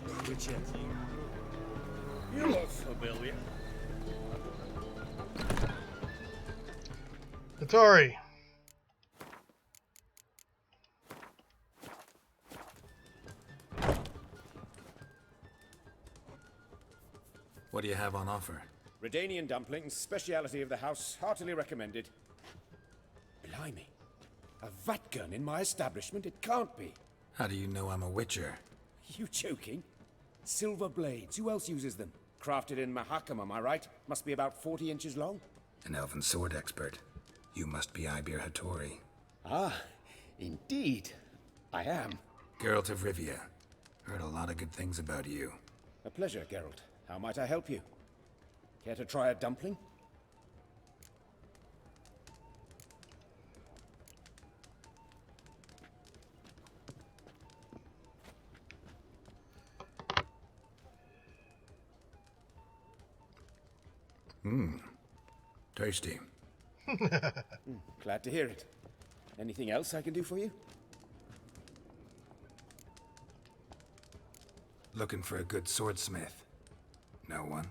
S19: You look familiar.
S1: Hattori.
S4: What do you have on offer?
S16: Redanian dumplings, speciality of the house, heartily recommended. Blimey. A vatgun in my establishment? It can't be.
S4: How do you know I'm a witcher?
S16: You joking? Silver blades. Who else uses them? Crafted in Mahakam, am I right? Must be about 40 inches long.
S4: An elven sword expert. You must be Ibir Hattori.
S16: Ah, indeed. I am.
S4: Geralt of Rivia. Heard a lot of good things about you.
S16: A pleasure, Geralt. How might I help you? Care to try a dumpling?
S4: Tasty.
S16: Glad to hear it. Anything else I can do for you?
S4: Looking for a good swordsmith. No one?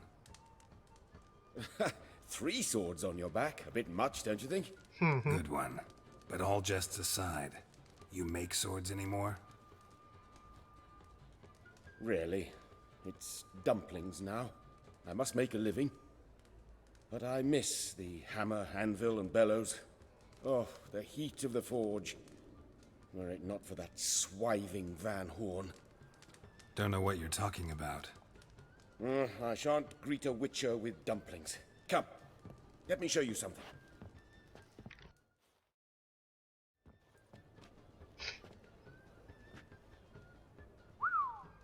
S16: 3 swords on your back. A bit much, don't you think?
S4: Good one. But all jests aside, you make swords anymore?
S16: Really. It's dumplings now. I must make a living. But I miss the hammer, anvil, and bellows. Oh, the heat of the forge. Were it not for that swiving Van Horn.
S4: Don't know what you're talking about.
S16: I shan't greet a witcher with dumplings. Come, let me show you something.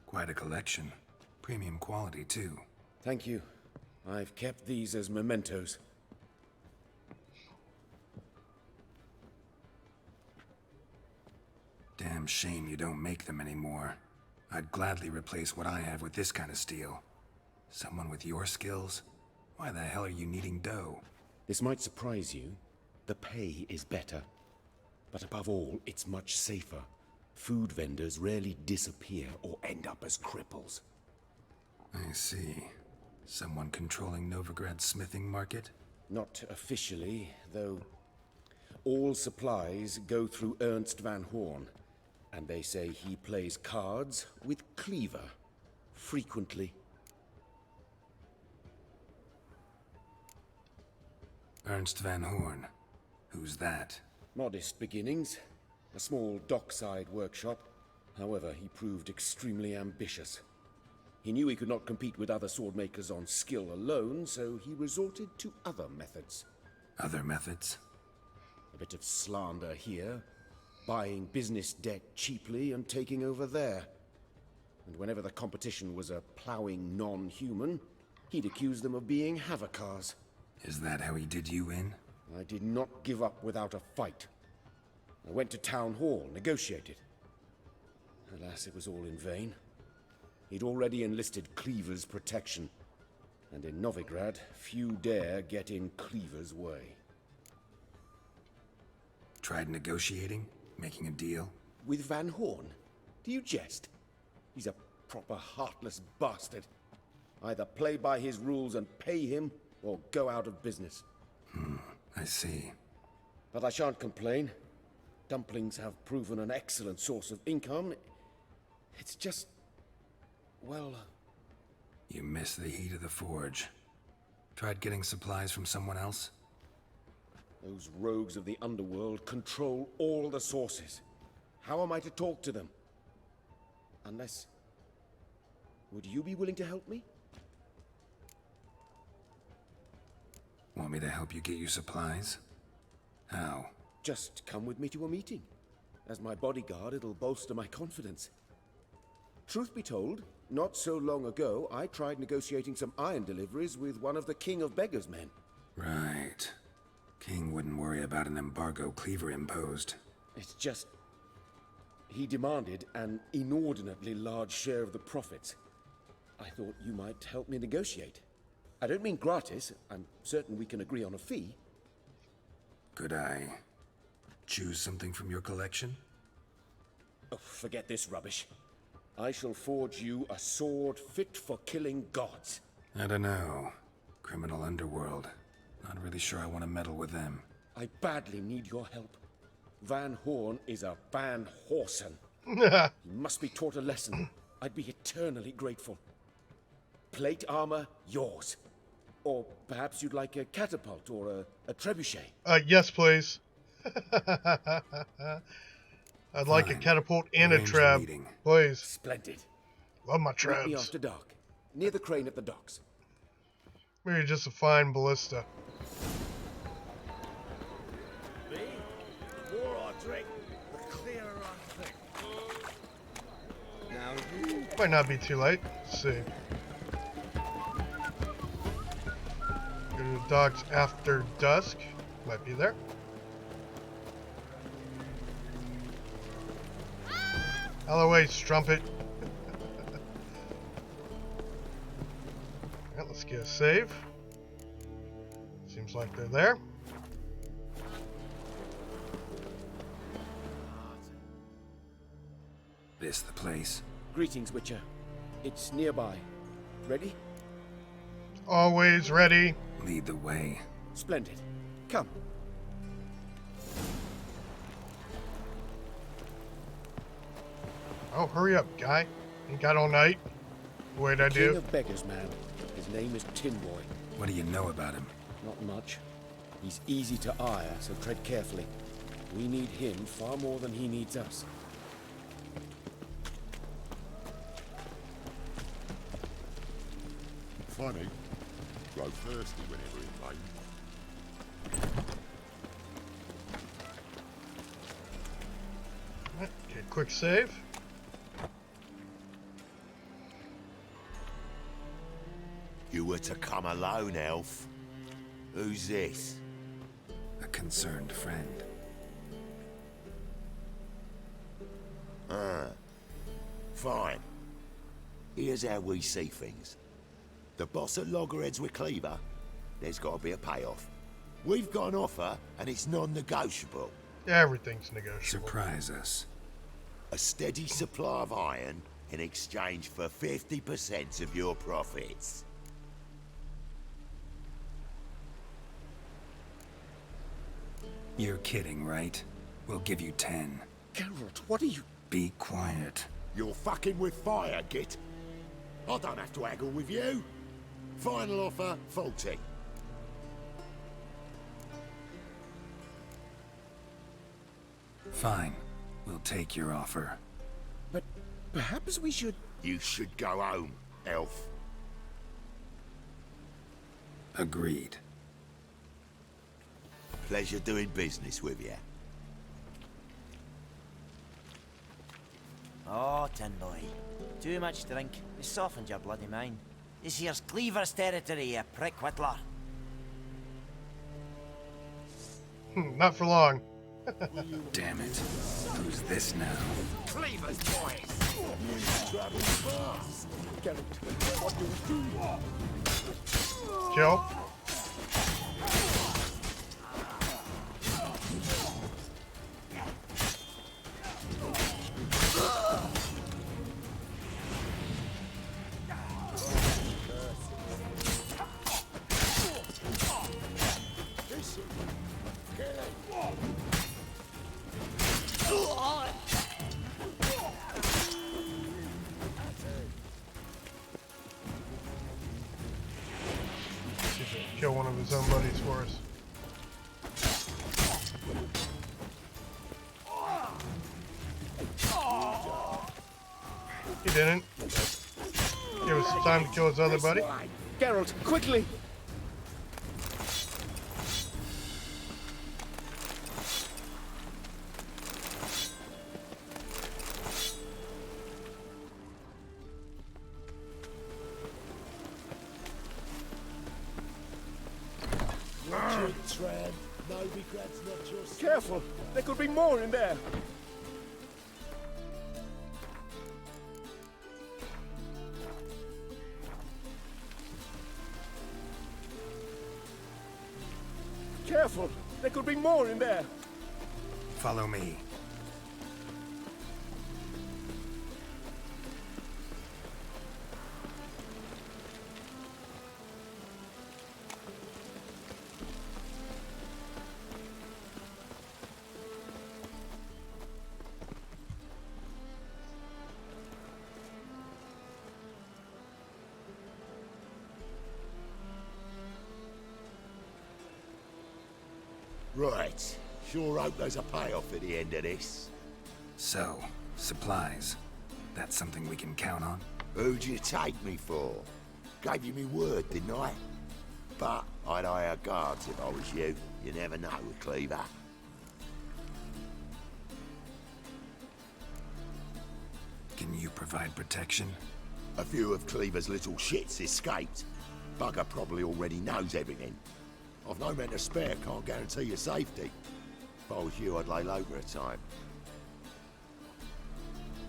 S4: Quite a collection. Premium quality, too.
S16: Thank you. I've kept these as mementos.
S4: Damn shame you don't make them anymore. I'd gladly replace what I have with this kind of steel. Someone with your skills? Why the hell are you needing dough?
S16: This might surprise you. The pay is better. But above all, it's much safer. Food vendors rarely disappear or end up as cripples.
S4: I see. Someone controlling Novigrad's smithing market?
S16: Not officially, though. All supplies go through Ernst Van Horn. And they say he plays cards with Cleaver. Frequently.
S4: Ernst Van Horn. Who's that?
S16: Modest beginnings. A small dockside workshop. However, he proved extremely ambitious. He knew he could not compete with other swordmakers on skill alone, so he resorted to other methods.
S4: Other methods?
S16: A bit of slander here, buying business debt cheaply and taking over there. And whenever the competition was a ploughing non-human, he'd accuse them of being Havocars.
S4: Is that how he did you in?
S16: I did not give up without a fight. I went to Town Hall, negotiated. Alas, it was all in vain. He'd already enlisted Cleaver's protection, and in Novigrad, few dare get in Cleaver's way.
S4: Tried negotiating? Making a deal?
S16: With Van Horn? Do you jest? He's a proper heartless bastard. Either play by his rules and pay him, or go out of business.
S4: I see.
S16: But I shan't complain. Dumplings have proven an excellent source of income. It's just... well...
S4: You miss the heat of the forge. Tried getting supplies from someone else?
S16: Those rogues of the underworld control all the sources. How am I to talk to them? Unless... would you be willing to help me?
S4: Want me to help you get you supplies? How?
S16: Just come with me to a meeting. As my bodyguard, it'll bolster my confidence. Truth be told, not so long ago, I tried negotiating some iron deliveries with one of the King of Beggars' men.
S4: Right. King wouldn't worry about an embargo Cleaver imposed.
S16: It's just... he demanded an inordinately large share of the profits. I thought you might help me negotiate. I don't mean gratis. I'm certain we can agree on a fee.
S4: Could I choose something from your collection?
S16: Oh, forget this rubbish. I shall forge you a sword fit for killing gods.
S4: I don't know. Criminal underworld. Not really sure I want to meddle with them.
S16: I badly need your help. Van Horn is a Van Horsen. He must be taught a lesson. I'd be eternally grateful. Plate armor, yours. Or perhaps you'd like a catapult or a trebuchet.
S1: Yes, please. I'd like a catapult and a trap, please.
S16: Splendid.
S1: Love my
S16: Meet me
S1: traps.
S16: after dark, near the crane at the docks.
S1: Maybe just a fine ballista.
S13: Me? The more I drink, the clearer I think. Now you...
S1: Might not be too late. Let's see. Go to the docks after dusk. Might be there. Out of the way, strumpet. Alright, let's get a save. Seems like they're there.
S4: This the place?
S16: Greetings, Witcher. It's nearby. Ready?
S1: Always ready.
S4: Lead the way.
S16: Splendid. Come.
S1: Oh, hurry up, guy. Ain't got all night. Wait, I
S16: King
S1: do.
S16: of beggars, man. His name is Tin Boy.
S4: What do you know about him?
S16: Not much. He's easy to ire, so tread carefully. We need him far more than he needs us.
S8: Funny. Grow thirsty whenever in rain.
S1: Okay, quick save.
S8: You were to come alone, elf. Who's this?
S4: A concerned friend.
S8: Ah. Fine. Here's how we see things. The boss at Loggerheads with Cleaver, there's got to be a payoff. We've got an offer, and it's non-negotiable.
S1: Everything's negotiable.
S4: Surprise us.
S8: A steady supply of iron in exchange for 50% of your profits.
S4: You're kidding, right? We'll give you 10.
S16: Geralt, what are you...
S4: Be quiet.
S8: You're fucking with fire, Git. I don't have to haggle with you. Final offer, 40.
S4: Fine. We'll take your offer.
S16: But perhaps we should...
S8: You should go home, elf.
S4: Agreed.
S8: Pleasure doing business with you.
S18: Oh, Tin Boy. Too much drink. It softens your bloody mind. This here's Cleaver's territory, you prick whittler.
S1: Not for long.
S4: Damn it. Who's this now?
S15: Cleaver's boys!
S16: Geralt, what do we do?
S1: Kill. Kill one of his own buddies for us. He didn't. Give us some time to kill his other buddy.
S16: Geralt, quickly!
S14: Tread. No regrets, not your...
S16: Careful! There could be more in there! Careful! There could be more in there!
S4: Follow me.
S8: Right. Sure hope there's a payoff at the end of this.
S4: So, supplies. That's something we can count on?
S8: Who'd you take me for? Gave you me word, didn't I? But I'd hire guards if I was you. You never know with Cleaver.
S4: Can you provide protection?
S8: A few of Cleaver's little shits escaped. Bugger probably already knows everything. I've no men to spare, can't guarantee your safety. If I was you, I'd lay low for a time.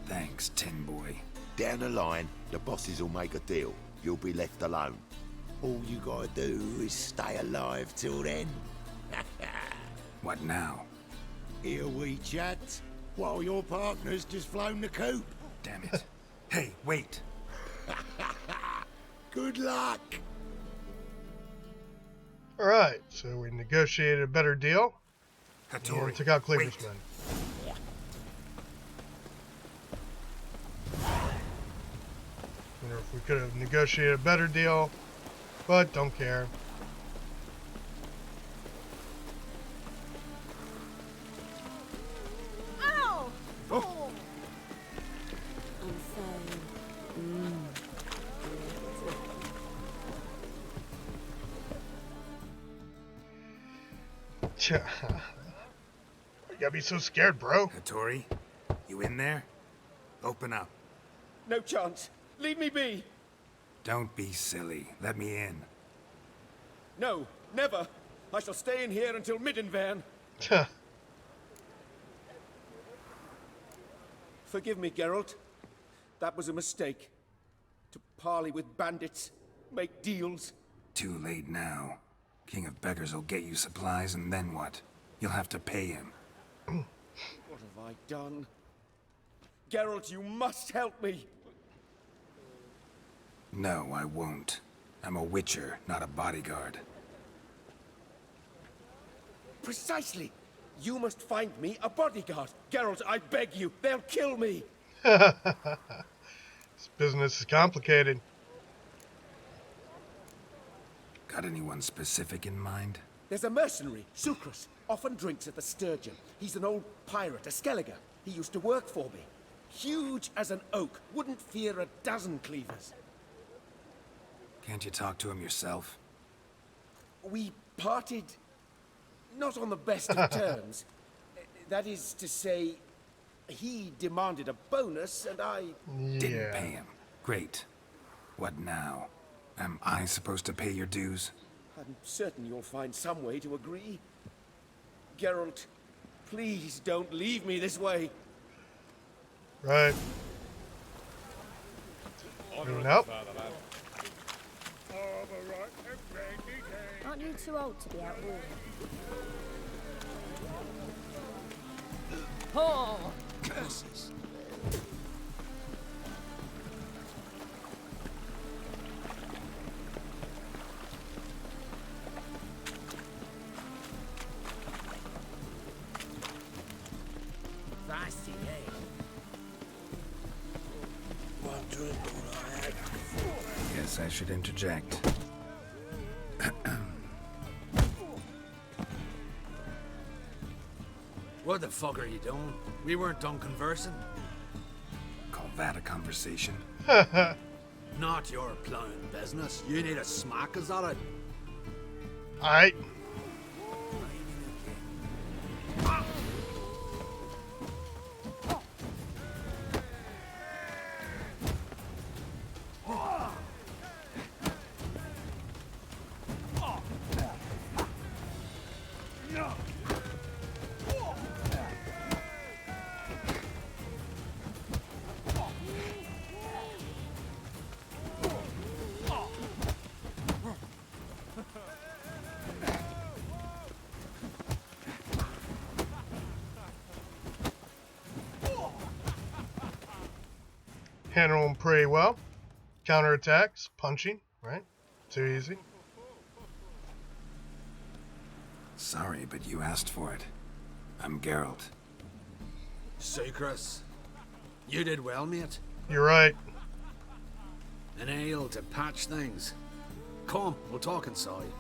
S4: Thanks, Tin Boy.
S8: Down the line, the bosses will make a deal. You'll be left alone. All you gotta do is stay alive till then.
S4: What now?
S8: Here we chat, while your partner's just flown the coop.
S4: Damn it. Hey, wait.
S8: Good luck.
S1: Alright, so we negotiated a better deal.
S4: Hattori,
S1: And we took out Cleaver's men. Wonder if we could have negotiated a better deal, but don't care.
S10: Ow!
S1: Oh.
S17: I'm fine.
S1: You gotta be so scared, bro.
S4: Hattori, you in there? Open up.
S16: No chance. Leave me be.
S4: Don't be silly. Let me in.
S16: No, never. I shall stay in here until Middenvern. Forgive me, Geralt. That was a mistake. To parley with bandits, make deals.
S4: Too late now. King of Beggars will get you supplies, and then what? You'll have to pay him.
S16: What have I done? Geralt, you must help me.
S4: No, I won't. I'm a witcher, not a bodyguard.
S16: Precisely. You must find me a bodyguard. Geralt, I beg you. They'll kill me.
S1: This business is complicated.
S4: Got anyone specific in mind?
S16: There's a mercenary, Sucrus. Often drinks at the Sturgeon. He's an old pirate, a Skelliger. He used to work for me. Huge as an oak. Wouldn't fear a dozen cleavers.
S4: Can't you talk to him yourself?
S16: We parted not on the best of terms. That is to say, he demanded a bonus and I
S4: didn't pay him. Great. What now? Am I supposed to pay your dues?
S16: I'm certain you'll find some way to agree. Geralt, please don't leave me this way.
S1: Right. Moving out.
S10: Aren't you too old to be out war?
S3: Oh! Curses.
S14: Fancy, eh? One drink all I had.
S4: Guess I should interject.
S12: What the fuck are you doing? We weren't done conversing.
S4: Call that a conversation?
S12: Not your plowing business. You need a smack, is that it?
S1: Alright. Handle them pretty well. Counterattacks, punching, right? Too easy.
S4: Sorry, but you asked for it. I'm Geralt.
S12: Sucrus. You did well, mate.
S1: You're right.
S12: An ale to patch things. Come, we'll talk inside.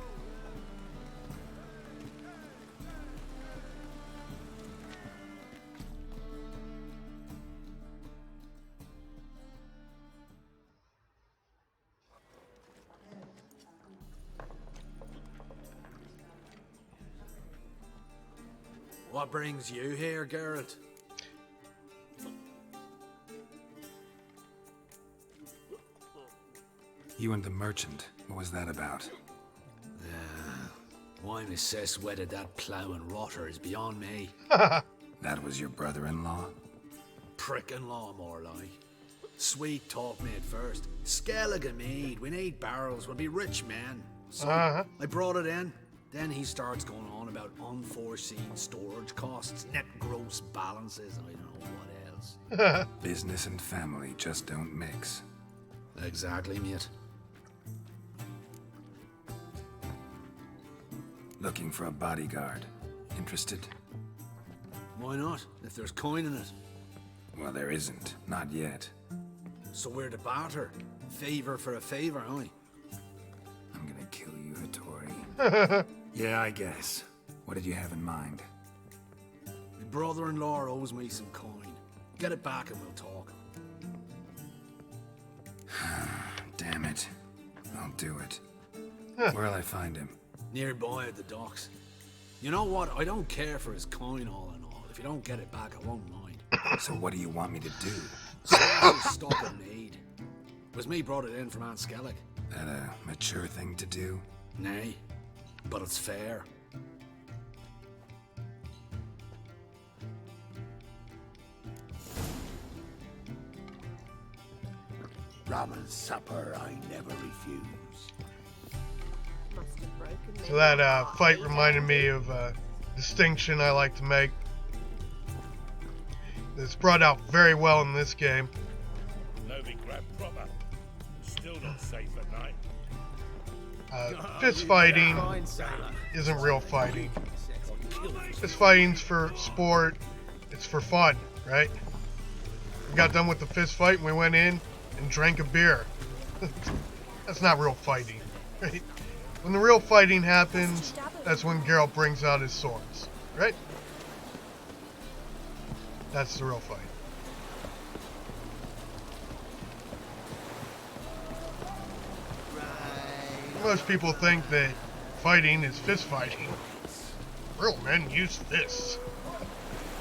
S2: What brings you here, Garrett?
S4: You and the merchant, what was that about?
S2: Why Miss Cess wedded that plough and rotter is beyond me.
S4: That was your brother-in-law?
S2: Prick-in-law, more like. Sweet talk me at first. Skellige mead, we need barrels, we'll be rich men. So I brought it in. Then he starts going on about unforeseen storage costs, net gross balances, and I don't know what else.
S4: Business and family just don't mix.
S2: Exactly, mate.
S4: Looking for a bodyguard. Interested?
S2: Why not, if there's coin in it?
S4: Well, there isn't. Not yet.
S2: So we're to barter. Favor for a favor, aye?
S4: I'm gonna kill you, Hattori. Yeah, I guess. What did you have in mind?
S2: My brother-in-law owes me some coin. Get it back and we'll talk.
S4: Damn it. I'll do it. Where'll I find him?
S2: Nearby at the docks. You know what? I don't care for his coin all in all. If you don't get it back, I won't mind.
S4: So what do you want me to do?
S2: Stop in need. It was me brought it in from Aunt Skellig.
S4: That a mature thing to do?
S2: Nay, but it's fair.
S8: Rum supper I never refuse.
S1: So that fight reminded me of a distinction I like to make. It's brought out very well in this game.
S19: Novigrad proper. Still not safe at night.
S1: Fist fighting isn't real fighting. Fist fighting's for sport. It's for fun, right? We got done with the fist fight and we went in and drank a beer. That's not real fighting, right? When the real fighting happens, that's when Geralt brings out his swords, right? That's the real fight. Most people think that fighting is fist fighting. Real men use fists.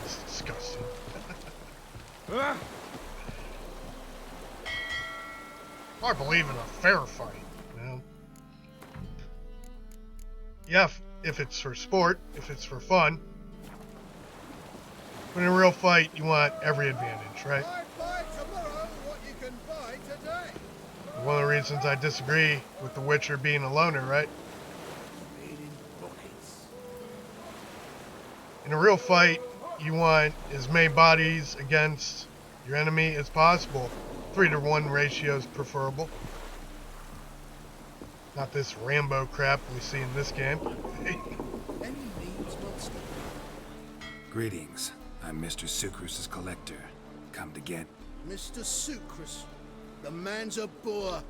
S1: It's disgusting. I believe in a fair fight, you know? Yeah, if it's for sport, if it's for fun. But in a real fight, you want every advantage, right? One of the reasons I disagree with The Witcher being a loner, right? In a real fight, you want as many bodies against your enemy as possible. 3-to-1 ratio is preferable. Not this Rambo crap we see in this game.
S4: Greetings. I'm Mr. Sucrus's collector. Come to get...
S7: Mr. Sucrus, the man's a boor.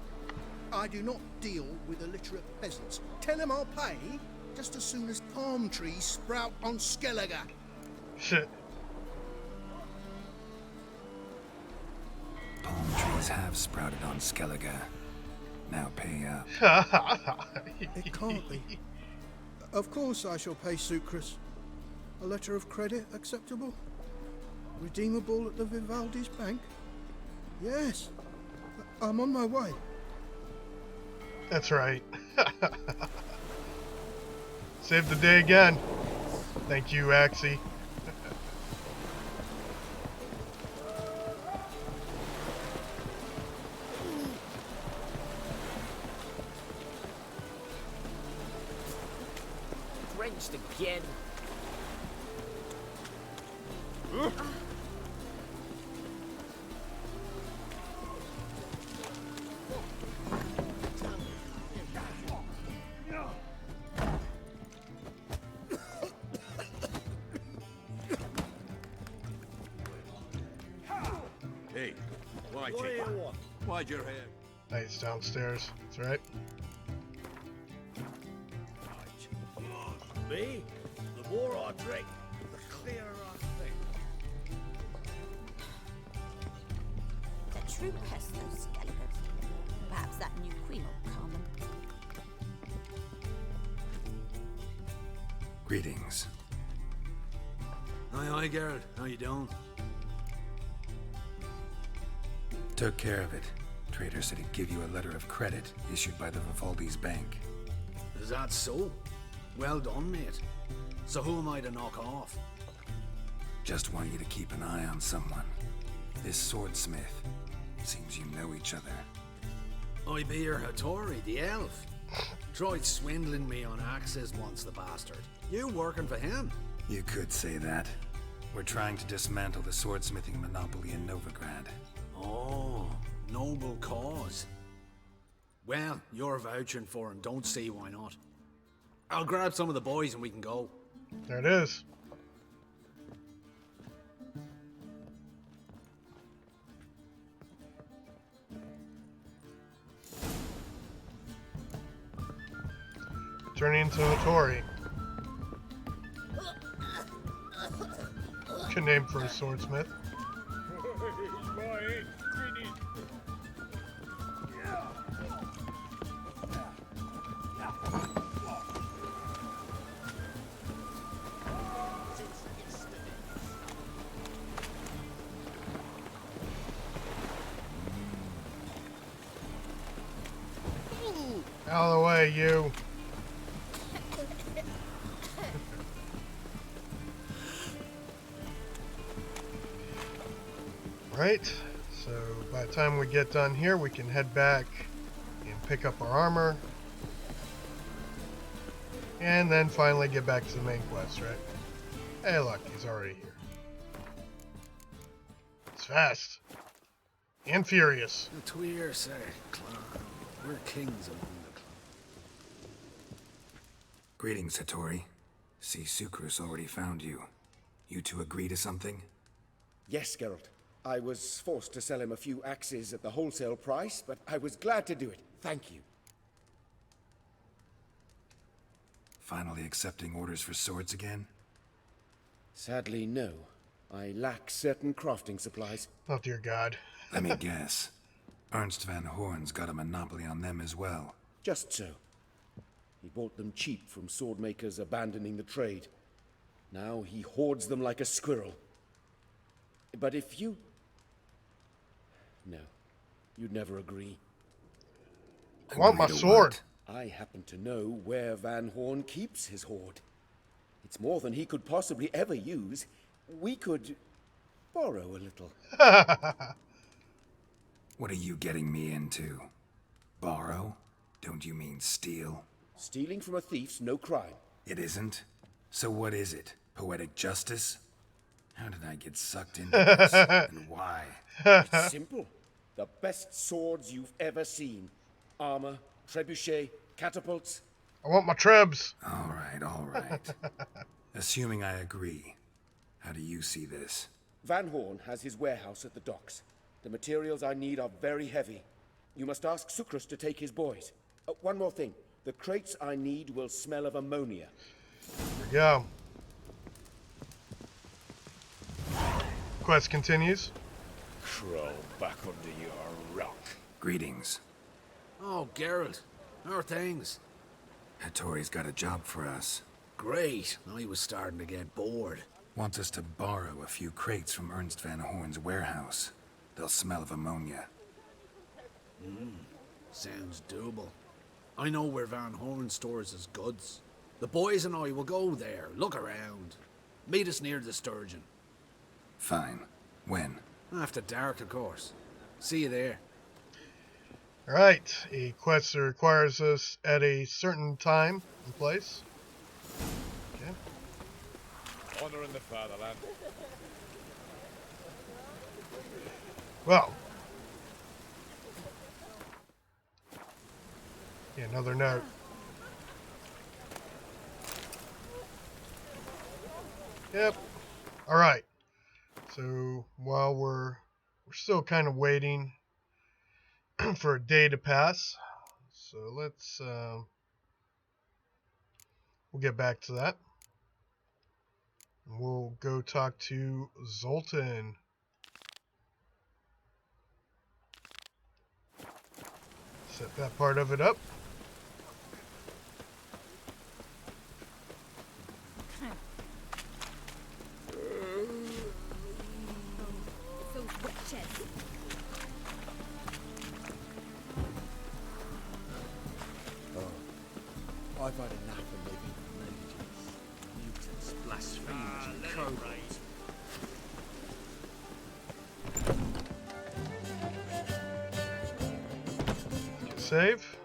S7: I do not deal with illiterate peasants. Tell him I'll pay just as soon as palm trees sprout on Skellige.
S1: Shit.
S4: Palm trees have sprouted on Skellige. Now pay up.
S7: It can't be. Of course I shall pay Sucrus. A letter of credit acceptable? Redeemable at the Vivaldi's bank? Yes. I'm on my way.
S1: That's right. Saved the day again. Thank you, Axie.
S3: Drenched again.
S12: Hey, why take it? Why'd your hair?
S1: Nice, downstairs. That's right.
S13: Me? The more I drink, the clearer I think.
S10: The true pest, those Skelligers. Perhaps that new queen will calm them.
S4: Greetings.
S2: Aye, Geralt. How you doing?
S4: Took care of it. Trader said he'd give you a letter of credit issued by the Vivaldi's bank.
S2: Is that so? Well done, mate. So who am I to knock off?
S4: Just want you to keep an eye on someone. This swordsmith. Seems you know each other.
S2: I be your Hattori, the elf. Tried swindling me on access once, the bastard. You working for him?
S4: You could say that. We're trying to dismantle the swordsmithing monopoly in Novigrad.
S2: Oh, noble cause. Well, you're vouching for him. Don't see why not. I'll grab some of the boys and we can go.
S1: There it is. Turning into Hattori. Good name for a swordsmith. Out of the way, you. Right, so by the time we get done here, we can head back and pick up our armor. And then finally get back to the main quest, right? Hey, look, he's already here. It's fast. And furious.
S2: The Tweer say, clan. We're kings among the clan.
S4: Greetings, Hattori. See, Sukrus already found you. You two agree to something?
S16: Yes, Geralt. I was forced to sell him a few axes at the wholesale price, but I was glad to do it. Thank you.
S4: Finally accepting orders for swords again?
S16: Sadly, no. I lack certain crafting supplies.
S1: Oh, dear God.
S4: Let me guess. Ernst van Horn's got a monopoly on them as well.
S16: Just so. He bought them cheap from sword makers abandoning the trade. Now he hoards them like a squirrel. But if you... No, you'd never agree.
S1: I want my sword.
S16: I happen to know where Van Horn keeps his hoard. It's more than he could possibly ever use. We could borrow a little.
S4: What are you getting me into? Borrow? Don't you mean steal?
S16: Stealing from a thief's no crime.
S4: It isn't? So what is it? Poetic justice? How did I get sucked into this? And why?
S16: It's simple. The best swords you've ever seen. Armor, trebuchet, catapults.
S1: I want my trebs.
S4: All right. Assuming I agree, how do you see this?
S16: Van Horn has his warehouse at the docks. The materials I need are very heavy. You must ask Sukrus to take his boys. One more thing. The crates I need will smell of ammonia.
S1: Here we go. Quest continues.
S19: Crawl back under your rock.
S4: Greetings.
S2: Oh, Geralt. How are things?
S4: Hattori's got a job for us.
S2: Great. I was starting to get bored.
S4: Wants us to borrow a few crates from Ernst van Horn's warehouse. They'll smell of ammonia.
S2: Sounds doable. I know where Van Horn stores his goods. The boys and I will go there, look around. Meet us near the Sturgeon.
S4: Fine. When?
S2: After dark, of course. See you there.
S1: Alright, a quest that requires us at a certain time and place. Okay.
S19: Honor in the fatherland.
S1: Well. Yeah, another note. Yep. Alright. So while we're still kind of waiting for a day to pass, so let's we'll get back to that. We'll go talk to Zoltan. Set that part of it up.
S22: I've had enough of living with mages, mutants, blasphemers, and kobolds.
S1: Save.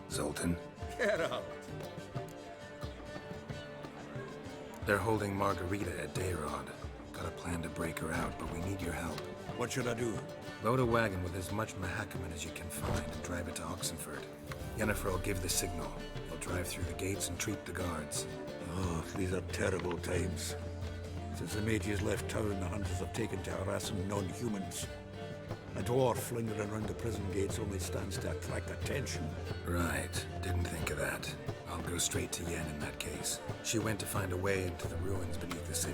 S4: Zoltan,
S22: Get out!
S4: they're holding Margarita at Dayrod. Got a plan to break her out, but we need your help.
S22: What should I do?
S4: Load a wagon with as much Mahakaman as you can find and drive it to Oxenford. Yennefer will give the signal. They'll drive through the gates and treat the guards.
S22: Oh, these are terrible times. Since the mages left town, the hunters have taken to harassing non-humans. A dwarf lingering around the prison gates only stands to attract attention.
S4: Right. Didn't think of that. I'll go straight to Yen in that case. She went to find a way into the ruins beneath the city.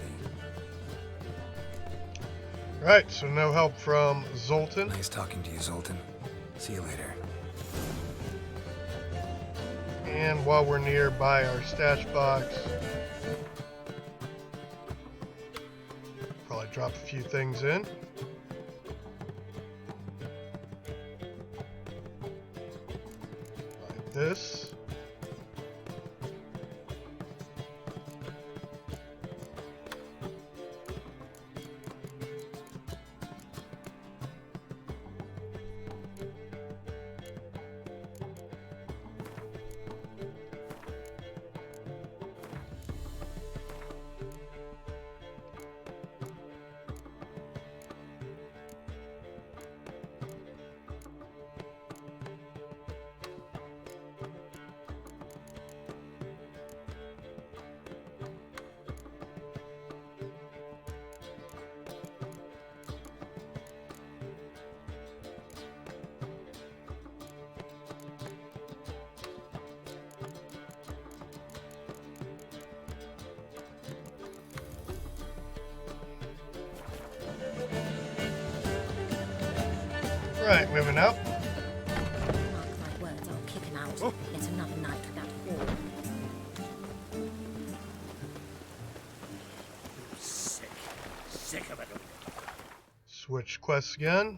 S1: Right, so no help from Zoltan.
S4: Nice talking to you, Zoltan. See you later.
S1: And while we're nearby our stash box, probably drop a few things in. Like this. Right, moving up.
S10: Mark my words, I'll kick him out. Yet another night without war.
S22: Sick. Sick of it.
S1: Switch quests again.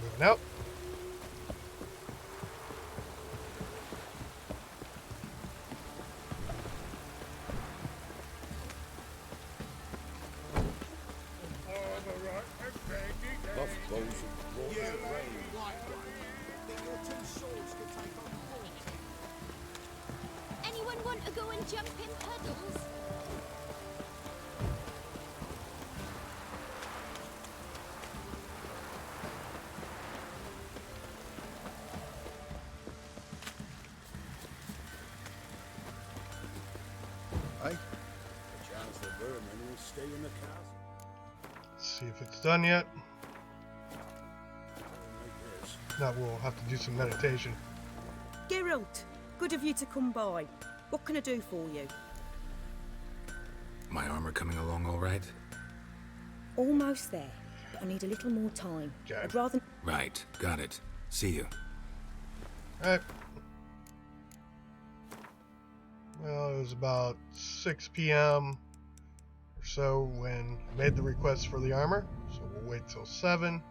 S1: Moving up.
S10: Anyone want to go and jump in puddles?
S22: Hey? A chance the vermin will stay in the castle.
S1: Let's see if it's done yet. Now we'll have to do some meditation.
S6: Geralt, good of you to come by. What can I do for you?
S4: My armor coming along all right?
S6: Almost there, but I need a little more time. I'd rather...
S4: Right, got it. See you.
S1: Alright. Well, it was about 6 p.m. or so when I made the request for the armor, so we'll wait till 7.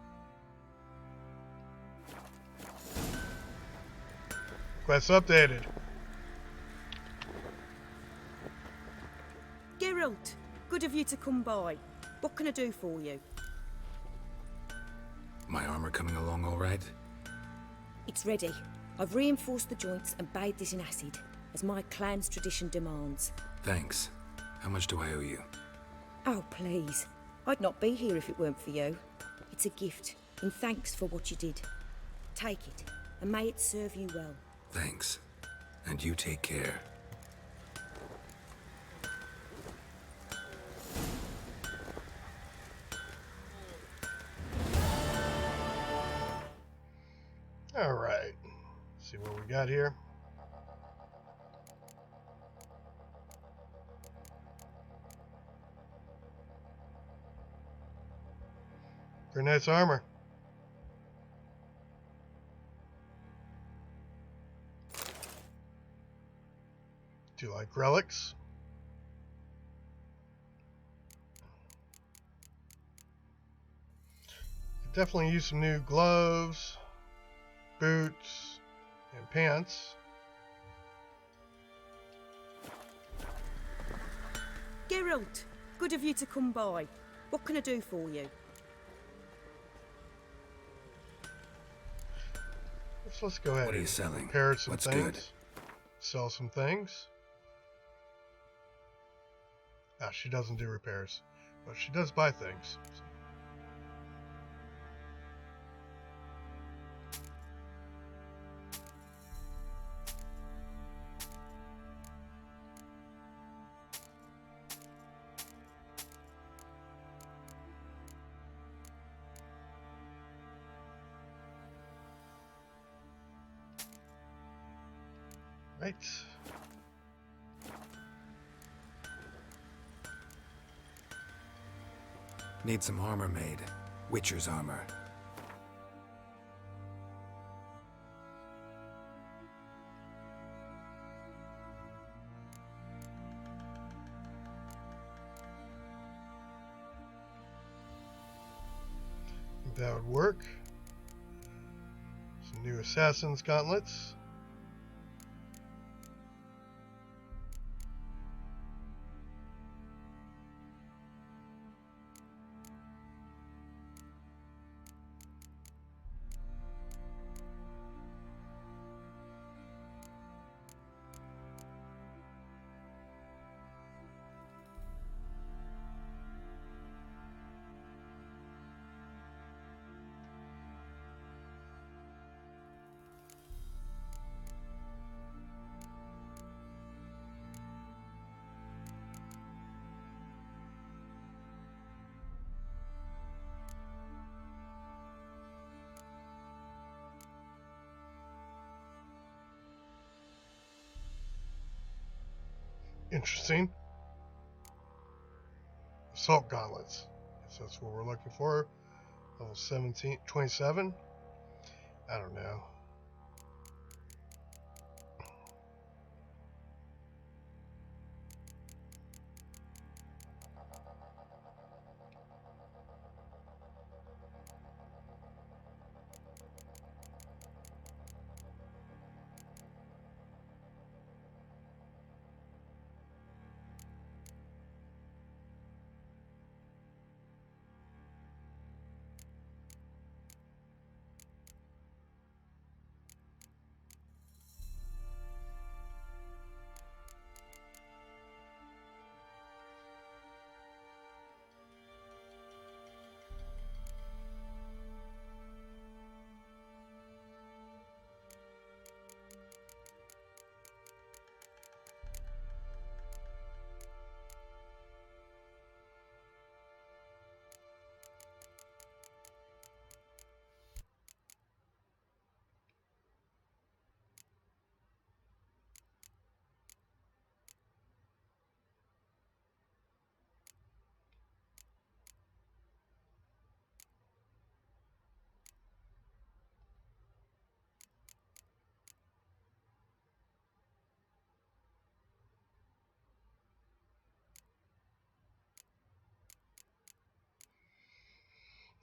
S1: Quest updated.
S6: Geralt, good of you to come by. What can I do for you?
S4: My armor coming along all right?
S6: It's ready. I've reinforced the joints and bathed this in acid, as my clan's tradition demands.
S4: Thanks. How much do I owe you?
S6: Oh, please. I'd not be here if it weren't for you. It's a gift, in thanks for what you did. Take it, and may it serve you well.
S4: Thanks. And you take care.
S1: All right. See what we got here. Pretty nice armor. Do you like relics? Definitely use some new gloves, boots, and pants.
S6: Geralt, good of you to come by. What can I do for you?
S1: Let's go ahead.
S4: What are you selling?
S1: Repair some
S4: What's
S1: things.
S4: good?
S1: Sell some things. Ah, she doesn't do repairs, but she does buy things. So. Right.
S4: Need some armor made. Witcher's armor.
S1: That would work. Some new assassin's gauntlets. Interesting. Assault gauntlets. Guess that's what we're looking for. Level 17, 27. I don't know.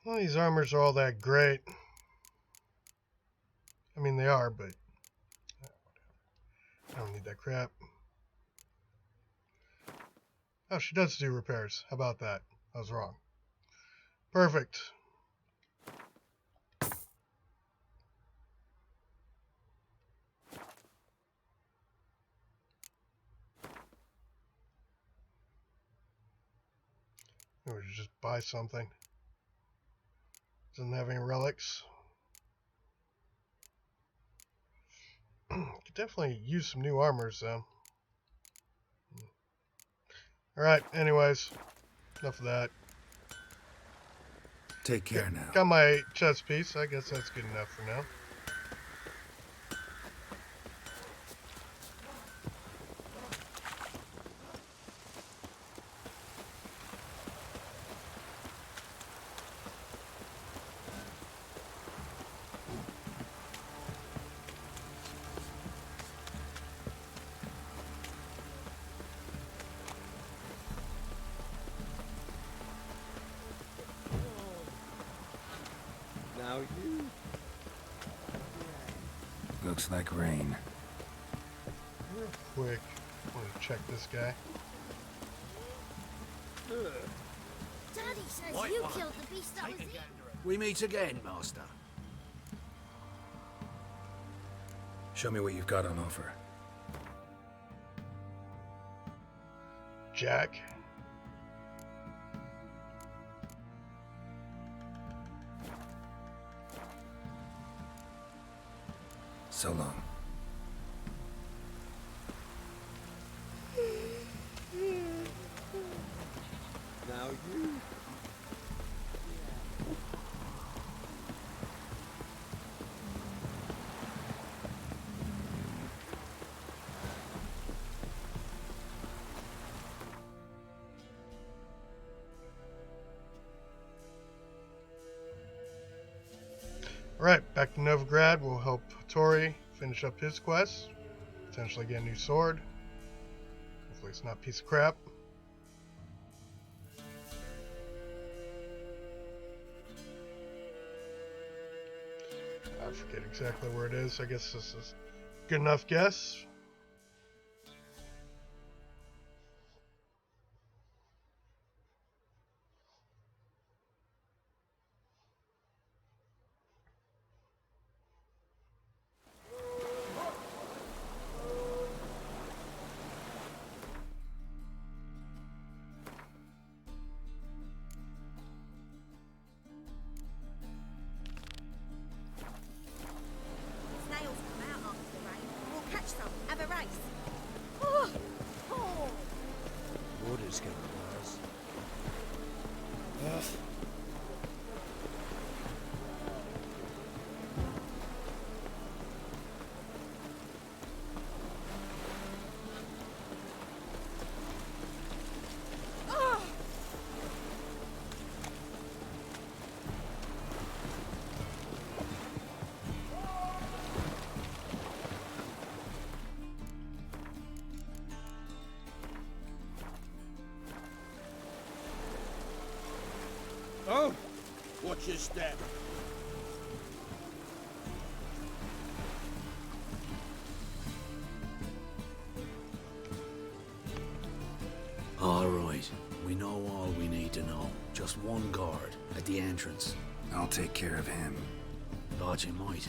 S1: Well, these armors are all that great. I mean, they are, but I don't need that crap. Oh, she does do repairs. How about that? I was wrong. Perfect. Or just buy something. Doesn't have any relics. Could definitely use some new armors though. Alright, anyways. Enough of that.
S22: Take care now.
S1: Got my chest piece. I guess that's good enough for now.
S4: Now you. Looks like rain.
S1: Real quick, I want to check this guy.
S10: Daddy says
S2: White
S10: you
S2: one.
S10: killed the beast that was eaten.
S2: We meet again, Master.
S4: Show me what you've got on offer.
S1: Jack.
S4: So long.
S15: Now you.
S1: Alright, back to Novigrad. We'll help Tori finish up his quest. Potentially get a new sword. Hopefully it's not a piece of crap. I forget exactly where it is. I guess this is a good enough guess.
S10: Snails come out after the rain. We'll catch some. Have a race. Oh, oh.
S13: Water's getting worse.
S10: Oh.
S13: Oh! Watch your step.
S2: All right. We know all we need to know. Just one guard at the entrance.
S4: I'll take care of him.
S2: Thought you might.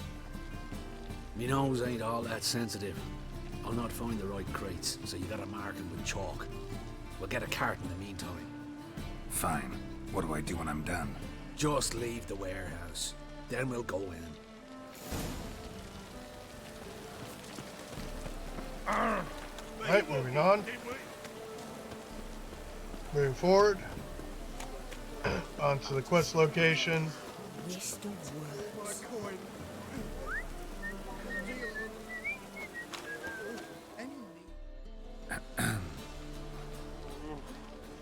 S2: Me nose ain't all that sensitive. I'll not find the right crates, so you gotta mark them with chalk. We'll get a cart in the meantime.
S4: Fine. What do I do when I'm done?
S2: Just leave the warehouse. Then we'll go in.
S1: Right, moving on. Moving forward. Onto the quest location.
S6: Mr. Words.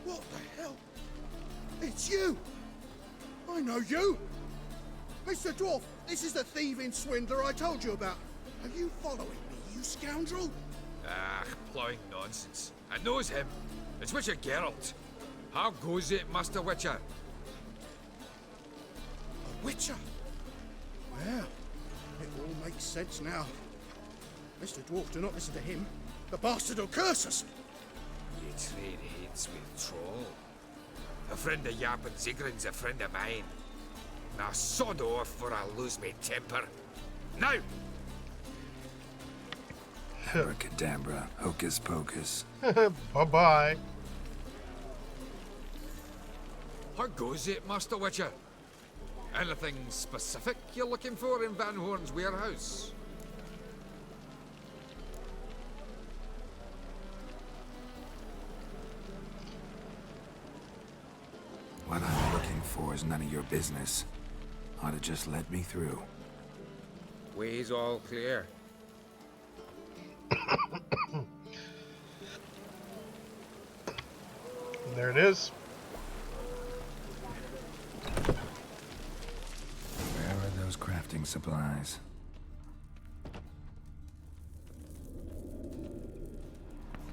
S7: What the hell? It's you! I know you! Mr. Dwarf, this is the thieving swindler I told you about. Are you following me, you scoundrel?
S5: Ah, plowing nonsense. I knows him. It's Witcher Geralt. How goes it, Master Witcher?
S7: A Witcher? Well, it all makes sense now. Mr. Dwarf, do not listen to him. The bastard will curse us.
S5: You trade heads with Troll. A friend of Yap and Zigrin's a friend of mine. Now sod off for I lose my temper. Now!
S4: Abracadabra, hocus pocus.
S1: Bye-bye.
S5: How goes it, Master Witcher? Anything specific you're looking for in Van Horn's warehouse?
S4: What I'm looking for is none of your business. Ought to just let me through.
S5: Way's all clear.
S1: There it is.
S4: Where are those crafting supplies?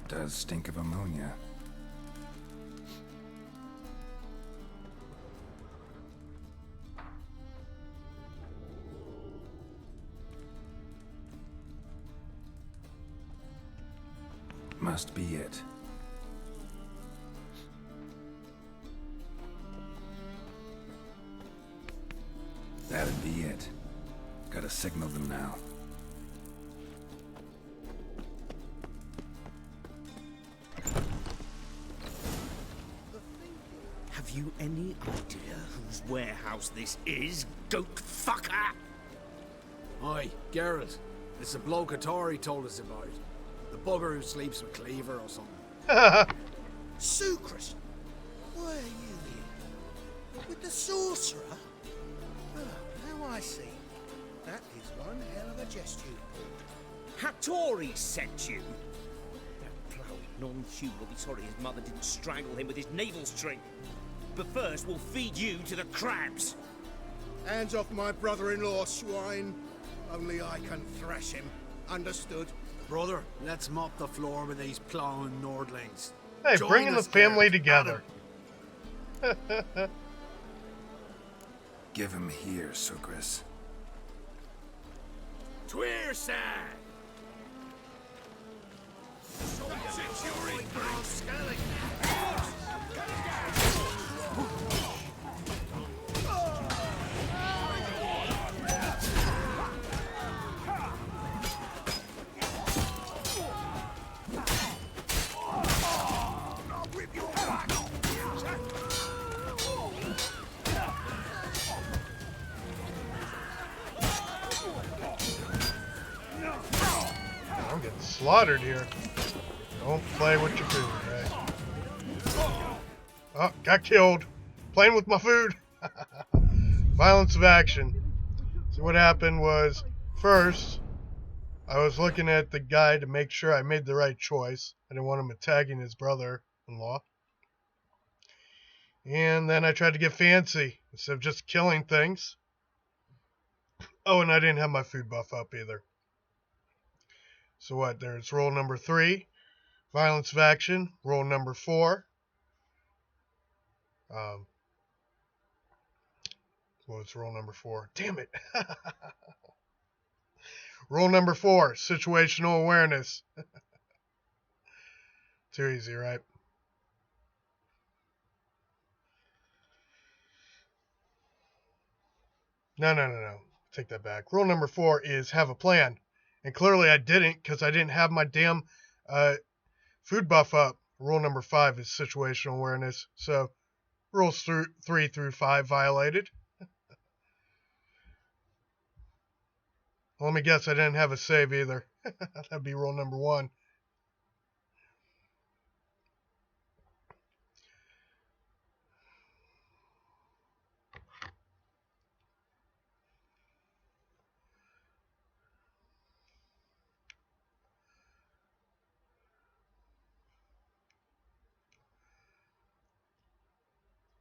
S4: Does stink of ammonia. Must be it. That'd be it. Gotta signal them now.
S13: Have you any idea whose warehouse this is, goat fucker?
S2: Aye, Geralt. It's the bloke Atari told us about. The bugger who sleeps with Cleaver or something.
S15: Sucrus, why are you here? With the sorcerer? Oh, now I see. That is one hell of a jest you pulled.
S13: Hattori sent you? That ploughing non-Hugh will be sorry his mother didn't strangle him with his navel string. But first, we'll feed you to the crabs.
S7: Hands off my brother-in-law, swine. Only I can thrash him. Understood?
S2: Brother, let's mop the floor with these plowing Nordlings.
S1: Hey,
S2: Join
S1: bringing the
S2: us,
S1: family
S2: Geralt.
S1: together.
S4: Give him here, Sucrus.
S13: Tweerside!
S1: I'm getting slaughtered here. Don't play with your food, right? Oh, got killed. Playing with my food. Violence of action. So what happened was, first, I was looking at the guy to make sure I made the right choice. I didn't want him attacking his brother-in-law. And then I tried to get fancy instead of just killing things. Oh, and I didn't have my food buff up either. So what? There's rule number 3, violence of action. Rule number 4. What was rule number 4? Damn it. Rule number 4, situational awareness. Too easy, right? No. Take that back. Rule number 4 is have a plan. And clearly I didn't, because I didn't have my damn food buff up. Rule number 5 is situational awareness. So rules 3 through 5 violated. Let me guess, I didn't have a save either. That'd be rule number 1.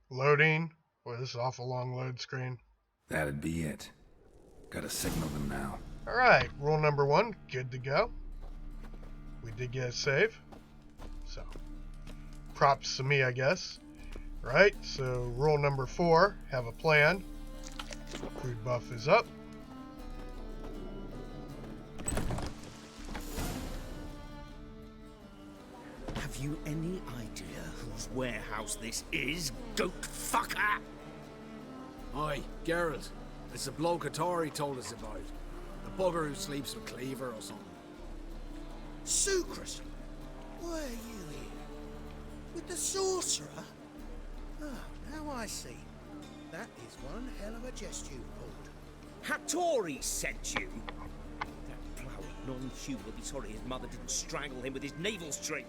S1: Loading. Boy, this is an awful long load screen.
S4: That'd be it. Gotta signal them now.
S1: Alright, rule number 1, good to go. We did get a save. So, props to me, I guess. Right, so rule number 4, have a plan. Food buff is up.
S13: Have you any idea whose warehouse this is, goat fucker?
S2: Aye, Geralt. It's the bloke Atari told us about. The bugger who sleeps with Cleaver or something.
S15: Sucrus, why are you here? With the sorcerer? Oh, Now I see. That is one hell of a jest you pulled.
S13: Hattori sent you? That ploughing non-human will be sorry his mother didn't strangle him with his navel string.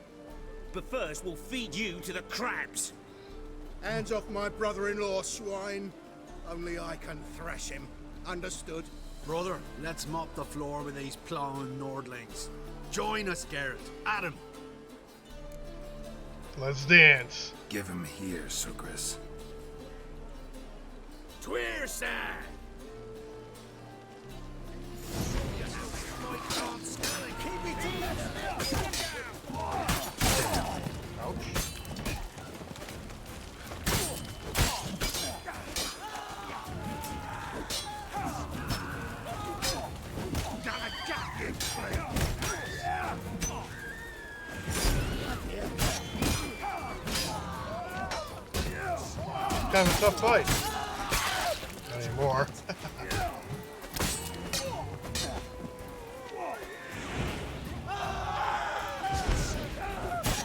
S13: But first, we'll feed you to the crabs.
S7: Hands off my brother-in-law, swine. Only I can thrash him. Understood?
S2: Brother, let's mop the floor with these plowing Nordlings. Join us, Garrett. Adam.
S1: Let's dance.
S4: Give him here, Sucrus.
S5: Tweerside!
S15: Keep it together!
S1: Kind of a tough fight. Not anymore.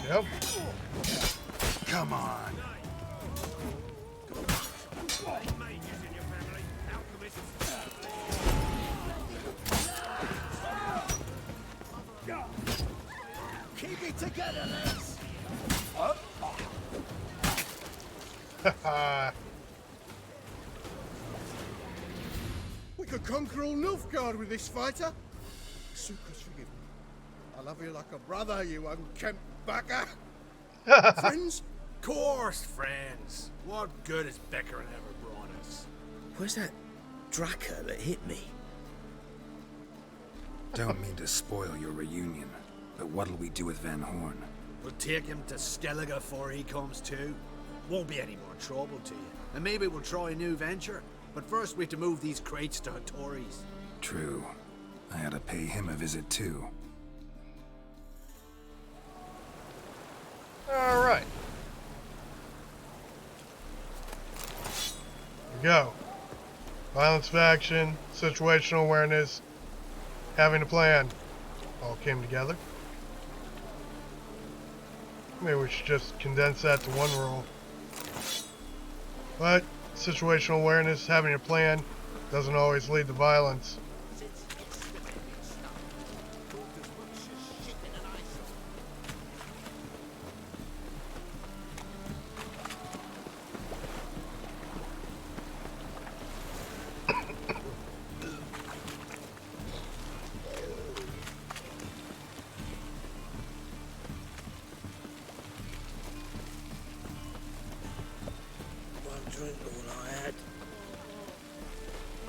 S1: Yep.
S4: Come on.
S15: Keep it together, lads! We could conquer all Nilfgaard with this fighter. Sucrus, forgive me. I love you like a brother, you unkempt bugger. Friends?
S2: Course, friends. What good has Beckerin ever brought us?
S13: Where's that Draka that hit me?
S4: Don't mean to spoil your reunion, but what'll we do with Van Horn?
S2: We'll take him to Skellige before he comes to. Won't be any more trouble to you. And maybe we'll try a new venture. But first we have to move these crates to Hattori's.
S4: True. I ought to pay him a visit too.
S1: Alright. Here we go. Violence of action, situational awareness, having a plan. All came together. Maybe we should just condense that to one rule. But situational awareness, having a plan, doesn't always lead to violence.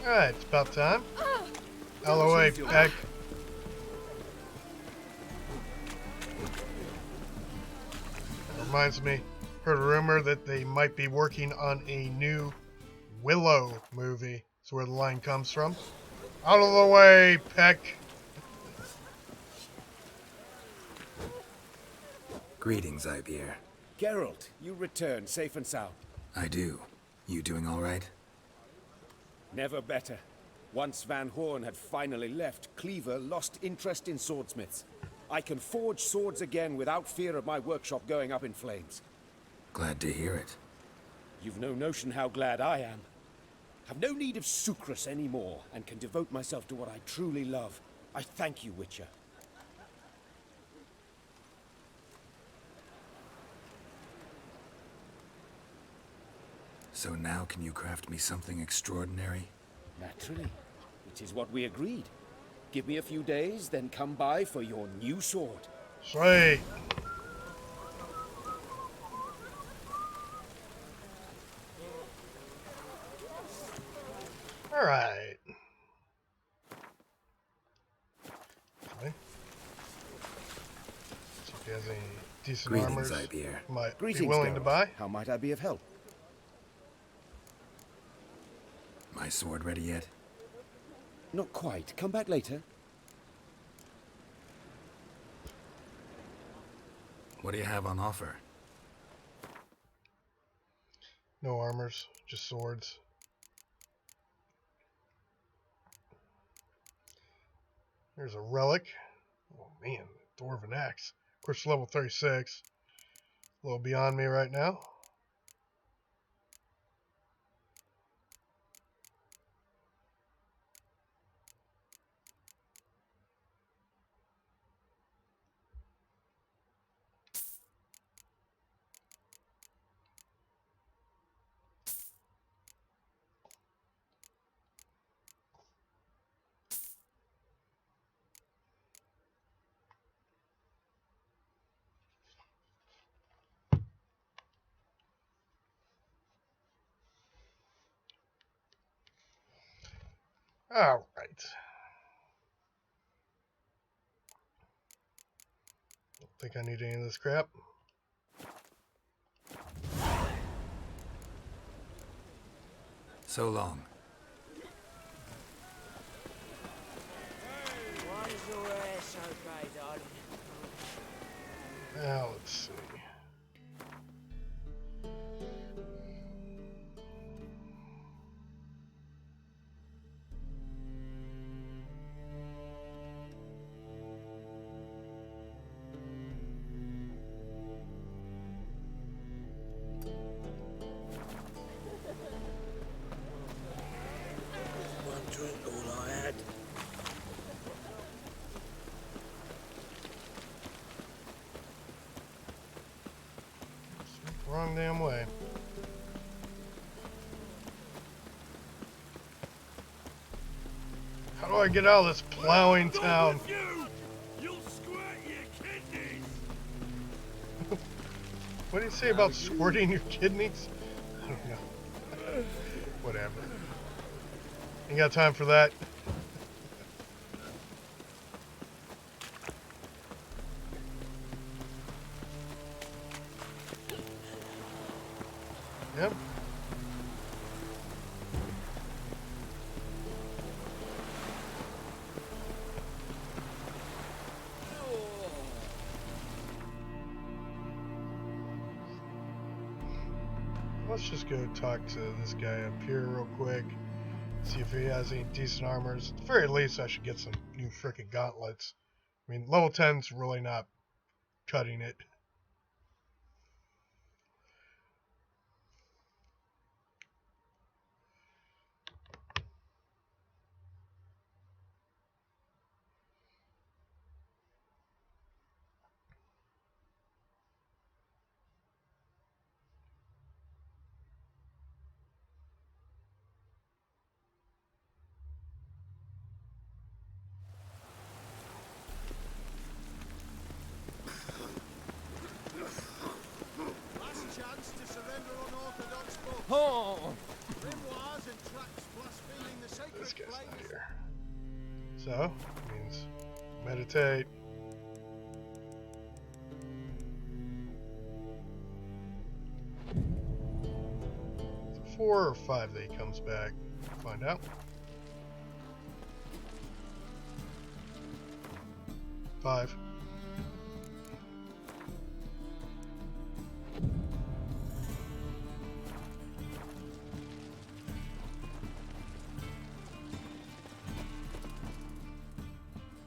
S1: Alright, it's about time. LOA, Peck. That reminds me, heard a rumor that they might be working on a new Willow movie. That's where the line comes from. Out of the way, Peck.
S4: Greetings, Ibeer.
S16: Geralt, you return safe and sound.
S4: I do. You doing all right?
S16: Never better. Once Van Horn had finally left, Cleaver lost interest in swordsmiths. I can forge swords again without fear of my workshop going up in flames.
S4: Glad to hear it.
S16: You've no notion how glad I am. Have no need of Sucrus anymore, and can devote myself to what I truly love. I thank you, Witcher.
S4: So now can you craft me something extraordinary?
S16: Naturally. It is what we agreed. Give me a few days, then come by for your new sword.
S1: Sweet. Alright. Okay. See if he has any decent
S4: Greetings,
S1: armors.
S4: Ibeer.
S1: Might
S16: Greetings,
S1: be willing to
S16: Geralt.
S1: buy.
S16: How might I be of help?
S4: My sword ready yet?
S16: Not quite. Come back later.
S4: What do you have on offer?
S1: No armors, just swords. There's a relic. Oh man, Dwarven Axe. Of course, level 36. A little beyond me right now. All right. Don't think I need any of this crap.
S4: So long.
S1: Now let's see.
S14: One drink, all I had.
S1: Wrong damn way. How do I get out of this plowing town?
S19: You'll squirt your kidneys.
S1: What do you say about squirting your kidneys? I don't know. Whatever. Ain't got time for that. Yep. Let's just go talk to this guy up here real quick. See if he has any decent armors. At the very least, I should get some new frickin' gauntlets. I mean, level 10's really not cutting it.
S11: Last chance to surrender unorthodox folk.
S3: Oh!
S11: Grimoires and tracts blaspheming the sacred
S1: This guy's not
S11: flames.
S1: here. So, means meditate. Is it 4 or 5 that he comes back? Find out. 5.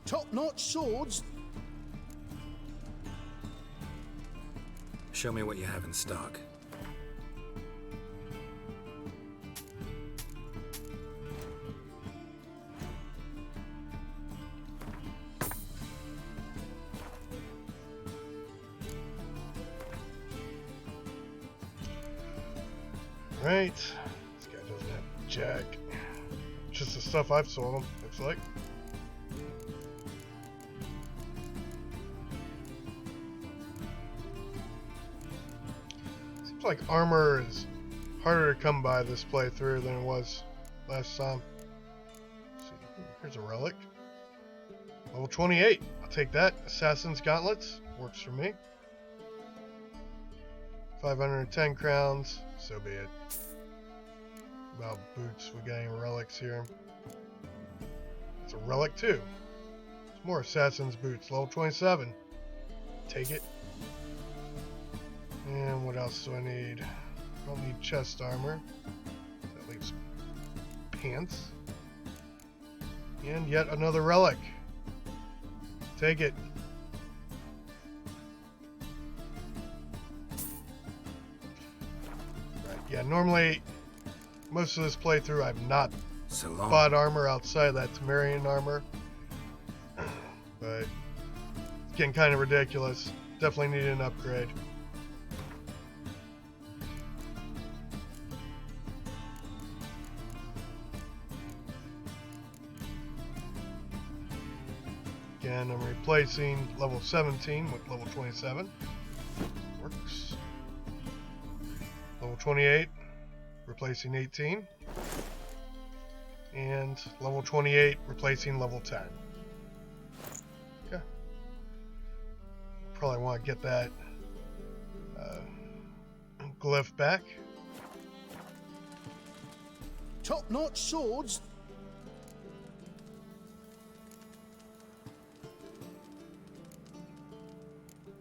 S7: Top-notch swords?
S4: Show me what you have in stock.
S1: Right. This guy doesn't have jack. Just the stuff I've sold him, looks like. Seems like armor is harder to come by this playthrough than it was last time. Let's see. Here's a relic. Level 28. I'll take that. Assassin's Gauntlets. Works for me. 510 crowns. So be it. About boots. We got any relics here? It's a relic too. It's more Assassin's Boots. Level 27. Take it. And what else do I need? I don't need chest armor. That leaves pants. And yet another relic. Take it. Right, yeah, normally most of this playthrough I've not
S4: So long.
S1: bought armor outside of that Temerian armor. But it's getting kind of ridiculous. Definitely need an upgrade. Again, I'm replacing level 17 with level 27. Works. Level 28, replacing 18. And level 28 replacing level 10. Okay. Probably want to get that glyph back.
S7: Top-notch swords.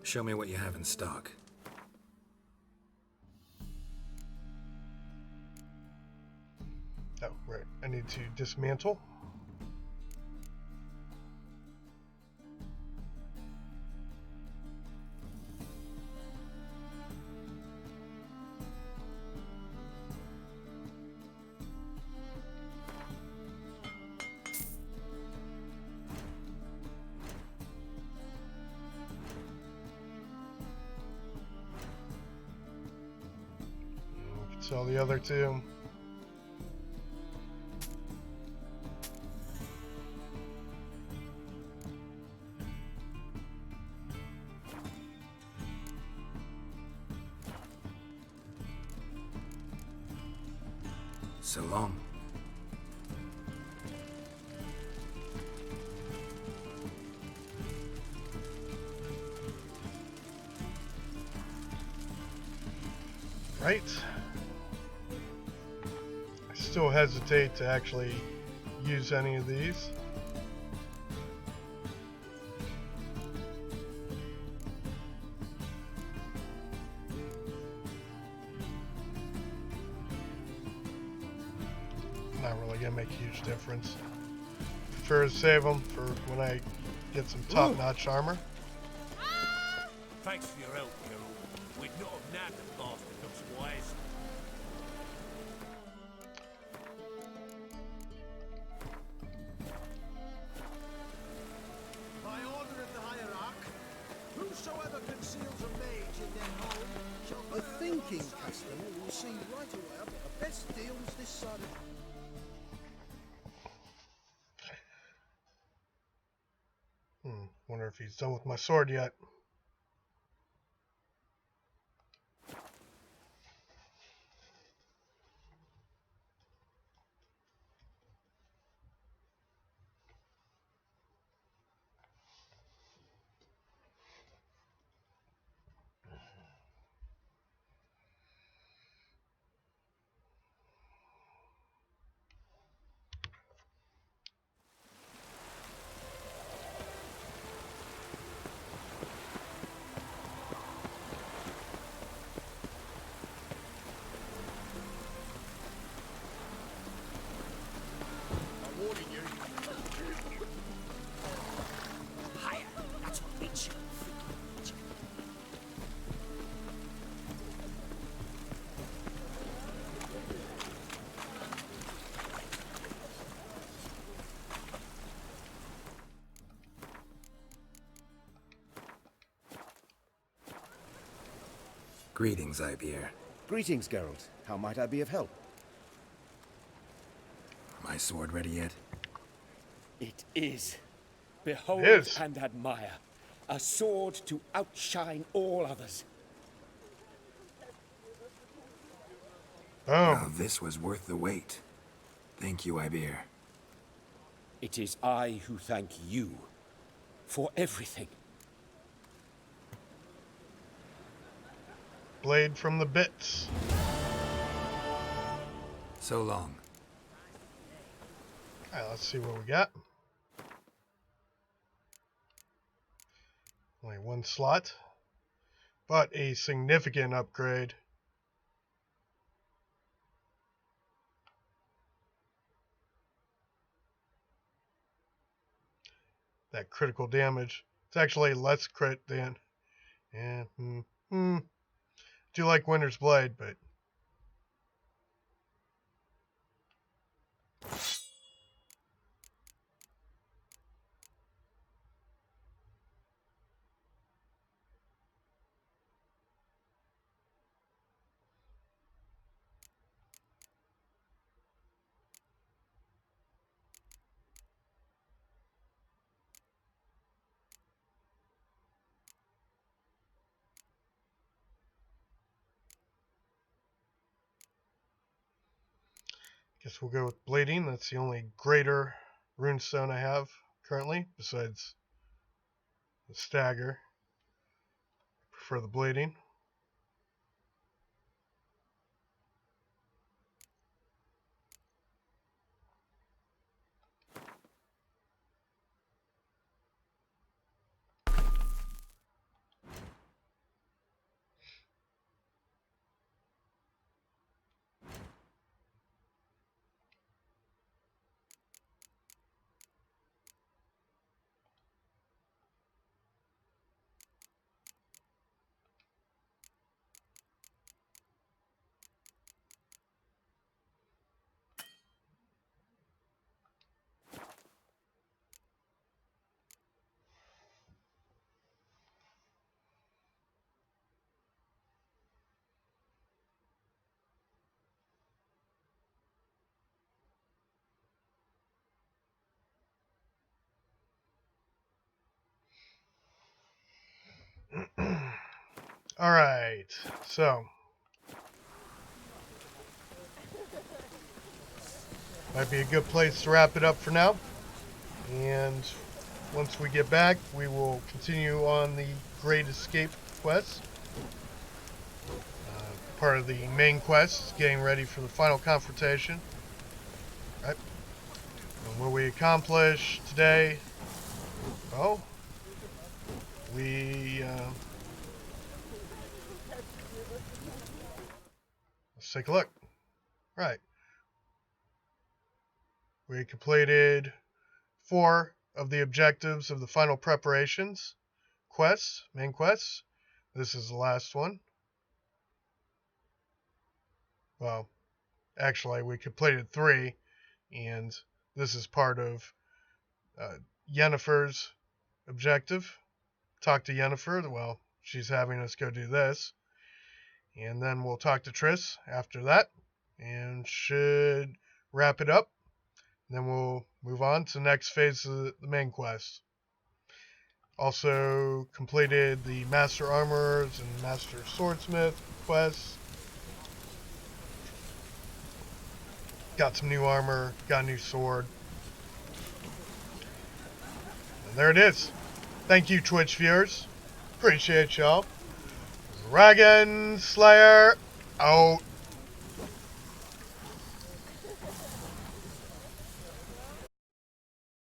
S4: Show me what you have in stock.
S1: Oh, right. I need to dismantle. Sell the other two.
S4: So long.
S1: Right. I still hesitate to actually use any of these. Not really gonna make a huge difference. Prefer to save them for when I get some top-notch armor.
S13: Thanks for your help, hero. We'd not have nabbed the bastard otherwise.
S15: By order of the hierarch, whosoever conceals a mage in their home shall... A thinking customer will see right away I've got the best deals this side of...
S1: Wonder if he's done with my sword yet.
S13: That's what beats you.
S4: Greetings, Ibeer.
S9: Greetings, Geralt. How might I be of help?
S4: My sword ready yet?
S20: It is. Behold
S1: Yes.
S20: and admire. A sword to outshine all others.
S4: Now, this was worth the wait. Thank you, Ibeer.
S20: It is I who thank you for everything.
S1: Blade from the bits.
S4: So long.
S1: Alright, let's see what we got. Only one slot, but a significant upgrade. That critical damage. It's actually less crit than. Yeah. Do like Winter's Blade, but. Guess we'll go with Bleeding. That's the only greater runestone I have currently, besides the Stagger. I prefer the Bleeding. Alright, so might be a good place to wrap it up for now. And once we get back, we will continue on the Great Escape quest. Part of the main quest, getting ready for the final confrontation. Right. And what we accomplish today, well, let's take a look. Right. We completed 4 of the objectives of the final preparations quests, main quests. This is the last one. Well, actually, we completed 3, and this is part of Yennefer's objective. Talk to Yennefer. Well, she's having us go do this. And then we'll talk to Triss after that, and should wrap it up. And then we'll move on to the next phase of the main quest. Also completed the Master Armorers and Master Swordsmith quests. Got some new armor, got a new sword. And there it is. Thank you, Twitch viewers. Appreciate y'all. Dragon Slayer out.